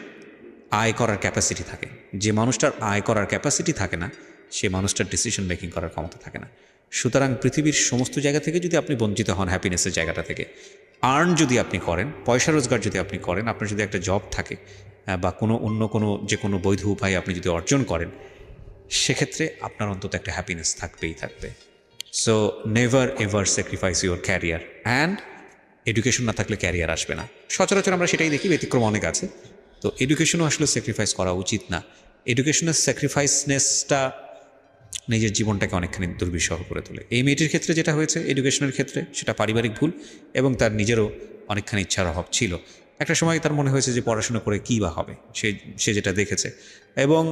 আয় করার ক্যাপাসিটি থাকে। যে মানুষটার আয় করার ক্যাপাসিটি থাকে না, সে মানুষটার ডিসিশন মেকিং করার ক্ষমতা থাকে না। সুতরাং পৃথিবীর সমস্ত জায়গা থেকে যদি আপনি বঞ্চিত হন হ্যাপিনেসের জায়গাটা থেকে, আর্ন যদি আপনি করেন, পয়সা রোজগার যদি আপনি করেন, আপনার যদি একটা জব থাকে বা অন্য কোনো যে কোনো বৈধ উপায়ে আপনি যদি অর্জন করেন, সেক্ষেত্রে আপনার অন্তত একটা হ্যাপিনেস থাকবেই থাকবে। So never ever sacrifice your career, and education না থাকলে ক্যারিয়ার আসবে না। সচরাচর আমরা সেটাই দেখি, ব্যতিক্রম অনেক আছে। তো এডুকেশনও আসলে স্যাক্রিফাইস করা উচিত না। এডুকেশনের স্যাক্রিফাইসনেসটা নিজের জীবনটাকে অনেকখানি দুর্বিষহ করে তোলে। এই মেয়েটির ক্ষেত্রে যেটা হয়েছে এডুকেশনের ক্ষেত্রে, সেটা পারিবারিক ভুল এবং তার নিজেরও অনেকখানি ইচ্ছার অভাব ছিল। একটা সময় তার মনে হয়েছে যে পড়াশোনা করে কী বা হবে, সে যেটা দেখেছে। এবং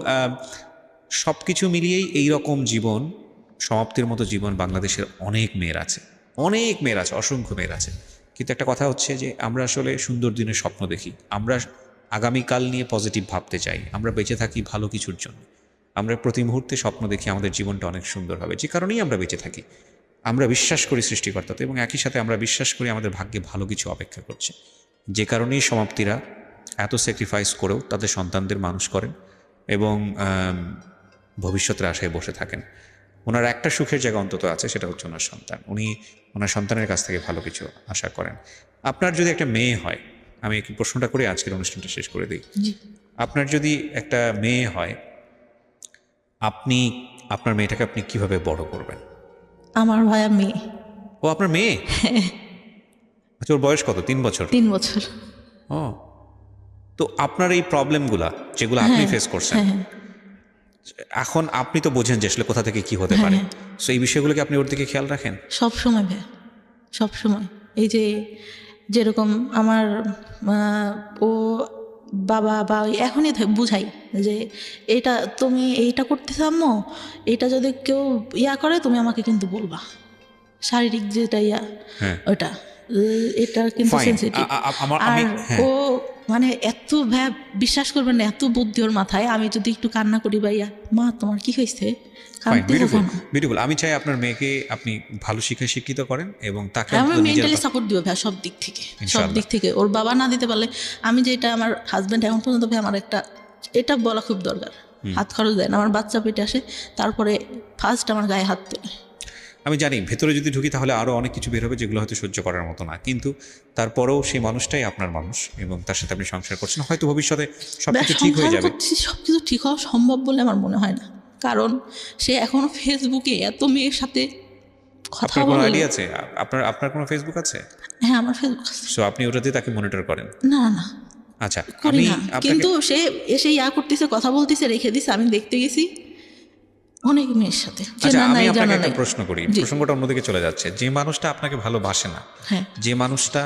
সব কিছু মিলিয়েই এই রকম জীবন, সমাপ্তির মতো জীবন বাংলাদেশের অনেক মেয়ের আছে, অসংখ্য মেয়ের আছে। কিন্তু একটা কথা হচ্ছে যে আমরা আসলে সুন্দর দিনের স্বপ্ন দেখি, আমরা আগামীকাল নিয়ে পজিটিভ ভাবতে চাই, আমরা বেঁচে থাকি ভালো কিছুর জন্য। আমরা প্রতি মুহূর্তে স্বপ্ন দেখি আমাদের জীবনটা অনেক সুন্দর হবে, যে কারণেই আমরা বেঁচে থাকি। আমরা বিশ্বাস করি সৃষ্টিকর্তাতে এবং একই সাথে আমরা বিশ্বাস করি আমাদের ভাগ্যে ভালো কিছু অপেক্ষা করছে, যে কারণেই সমাপ্তিরা এত স্যাক্রিফাইস করেও তাদের সন্তানদের মানুষ করেন এবং ভবিষ্যতের আশায় বসে থাকেন। ওনার একটা সুখের জায়গা অন্তত আছে, সেটা হচ্ছে ওনার সন্তান। উনি ওনার সন্তানের কাছ থেকে ভালো কিছু আশা করেন। আপনার যদি একটা মেয়ে হয়, আমি একটু প্রশ্নটা করে আজকের অনুষ্ঠানটা শেষ করে দিই। আপনার যদি একটা মেয়ে হয়, আপনি আপনার মেয়েটাকে আপনি কিভাবে বড় করবেন? আমার ভাইয়া মেয়ে। ও আপনার মেয়ে? আচ্ছা, ওর বয়স কত? 3 বছর? 3 বছর। ও, তো আপনার এই প্রবলেমগুলা যেগুলো আপনি ফেস করছেন, এখন আপনি তো বোঝেন যে আসলে কোথা থেকে কি হতে পারে। সো এই বিষয়গুলোকে আপনি ওর দিকে খেয়াল রাখেন? সব সময় ভাই, সব সময়। এই যে যেরকম আমার ও বাবা বা এখনই বুঝাই যে এটা তুমি এইটা করতেছ আম্মু, এটা যদি কেউ করে তুমি আমাকে কিন্তু বলবা, শারীরিক যেটা ওটা এটা কিন্তু সেনসিটিভ। আর ও মানে এত বিশ্বাস করবেন না, এত বুদ্ধি ওর মাথায়। আমি যদি একটু কান্না করি ভাইয়া, মা তোমার কি হয়েছে, বিউটিফুল। আমি চাই আপনার মেয়েকে আপনি ভালো শিক্ষায় শিক্ষিত করেন এবং তাকে আমি মেন্টালি সাপোর্ট দিব ভাই, সব দিক থেকে। ওর বাবা না দিতে পারলে আমি যেটা, আমার হাজব্যান্ড এখন পর্যন্ত ভাই আমার এটা বলা খুব দরকার, হাত খরচ দেয় না। আমার বাচ্চা পেটে আসে, তারপরে ফার্স্ট আমার গায়ে হাত তোলে। আমি জানি ভেতরে যদি ঢুকি তাহলে আরও অনেক কিছু বের হবে যেগুলো হয়তো সহ্য করার মতো না, কিন্তু তারপরেও সেই মানুষটাই আপনার মানুষ এবং তার সাথে আপনি সংসার করছেন। হয়তো ভবিষ্যতে সবকিছু ঠিক হয়ে যাবে। সবকিছু ঠিক হওয়া সম্ভব বলে আমার মনে হয় না, কারণ সে এখনো ফেসবুকে এত মেয়ের সাথে কথা বলে। আইডিয়া আছে আপনার কোনো ফেসবুক আছে? হ্যাঁ, আমার ফেসবুক আছে। সো আপনি ওটাতে তাকে মনিটর করেন? না। আচ্ছা, করি না, কিন্তু সে এসে করতেছে, কথা বলতেছে, রেখে দিছে। আমি দেখতে গেছি অনেক মেয়ের সাথে। আচ্ছা, আমি আপনাকে একটা প্রশ্ন করি, প্রসঙ্গটা অন্যদিকে চলে যাচ্ছে। যে মানুষটা আপনাকে ভালোবাসে না, যে মানুষটা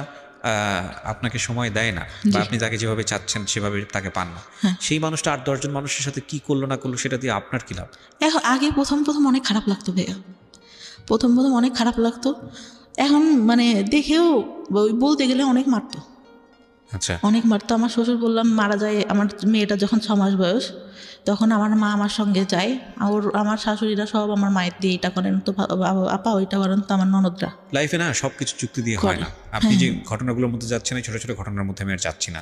আপনাকে সময় দেয় না, বা আপনি তাকে যেভাবে চাচ্ছেন সেভাবে তাকে পান না, সেই মানুষটা 8-10 জন মানুষের সাথে কি করলো না করলো সেটা দিয়ে আপনার কি লাভ? আগে প্রথম অনেক খারাপ লাগতো ভাইয়া, প্রথম অনেক খারাপ লাগতো। এখন মানে দেখেও বলতে গেলে অনেক মারতো। আচ্ছা, অনেক মারতো। আমার শ্বশুর বললাম মারা যায়, আমার মেয়েটা যখন 6 মাস বয়স, তখন আমার মা আমার সঙ্গে যায়। আমার শাশুড়িরা সব আমার মায়ের দিয়ে এটা করেন, তো আপা ওইটা করেন, তো আমার ননদরা। লাইফে না সবকিছু চুক্তি দিয়ে হয় না। আপনি যে ঘটনাগুলোর মধ্যে যাচ্ছেন, এই ছোট ছোট ঘটনার মধ্যে আমি আর যাচ্ছি না।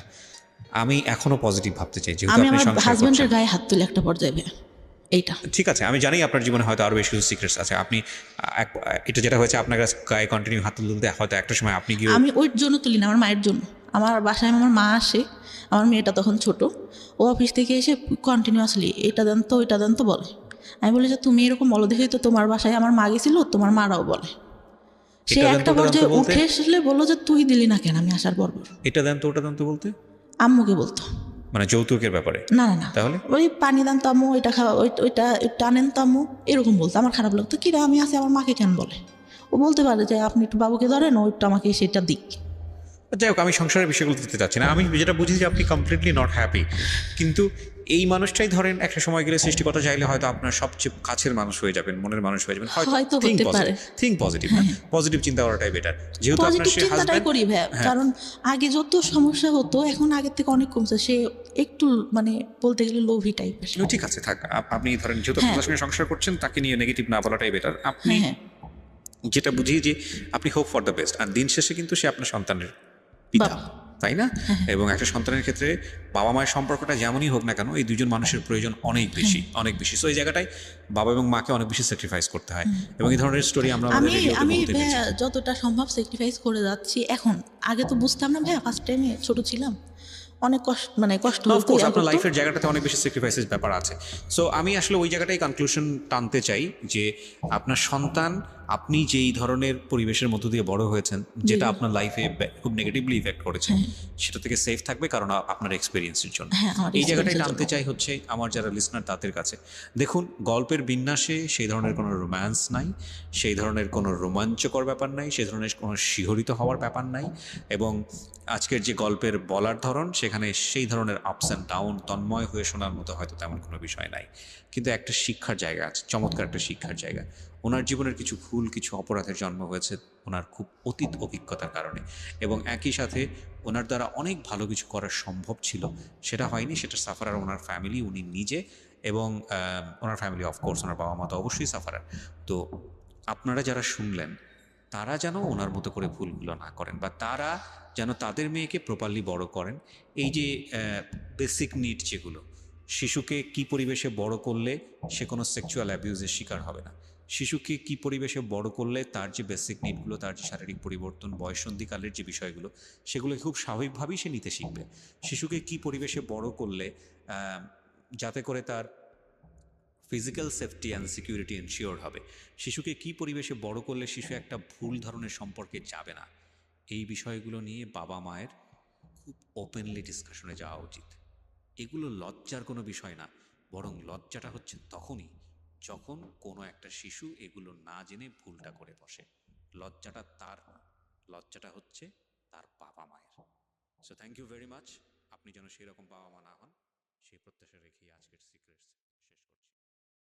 আমি এখনো পজিটিভ ভাবতে চাই, যেহেতু আমি আপনি আমার হাজবেন্ডের গায়ে হাত তুলে একটা পর্যায়ে এইটা। ঠিক আছে, আমি জানি আপনার জীবনে হয়তো আরো বেশি কিছু সিক্রেটস আছে। আপনি এটা যেটা হয়েছে আপনার গায়ে কন্টিনিউ হাত তুলতে, হয়তো একটা সময় আপনি গিয়ে। আমি ওর জন্য তুলি না, আমার মায়ের জন্য। আমার বাসায় আমার মা আসে, আমার মেয়েটা তখন ছোট, ও অফিস থেকে এসে কন্টিনিউয়াসলি এটা দেন তো ওইটা দেন তো বলে। আমি বলি যে তুমি এরকম বলো দেখেই তো তোমার বাসায় আমার মা গেছিল, তোমার মারাও বলে। সে একটা পর্যায়ে উঠে আসলে বললো যে তুই দিলি না কেন আমি আসার পর? এটা দেন তো ওটা দেন তো বলতে আম্মুকে বলতো, মানে যৌতুকের ব্যাপারে? না, তাহলে ওই পানি দেন তো আম্মু, ওইটা খাওয়া, ওইটা টানেন তো আম্মু, এরকম বলতো। আমার খারাপ লাগতো, কিরা আমি আসি আমার মাকে কেন বলে? ও বলতে পারে যে আপনি একটু বাবুকে ধরেন, ওইটা আমাকে সেটা দিক। যাই হোক, আমি সংসারের বিষয়গুলো দিতে চাচ্ছি না। আমি যেটা বুঝি যে আপনি কমপ্লিটলি নট হ্যাপি, কিন্তু এই মানুষটাই ধরেন একটা সময় গেলে সৃষ্টিকর্তা চাইলে হয়তো আপনার সবচেয়ে কাছের মানুষ হয়ে যাবেন, মনের মানুষ হয়ে যাবেন। হয়তো হতে পারে। থিঙ্ক পজিটিভ, পজিটিভ চিন্তা করাটাই বেটার। যেহেতু আপনার পজিটিভ চিন্তাটাই করি ভাই, কারণ আগে যত সমস্যা হতো এখন আগের থেকে অনেক কমছে। সে একটু মানে বলতে গেলে লোভী টাইপের। ঠিক আছে, থাক। আপনি ধরেন যেহেতু আপনার সঙ্গে সংসার করছেন, তাকে নিয়ে নেগেটিভ না বলাটাই বেটার। আপনি যেটা বুঝি যে আপনি হোপ ফর দ্য বেস্ট, আর দিন শেষে কিন্তু সে আপনার সন্তানের পিতা। তাই না? এবং একটা সন্তানের ক্ষেত্রে বাবা মায়ের সম্পর্কটা যেমনই হোক না কেন, এই দুজন মানুষের প্রয়োজন অনেক বেশি, অনেক বেশি। সো এই জায়গাটায় বাবা এবং মাকে অনেক বেশি স্যাক্রিফাইস করতে হয়, এবং এই ধরনের স্টোরি আমরা আমাদের আমি রেডিওতে আমি বহুত এনেছি। ভাইয়া যতটা সম্ভব স্যাক্রিফাইস করে যাচ্ছি এখন। আগে তো বুঝতাম না ভাইয়া, ফার্স্ট টাইমে ছোট ছিলাম, অনেক কষ্ট, মানে কষ্ট হতো, অফকোর্স ইয়া আপনার হতো। লাইফের জায়গাটাতে অনেক বেশি স্যাক্রিফাইসের ব্যাপার আছে। সো আমি আসলে ওই জায়গাটাই কনক্লুশন টানতে চাই যে আপনার সন্তান, আপনি যেই ধরনের পরিবেশের মধ্য দিয়ে বড় হয়েছেন, যেটা জি। আপনার লাইফে খুব নেগেটিভলি ইফেক্ট করেছে, সেটা থেকে সেফ থাকবে, কারণ আপনার এক্সপিরিয়েন্সের জন্য। হ্যাঁ, আমার এই জায়গাটাই এক্সপিরিয়েন্সের টানতে জন্য। চাই হচ্ছে আমার যারা লিসনার তাদের কাছে। দেখুন, গল্পের বিন্যাসে সেই ধরনের কোনো রোম্যান্স নাই, সেই ধরনের কোনো রোমাঞ্চকর ব্যাপার নাই, সেই ধরনের কোনো শিহরিত হওয়ার ব্যাপার নাই, এবং আজকের যে গল্পের বলার ধরন, সেখানে সেই ধরনের আপস অ্যান্ড ডাউন তন্ময় হয়ে শোনার মতো হয়তো তেমন কোনো বিষয় নাই, কিন্তু একটা শিক্ষার জায়গা আছে, চমৎকার একটা শিক্ষার জায়গা। ওনার জীবনের কিছু ভুল, কিছু অপরাধের জন্ম হয়েছে ওনার খুব অতীত অভিজ্ঞতার কারণে, এবং একই সাথে ওনার দ্বারা অনেক ভালো কিছু করা সম্ভব ছিল, সেটা হয়নি। সেটা সাফারার ওনার ফ্যামিলি, উনি নিজে, এবং ওনার ফ্যামিলি, অফকোর্স ওনার বাবা মা তো অবশ্যই সাফারার। তো আপনারা যারা শুনলেন, তারা যেন ওনার মতো করে ভুলগুলো না করেন, বা তারা যেন তাদের মেয়েকে প্রপারলি বড় করেন। এই যে বেসিক নিড যেগুলো, শিশুকে কি পরিবেশে বড় করলে সে কোনো সেক্সুয়াল অ্যাবিউজের শিকার হবে না, শিশুকে কি পরিবেশে বড় করলে তার যে বেসিক নিডগুলো, তার যে শারীরিক পরিবর্তন, বয়ঃসন্ধিকালের যে বিষয়গুলো, সেগুলো খুব স্বাভাবিকভাবেই সে নিতে শিখবে। শিশুকে কি পরিবেশে বড় করলে যাতে করে তার physical safety and security ensure হবে, শিশুকে কি পরিবেশে বড় করলে শিশু একটা ভুল ধরনের সম্পর্কে যাবে না, এই বিষয়গুলো নিয়ে বাবা মায়ের খুব ওপেনলি ডিসকাশনে যাওয়া উচিত। এগুলো লজ্জার কোনো বিষয় না, বরং লজ্জাটা হচ্ছে তখনই যখন কোনো একটা শিশু এগুলো না জেনে ভুলটা করে বসে। লজ্জাটা তার না, লজ্জাটা হচ্ছে তার বাবা মায়ের। So thank you very much. আপনি যেন সেই রকম বাবা মা না হন, সেই প্রত্যাশা রেখেই আজকের সিক্রেটস